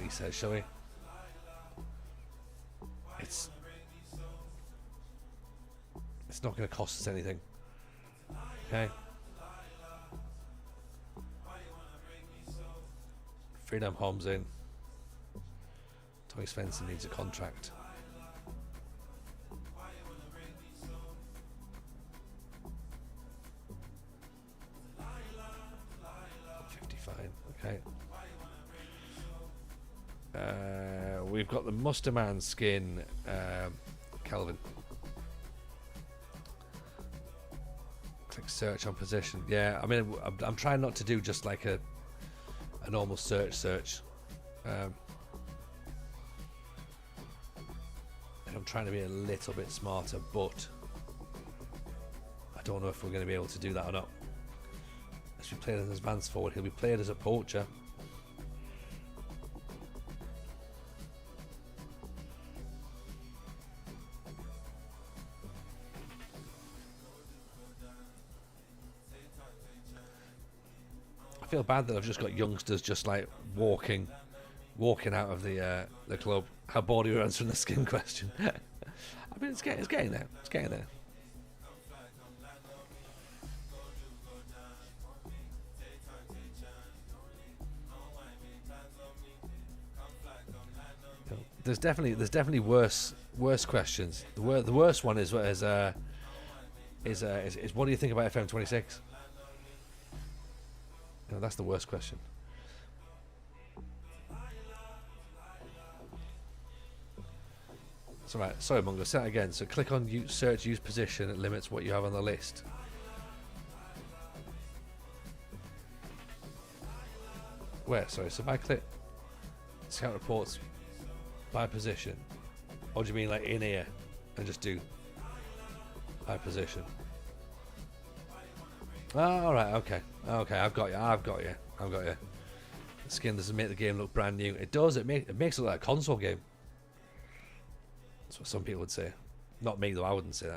he says, shall we? It's not going to cost us anything. Okay. Freedom Holmes in. Tommy Svensson needs a contract. Okay. We've got the Musterman skin, Kelvin. Click search on position. Yeah, I mean, I'm trying not to do just like a normal search. And I'm trying to be a little bit smarter, but I don't know if we're going to be able to do that or not. As we play as an advance forward, he'll be played as a poacher. I feel bad that I've just got youngsters just like walking out of the club. How bored are you answering the skin question? I mean, it's getting there. It's getting there. There's definitely worse questions. The worst one is what do you think about FM26? No, that's the worst question. It's alright. Sorry, Mungo. Say that again. So click on search use position. It limits what you have on the list. Where? Sorry. So if I click scout reports by position, or do you mean like in here and just do by position? Oh, alright, okay, I've got you. The skin doesn't make the game look brand new. It does. It makes it look like a console game. That's what some people would say. Not me though. I wouldn't say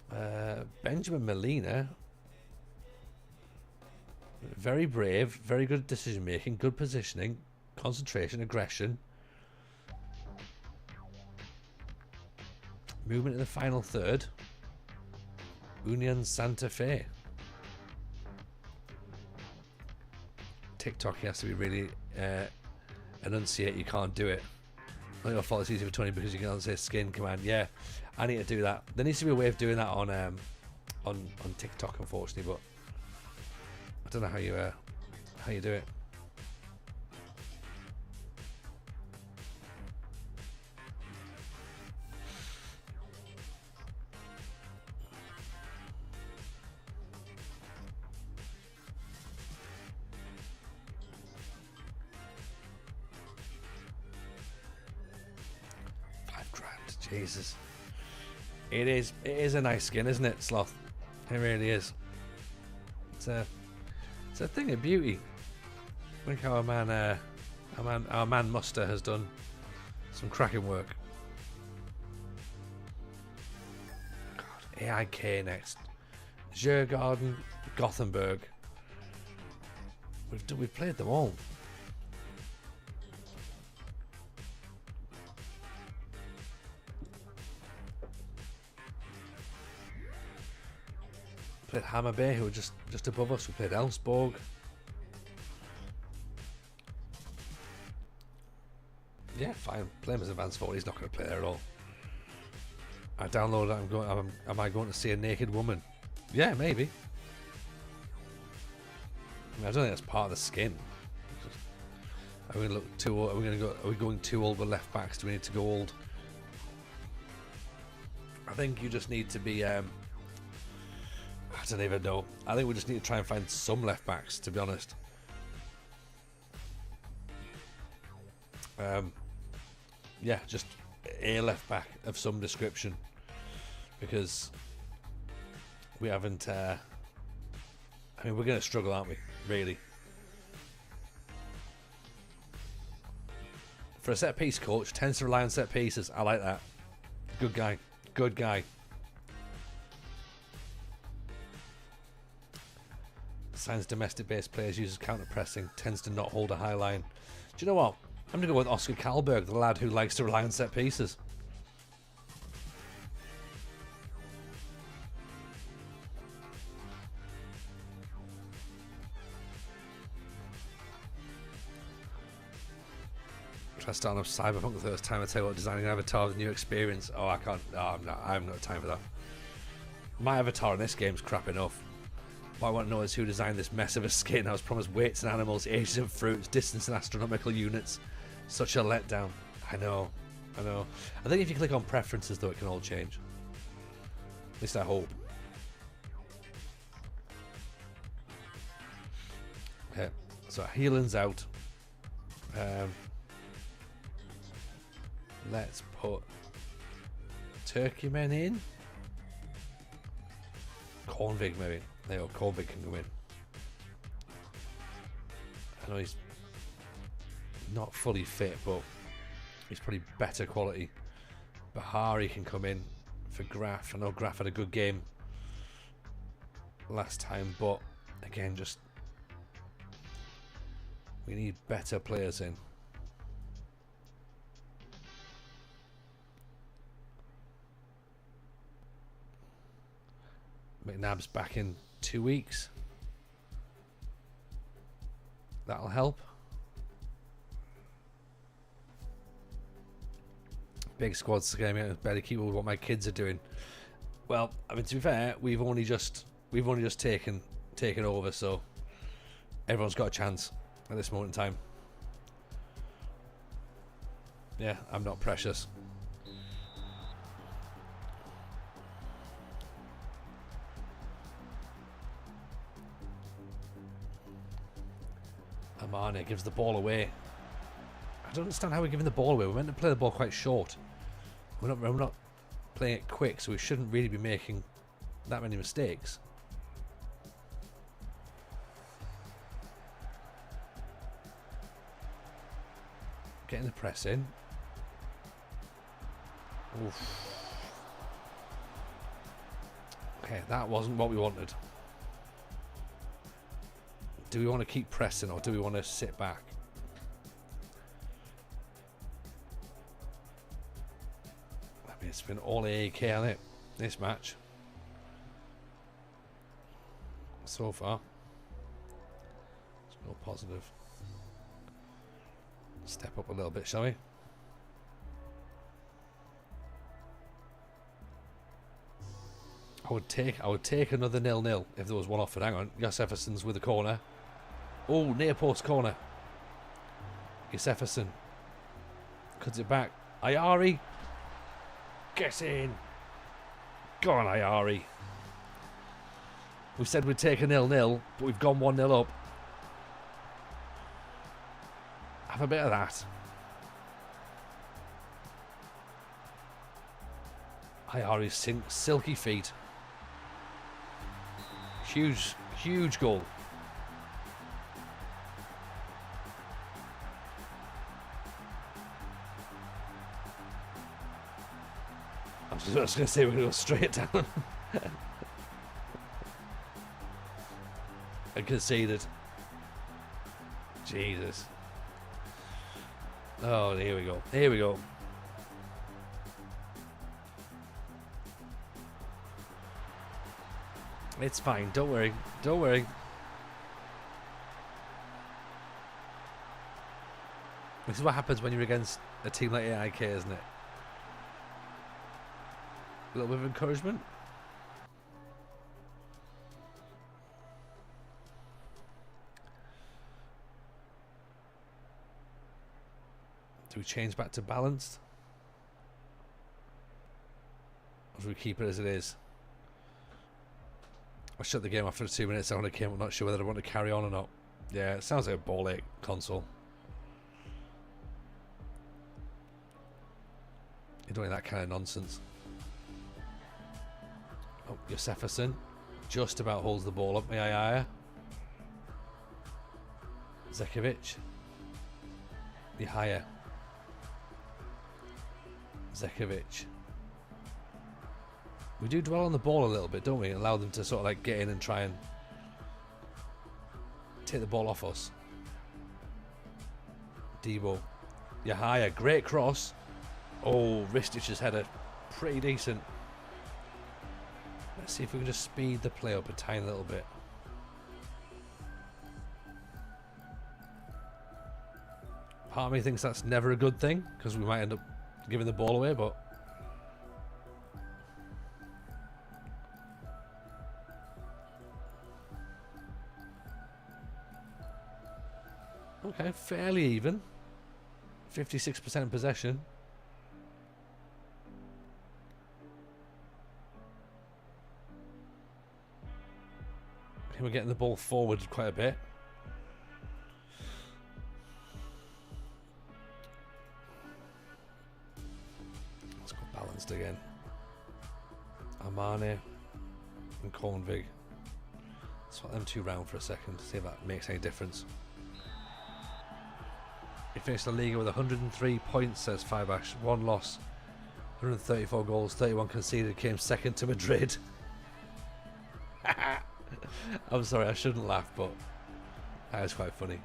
that. Benjamin Molina. Very brave, very good decision making, good positioning, concentration, aggression, movement in the final third. Union Santa Fe. TikTok, he has to be really enunciate. You can't do it. Not your fault. It's easy for Tony because you can say skin command. Yeah, I need to do that. There needs to be a way of doing that on TikTok, unfortunately, but I don't know how you do it. £5,000, Jesus. It is a nice skin, isn't it, Sloth? It really is. It's a thing of beauty. I think our man Muster has done some cracking work. God, AIK next. Djurgården, Gothenburg. We've played them all. played Hammer Bay, who were just above us. We played Elfsborg. Yeah, fine. Play him as Advanced 4. He's not going to play there at all. I downloaded it. Am I going to see a naked woman? Yeah, maybe. I don't think that's part of the skin. Are we going to look too old? Are we going too old with left backs? Do we need to go old? I think you just need to be. I don't even know. I think we just need to try and find some left backs, to be honest. Yeah, just a left back of some description, because we haven't. I mean, we're going to struggle, aren't we? Really. For a set piece coach, tends to rely on set pieces. I like that. Good guy. Good guy. Signs domestic-based players, uses counter-pressing, tends to not hold a high line. Do you know what? I'm going to go with Oscar Kalberg, the lad who likes to rely on set pieces. Try starting up Cyberpunk the first time. I tell you what, designing an avatar with a new experience. Oh, I can't. No, I haven't got time for that. My avatar in this game's crap enough. What I want to know is who designed this mess of a skin. I was promised weights and animals, ages and fruits, distance and astronomical units. Such a letdown. I know. I think if you click on preferences, though, it can all change. At least I hope. Okay, so healing's out. Let's put Turkey Men in. Cornvig maybe. There you go, Cornvig can go in. I know he's not fully fit, but he's probably better quality. Bahari can come in for Graf. I know Graf had a good game last time, but again, just we need better players in. McNabb's back in 2 weeks. That'll help. Big squad's game out better keep with what my kids are doing. Well, I mean, to be fair, we've only just taken over, so everyone's got a chance at this moment in time. Yeah, I'm not precious. Amane gives the ball away. I don't understand how we're giving the ball away. We're meant to play the ball quite short. We're not playing it quick, so we shouldn't really be making that many mistakes. Getting the press in. Oof. Okay, that wasn't what we wanted. Do we want to keep pressing or do we want to sit back? I mean, it's been all AAK, hasn't it, this match? So far. It's no positive. Step up a little bit, shall we? I would take another 0-0 if there was one offered. Hang on, Gus Efferson's with the corner. Oh, near post corner. Gus Efferson cuts it back. Ayari, get in. Go on, Ayari. We said we'd take a 0-0, but we've gone 1-0 up. Have a bit of that. Ayari's silky feet. Huge goal. I was just going to say we're going to go straight down. I conceded. Jesus. Oh, here we go. Here we go. It's fine. Don't worry. Don't worry. This is what happens when you're against a team like AIK, isn't it? A little bit of encouragement. Do we change back to balanced? Or do we keep it as it is? I shut the game after 2 minutes. I only came. I'm not sure whether I want to carry on or not. Yeah, it sounds like a ball ache console. You're doing that kind of nonsense. Oh, Josefferson just about holds the ball up. May I hire? Zekovic. The higher. Zekovic. We do dwell on the ball a little bit, don't we? Allow them to sort of like get in and try and take the ball off us. Debo. Yahaya, great cross. Oh, Ristic's header. Pretty decent. Let's see if we can just speed the play up a tiny little bit. Part of me thinks that's never a good thing, because we might end up giving the ball away, but... Okay, fairly even. 56% possession. Okay, we're getting the ball forward quite a bit. Let's go balanced again. Armani and Kornvig. Swap them two round for a second, see if that makes any difference. He finished the league with 103 points, says Firebash. 1 loss, 134 goals, 31 conceded, came second to Madrid. I'm sorry, I shouldn't laugh, but that is quite funny.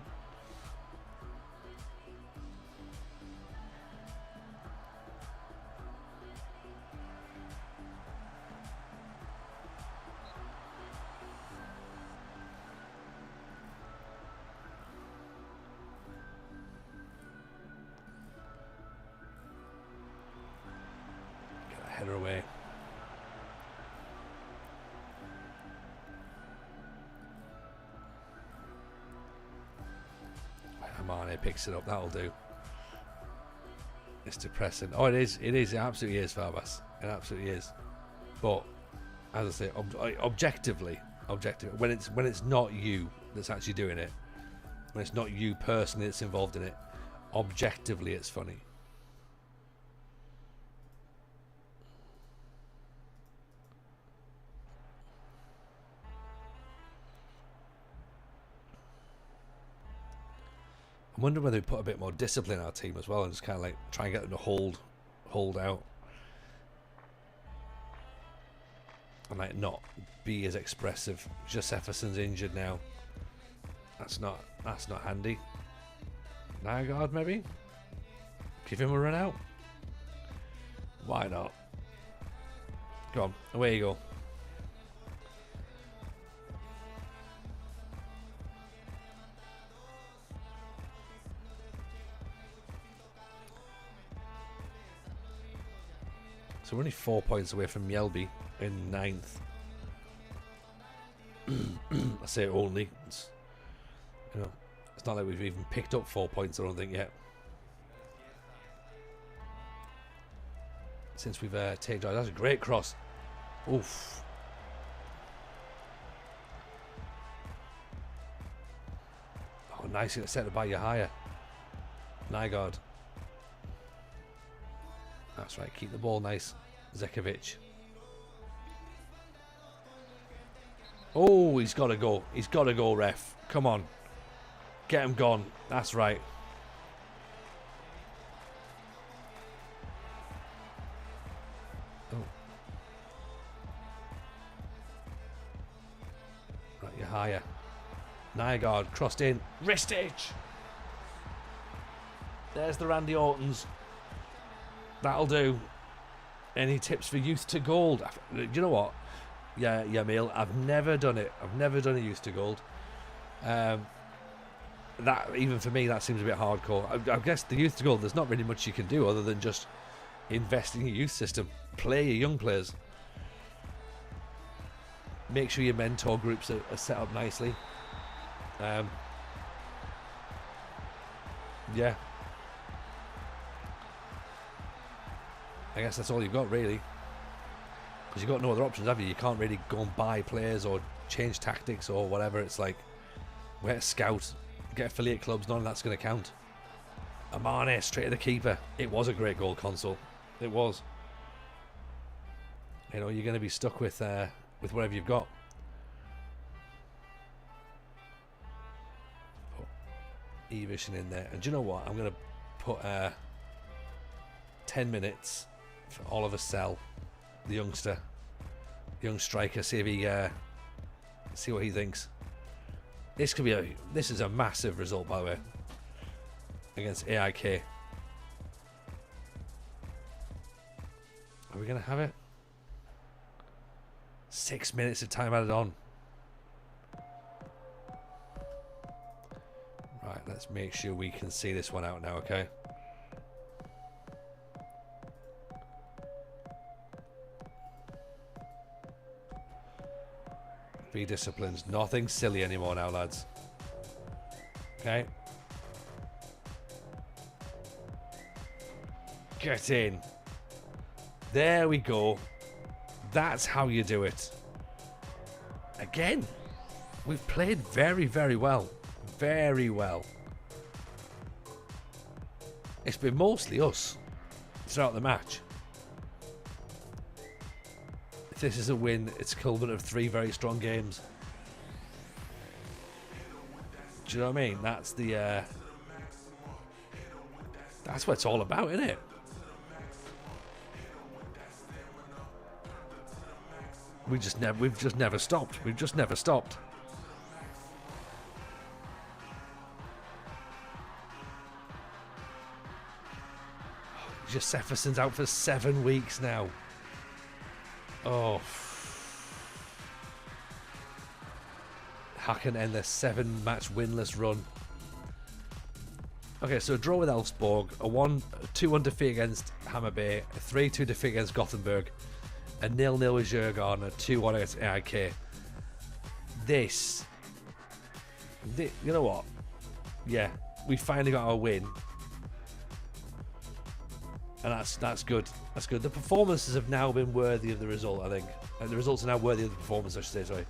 Header away. Amane picks it up. That'll do. It's depressing. Oh, it is. It is. It absolutely is, Farbas. It absolutely is. But as I say, objectively, when it's not you that's actually doing it, when it's not you personally that's involved in it, objectively, it's funny. I'm wondering whether we put a bit more discipline in our team as well and just kind of like try and get them to hold out and like not be as expressive. Josefferson's injured now. That's not handy. Nygaard maybe? Give him a run out. Why not? Go on, away you go. So we're only 4 points away from Mjällby in 9th. I say only. It's not like we've even picked up 4 points, I don't think, yet. Since we've taken charge. That's a great cross. Oof. Oh, nice intercepted by Yahaya. Nygaard. That's right, keep the ball nice. Zekovic. Oh, he's got to go. He's got to go, ref. Come on. Get him gone. That's right. Oh. Right, you're higher. Nygaard crossed in. Ristic! There's the Randy Ortons. That'll do. Any tips for youth to gold? You know what? Yeah, Meal. I've never done it. I've never done a youth to gold. That, even for me, that seems a bit hardcore. I guess the youth to gold, there's not really much you can do other than just invest in your youth system. Play your young players. Make sure your mentor groups are set up nicely. Yeah. I guess that's all you've got, really. Because you've got no other options, have you? You can't really go and buy players or change tactics or whatever. It's like, we're a scout, get affiliate clubs, none of that's going to count. Amane, straight to the keeper. It was a great goal console. It was. You know, you're going to be stuck with whatever you've got. Put E-Vision in there. And do you know what? I'm going to put 10 minutes for Oliver Sell, the youngster, young striker. See if he, see what he thinks. This could be this is a massive result, by the way, against AIK. Are we going to have it? 6 minutes of time added on. Right, let's make sure we can see this one out now, okay? Be disciplined. Nothing silly anymore now, lads. Okay. Get in. There we go. That's how you do it. Again, we've played very, very well. Very well. It's been mostly us throughout the match. If this is a win, it's a culminant of 3 very strong games. Do you know what I mean? That's the that's what it's all about, isn't it? We've just never stopped. We've just never stopped. Josephison's out for 7 weeks now. Oh. Hacken end their 7-match winless run. Okay, so a draw with Elfsborg, a 2-1 defeat against Hammer Bay, a 3-2 defeat against Gothenburg, a 0-0 with Djurgården, a 2-1 against AIK. You know what? Yeah, we finally got our win. And that's good. That's good. The performances have now been worthy of the result, I think. And the results are now worthy of the performance, I should say, sorry.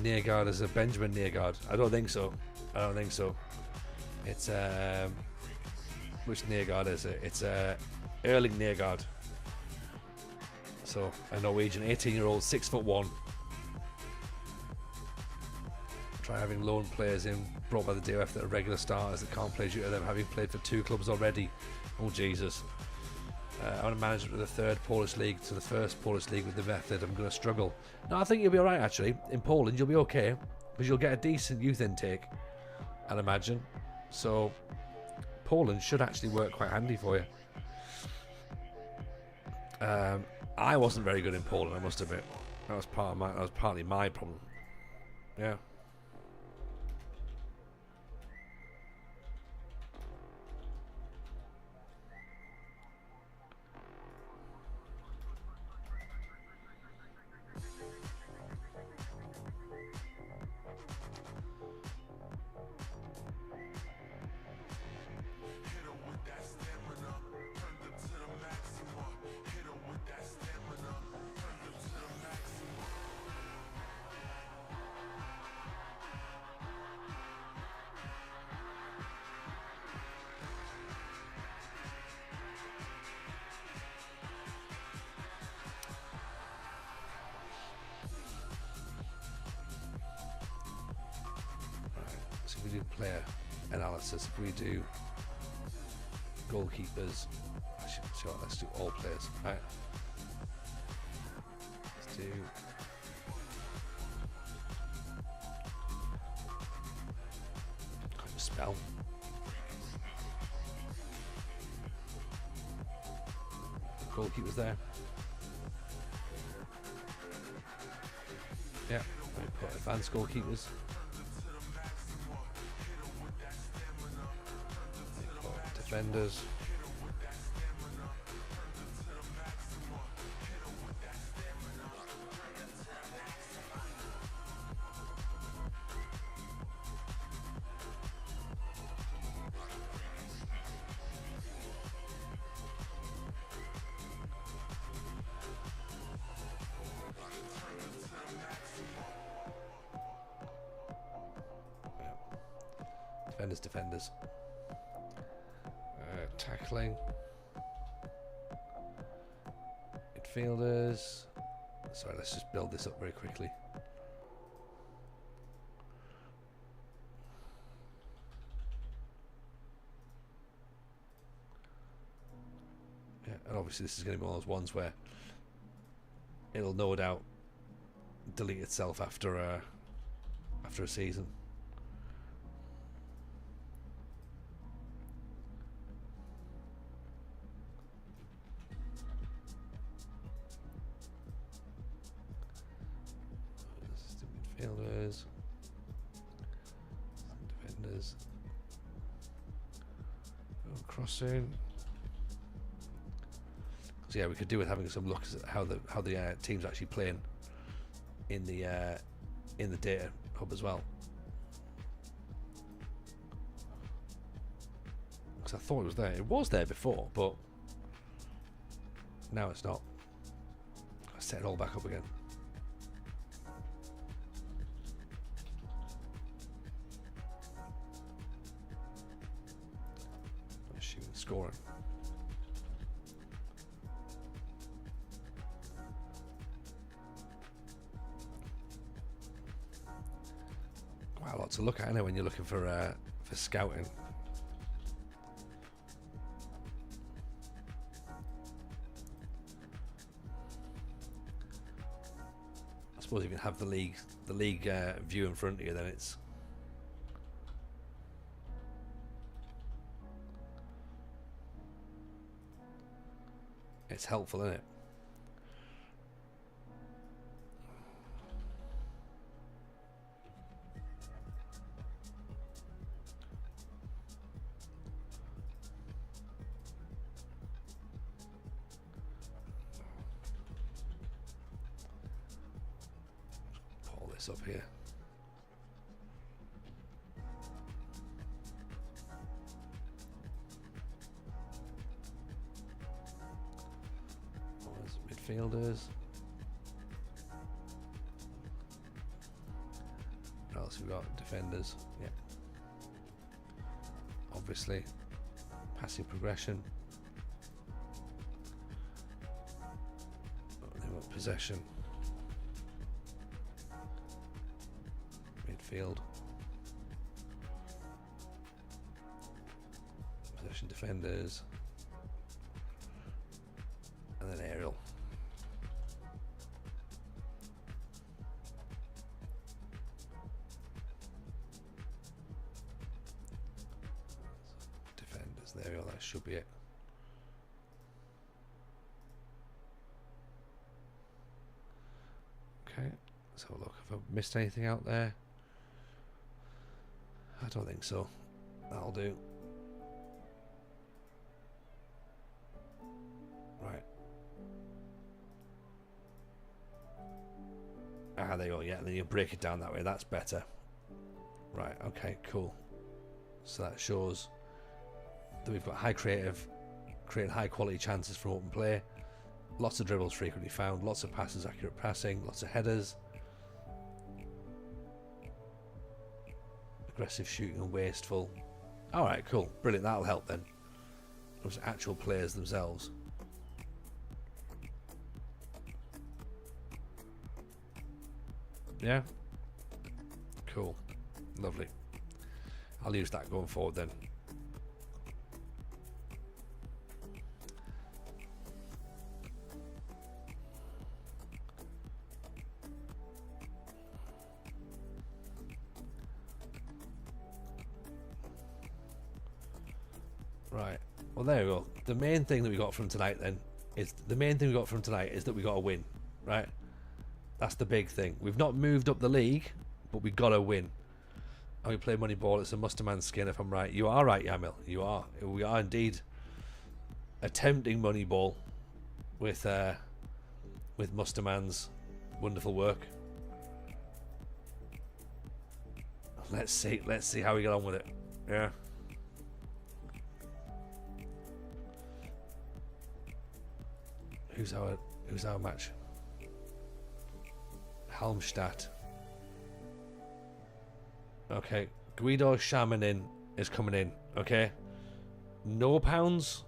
Nearguard is a Benjamin Nearguard. I don't think so. I don't think so. It's which Nearguard is it? It's Erling Nearguard. So a Norwegian 18-year-old, 6'1". Try having loan players in brought by the DOF that are regular starters that can't play due to them having played for 2 clubs already. Oh Jesus. I want to manage it with the 3rd Polish league to the 1st Polish league with the method. I'm going to struggle. No, I think you'll be alright actually. In Poland you'll be okay because you'll get a decent youth intake, I'd imagine. So Poland should actually work quite handy for you. I wasn't very good in Poland, I must admit. That was partly my problem. Yeah. So if we do player analysis, if we do Goalkeepers. Actually, so let's do all players. Right. Let's do. Can't even spell. Goalkeepers there. Yeah, we put advanced goalkeepers. Defenders. Defenders. Tackling. Midfielders. Sorry, let's just build this up very quickly. Yeah, and obviously this is going to be one of those ones where it'll no doubt delete itself after a season. Midfielders, defenders, crossing. So yeah, we could do with having some look at how the team's actually playing in the data hub as well. Because I thought it was there. It was there before, but now it's not. I set it all back up again. Shooting, scoring. Quite a lot to look at, I know, when you're looking for scouting. I suppose if you have the league view in front of you, then it's helpful, isn't it? Pull this up here. Midfielders. What else we got? Defenders. Yeah. Obviously, passing progression. Then we've got possession. Midfield. Possession, defenders. And then aerial. Defenders, there we go, that should be it. Okay, let's have a look. Have I missed anything out there? I don't think so. That'll do. Right. Ah, there you go. Yeah, and then you break it down that way. That's better. Right. Okay. Cool. So that shows that we've got high creative, creating high quality chances from open play. Lots of dribbles frequently found. Lots of passes, accurate passing. Lots of headers. Aggressive shooting and wasteful. All right. Cool. Brilliant. That'll help then. Those actual players themselves. Yeah. Cool. Lovely. I'll use that going forward then. Right. Well, there we go. The main thing that we got from tonight then is that we got a win, right? That's the big thing. We've not moved up the league, but we got a win. And we play Moneyball. It's a Musterman skin, if I'm right. You are right, Yamil. You are. We are indeed attempting Moneyball with Musterman's wonderful work. Let's see how we get on with it. Yeah. Who's our match? Halmstadt. Okay, Guido Shamanin is coming in. Okay, no pounds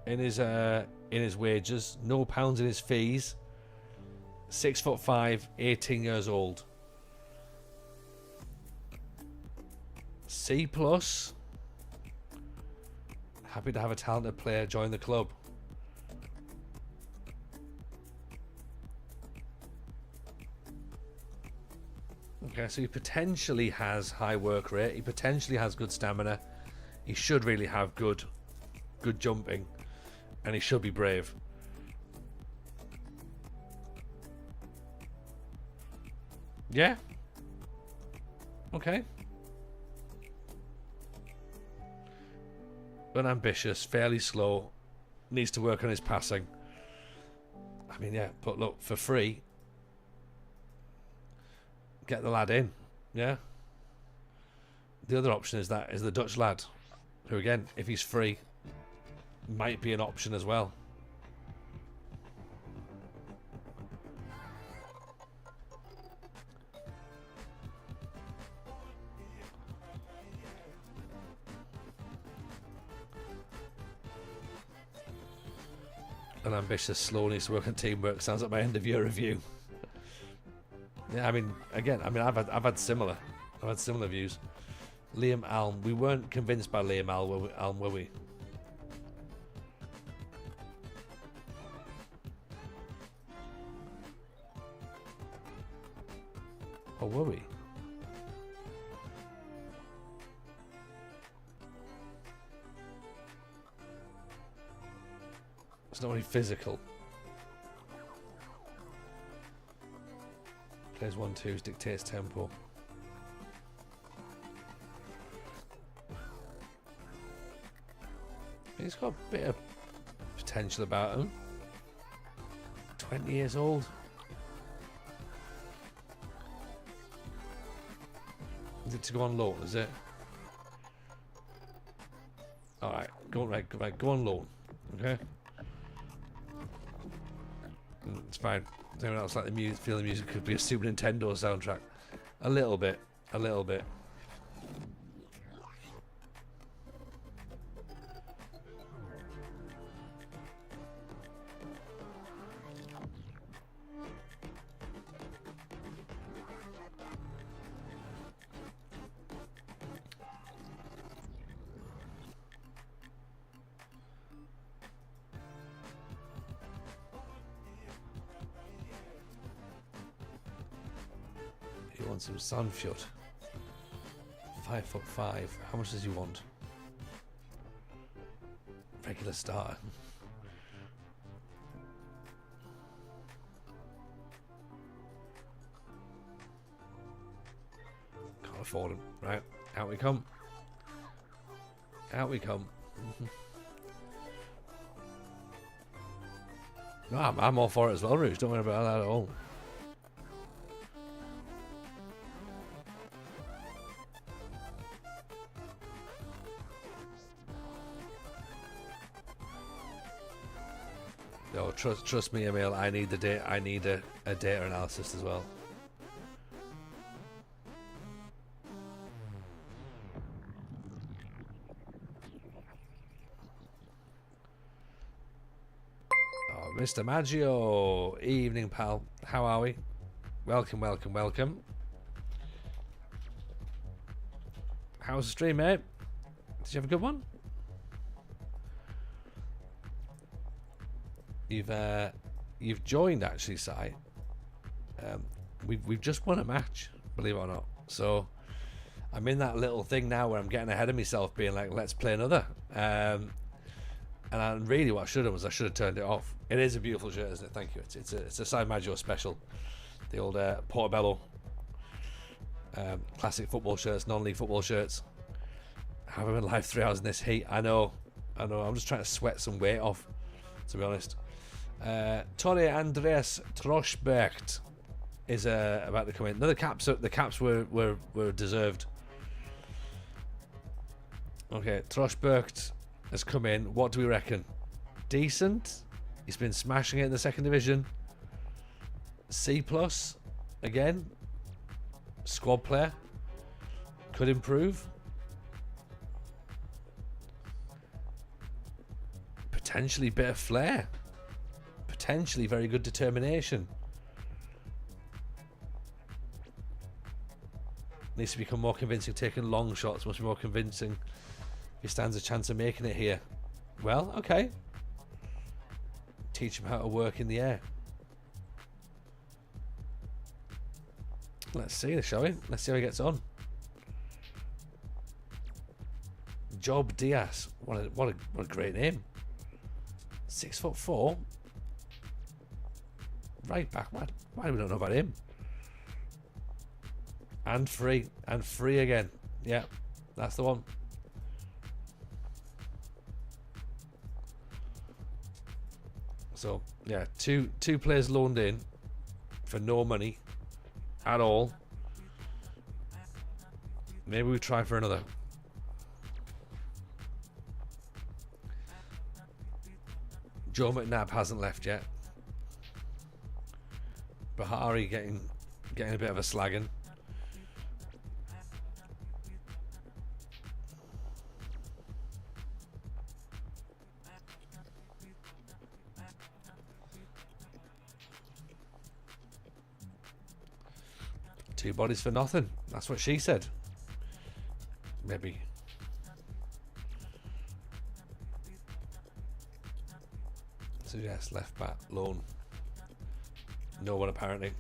in his wages, no pounds in his fees. 6'5", 18 years old. C+. Happy to have a talented player join the club. Okay, so he potentially has high work rate. He potentially has good stamina. He should really have good jumping, and he should be brave. Yeah. Okay. Unambitious, fairly slow. Needs to work on his passing. I mean, yeah, but look, for free, get the lad in. Yeah. The other option is the Dutch lad, who again, if he's free, might be an option as well. An ambitious, slow, needs to work on teamwork. Sounds like my end of year review. Yeah, I mean, again, I've had similar views. Liam Alm, we weren't convinced by Liam Alm, were we? Or were we? It's not really physical. Plays 1-2s, dictates tempo. He's got a bit of potential about him. 20 years old. Is it to go on loan, is it? Alright, go on loan. Okay? It's fine. Does anyone else like the music? Feel the music could be a Super Nintendo soundtrack? A little bit. A little bit. Some Sandfjord. 5'5". How much does he want? Regular starter. Can't afford him. Right, out we come. Out we come. No, I'm all for it as well, Rouge. Don't worry about that at all. No, trust me, Emil. I need the data. I need a data analysis as well. Oh, Mr. Maggio, evening, pal. How are we? Welcome, welcome, welcome. How's the stream, mate? Did you have a good one? You've joined actually, Si. We've just won a match, believe it or not. So I'm in that little thing now where I'm getting ahead of myself, being like, let's play another. And really what I should have was I should have turned it off. It is a beautiful shirt, isn't it? Thank you. It's a San Maggio special. The old Portobello classic football shirts, non-league football shirts. I've been live 3 hours in this heat. I know. I'm just trying to sweat some weight off, to be honest. Torre Andreas Troschbergt is about to come in. No, the caps were deserved. Okay, Troschbergt has come in. What do we reckon? Decent. He's been smashing it in the second division. C plus again. Squad player. Could improve. Potentially bit of flair. Potentially very good determination. Needs to become more convincing. Taking long shots must be more convincing. He stands a chance of making it here. Well, okay. Teach him how to work in the air. Let's see, shall we? Let's see how he gets on. Job Diaz. What a great name. 6'4". Right back. Why do we not know about him? And free again. Yeah, that's the one. So yeah, two players loaned in for no money at all. Maybe we try for another. Joe McNabb hasn't left yet. Bahari getting a bit of a slagging. Two bodies for nothing. That's what she said. Maybe. So yes, left back, loan. No one apparently.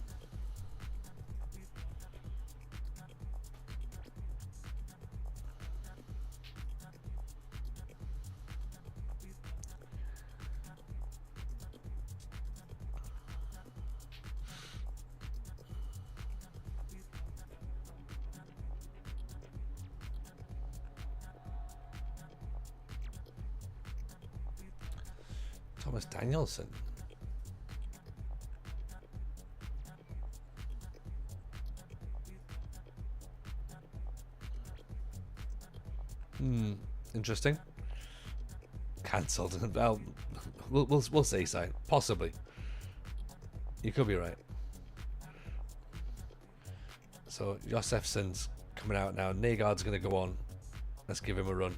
Thomas Danielson. Interesting. Cancelled. Well, we'll see, Si. Possibly. You could be right. So Josefsson's coming out now. Nagard's going to go on. Let's give him a run.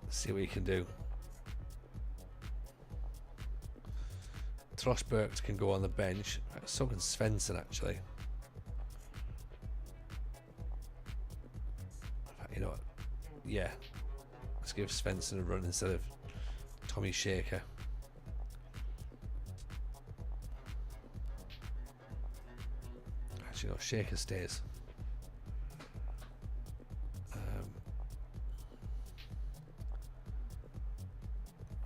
See what he can do. Troschbergt can go on the bench. So can Svensson, actually. You know what? Yeah. Let's give Svensson a run instead of Tommy Shaker. Actually, no, Shaker stays.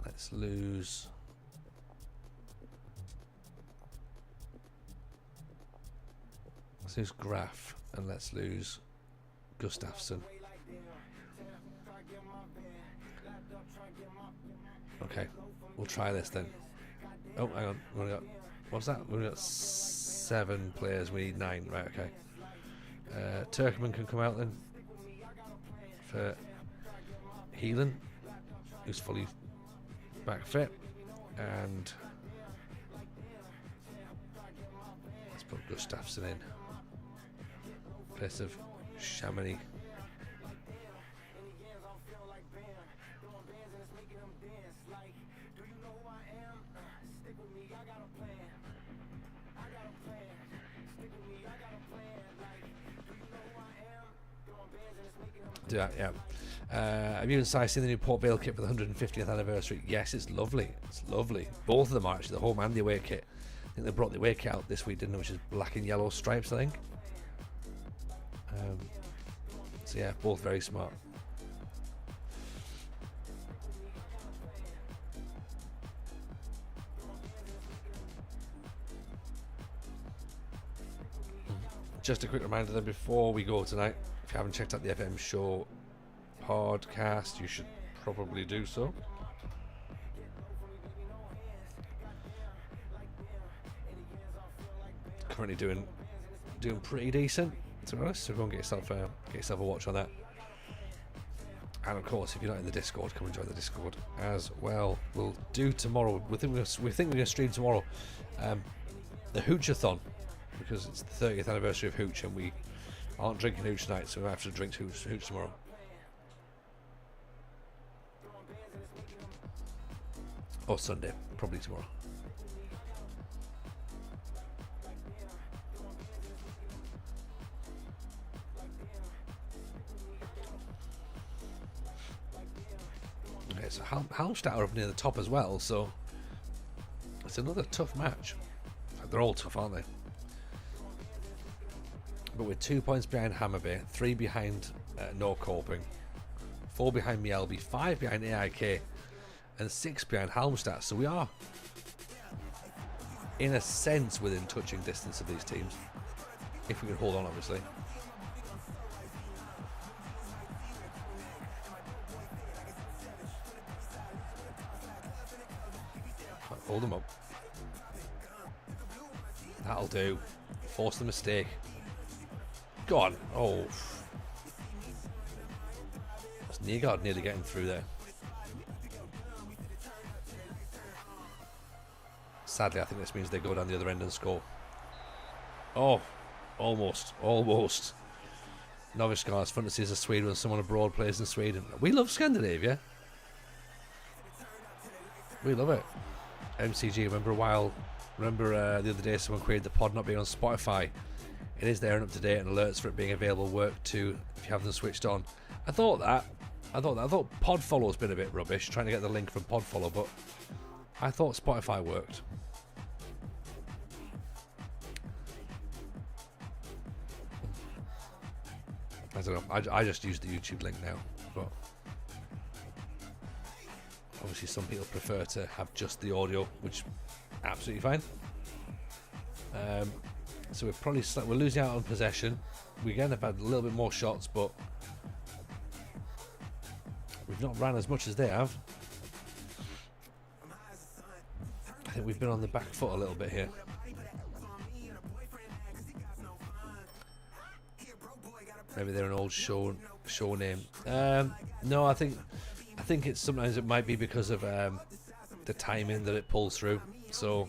Let's lose. Let's lose Graf and let's lose Gustafsson. Okay, we'll try this then. Oh, hang on. We got, what's that? We've got 7 players. We need 9. Right, okay. Turkman can come out then for Heelan, who's fully back fit. And let's put Gustafsson in. Place of Chamonix. Do that, yeah. Have you and Si seen the new Port Vale kit for the 150th anniversary? Yes, it's lovely. It's lovely. Both of them are actually, the home and the away kit. I think they brought the away kit out this week, didn't they? Which is black and yellow stripes, I think. So yeah, both very smart. Just a quick reminder then before we go tonight, if you haven't checked out the FM Show podcast, you should probably do so. Currently doing pretty decent, to be honest. So go and get yourself a watch on that. And of course, if you're not in the Discord, come and join the Discord as well. We'll do tomorrow. We think we're going to stream tomorrow the Hoochathon, because it's the 30th anniversary of Hooch, and we aren't drinking Hooch tonight, so we'll have to drink Hooch tomorrow. Or Sunday, probably tomorrow. Okay, so Halmstad are up near the top as well, so it's another tough match. They're all tough, aren't they? But we're 2 points behind Hammerby, 3 behind Norrköping, 4 behind Mjällby, 5 behind AIK, and 6 behind Halmstad. So we are, in a sense, within touching distance of these teams, if we can hold on, obviously. Hold them up. That'll do. Force the mistake. Go on. Oh. That's Nygaard nearly getting through there. Sadly, I think this means they go down the other end and score. Oh. Almost. Almost. Noviskars fantasies of Sweden when someone abroad plays in Sweden. We love Scandinavia. We love it. MCG, remember the other day someone queried the pod not being on Spotify. It is there and up to date, and alerts for it being available work too if you have them switched on. I thought Podfollow has been a bit rubbish, trying to get the link from Podfollow, but I thought Spotify worked. I don't know, I just use the YouTube link now, but obviously some people prefer to have just the audio, which absolutely fine. So we're losing out on possession. We again have had a little bit more shots, but we've not ran as much as they have. I think we've been on the back foot a little bit here. Maybe they're an old show name. No, I think it's sometimes it might be because of the timing that it pulls through. So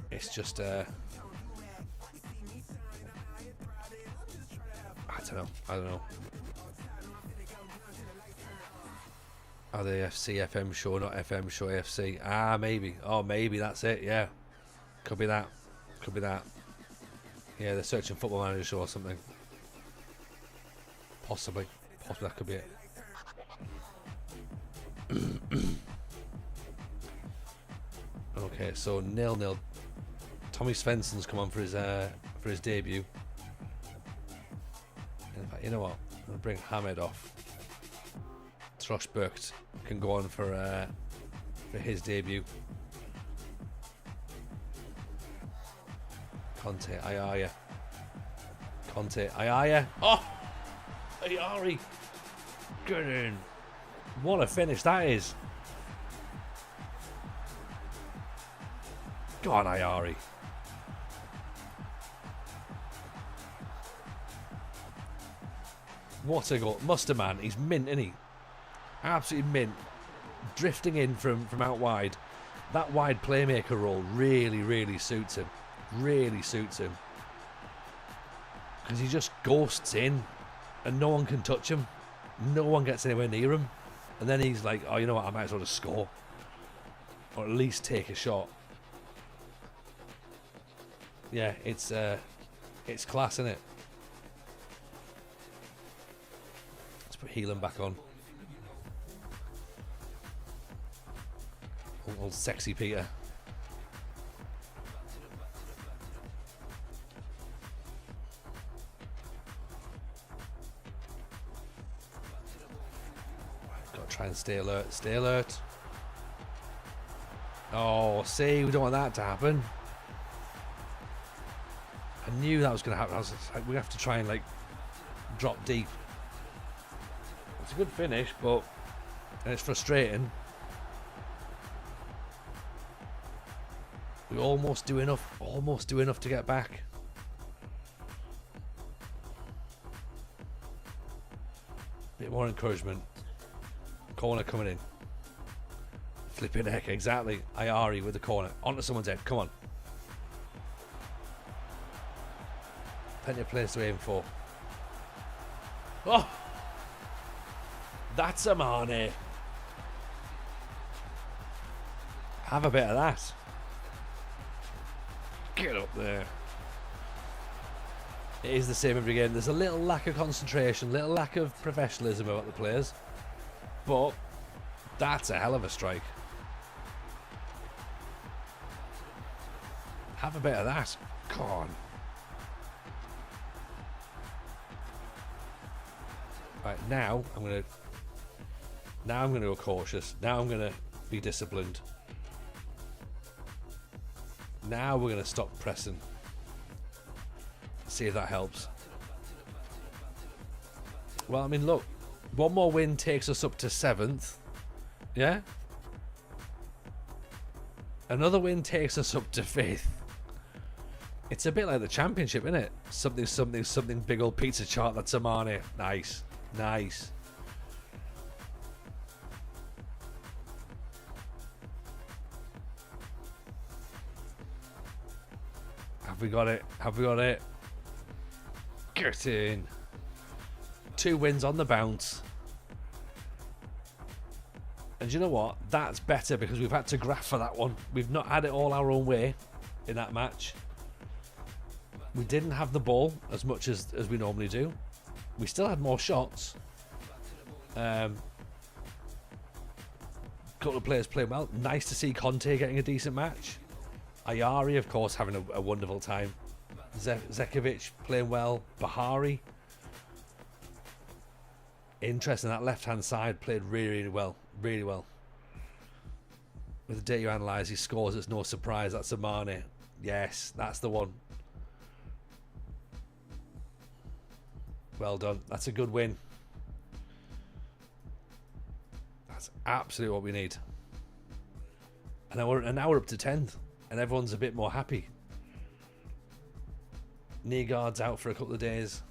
it's just I don't know. Are they FC FM show, not FM show FC? Ah, maybe. Oh, maybe that's it. Yeah, could be that. Yeah, they're searching Football Manager show or something. Possibly that could be it. Okay, so 0-0. Tommy Svensson's come on for his debut. In fact, you know what? I'm gonna bring Hamed off. Troshbergt can go on for his debut. Conte, Ayaya. Oh! Ayari! Good in. What a finish that is. Go on, Ayari. What a goal. Musterman, he's mint, isn't he? Absolutely mint. Drifting in from out wide. That wide playmaker role really suits him. Because he just ghosts in and no one can touch him. No one gets anywhere near him. And then he's like, oh, you know what, I might as well just score. Or at least take a shot. Yeah, it's class, isn't it? Let's put Heelan back on. Old sexy Peter. and stay alert. Stay alert. Oh, see, we don't want that to happen. I knew that was going to happen. I was like, we have to try and like drop deep. It's a good finish, but and it's frustrating. We almost do enough to get back. Bit more encouragement. Corner coming in. Flipping heck, exactly. Ayari with the corner. Onto someone's head. Come on. Plenty of players to aim for. Oh! That's a Mane. Have a bit of that. Get up there. It is the same every game. There's a little lack of concentration, little lack of professionalism about the players. But that's a hell of a strike. Have a bit of that. Come on. Right, now I'm gonna go cautious. Now I'm gonna be disciplined. Now we're gonna stop pressing. See if that helps. Well, I mean, look, one more win takes us up to 7th. Yeah? Another win takes us up to 5th. It's a bit like the championship, isn't it? Something, something, something, big old pizza chart. That's a Mane. Nice. Nice. Have we got it? Have we got it? Get in. 2 wins on the bounce. And you know what? That's better because we've had to graft for that one. We've not had it all our own way in that match. We didn't have the ball as much as we normally do. We still had more shots. Couple of players playing well. Nice to see Conte getting a decent match. Ayari, of course, having a wonderful time. Zekovic playing well. Bahari. Interesting. That left-hand side played really, really well. Really well. With the data you analyse, he scores. It's no surprise. That's a Mane. Yes, that's the one. Well done. That's a good win. That's absolutely what we need. And now we're up to 10th. And everyone's a bit more happy. Nygaard's out for a couple of days.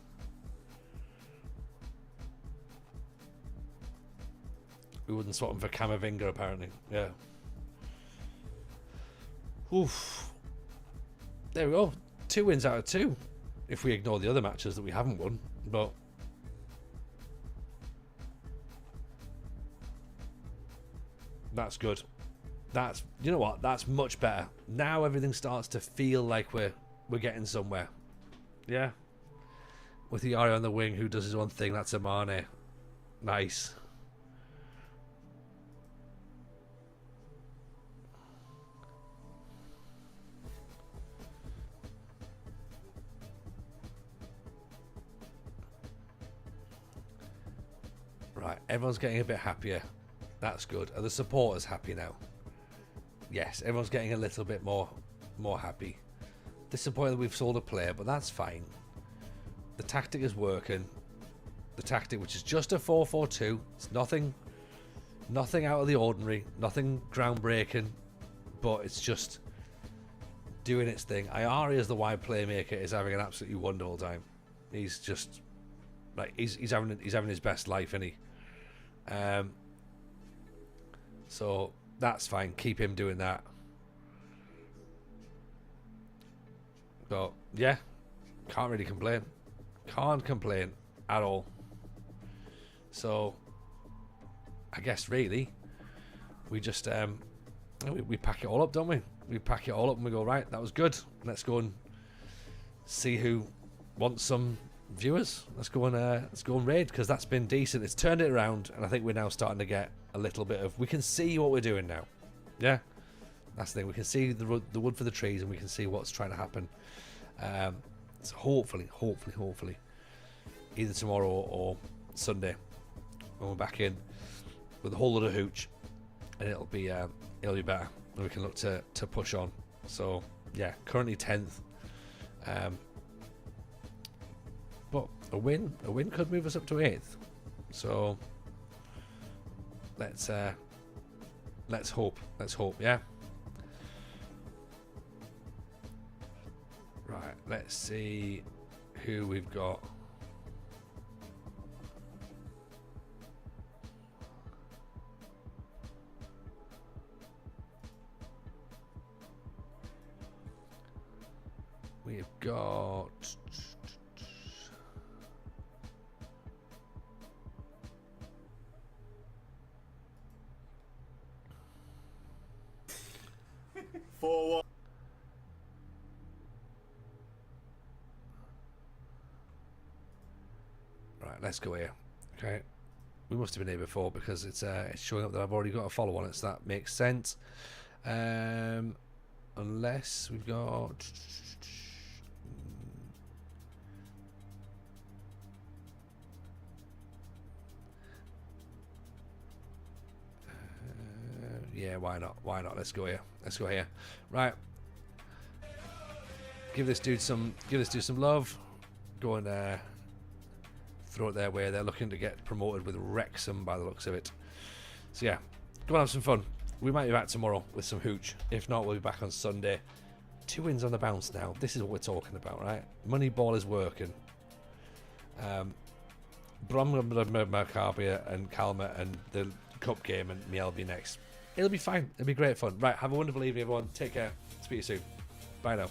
We wouldn't swap him for Camavinga, apparently. Yeah. Oof. There we go. 2 wins out of 2. If we ignore the other matches that we haven't won. But that's good. That's, you know what? That's much better. Now everything starts to feel like we're getting somewhere. Yeah. With the Ari on the wing who does his own thing, that's a Mane. Nice. Right, everyone's getting a bit happier. That's good. Are the supporters happy now? Yes, everyone's getting a little bit more happy. Disappointed that we've sold a player, but that's fine. The tactic is working. The tactic, which is just a 4-4-2. It's nothing out of the ordinary, nothing groundbreaking, but it's just doing its thing. Ayari as the wide playmaker is having an absolutely wonderful time. He's just like he's having his best life, isn't he? So that's fine. Keep him doing that. But yeah, can't really complain. Can't complain at all. So I guess really we just we pack it all up, don't we? We pack it all up and we go, right, that was good. Let's go and see who wants some viewers. Let's go and raid, because that's been decent. It's turned it around, and I think we're now starting to get a little bit of, we can see what we're doing now. Yeah, that's the thing. We can see the wood for the trees, and we can see what's trying to happen. So hopefully either tomorrow or Sunday when we're back in, with a whole lot of hooch, and it'll be better, and we can look to push on. So yeah, currently 10th, but a win could move us up to 8th. So let's hope. Yeah. Right. Let's see who we've got. We've got Forward. right. Let's go here. Okay. We must have been here before because it's showing up that I've already got a follow on it, so that makes sense. Unless we've got. Yeah, why not? Let's go here. Right. Give this dude some love. Go and throw it their way. They're looking to get promoted with Wrexham by the looks of it. So yeah, go and have some fun. We might be back tomorrow with some hooch. If not, we'll be back on Sunday. 2 wins on the bounce now. This is what we're talking about, right? Moneyball is working. Maccabi and Calma and the cup game and Mielby next. It'll be fine. It'll be great fun. Right, have a wonderful evening, everyone. Take care. Speak to you soon. Bye now.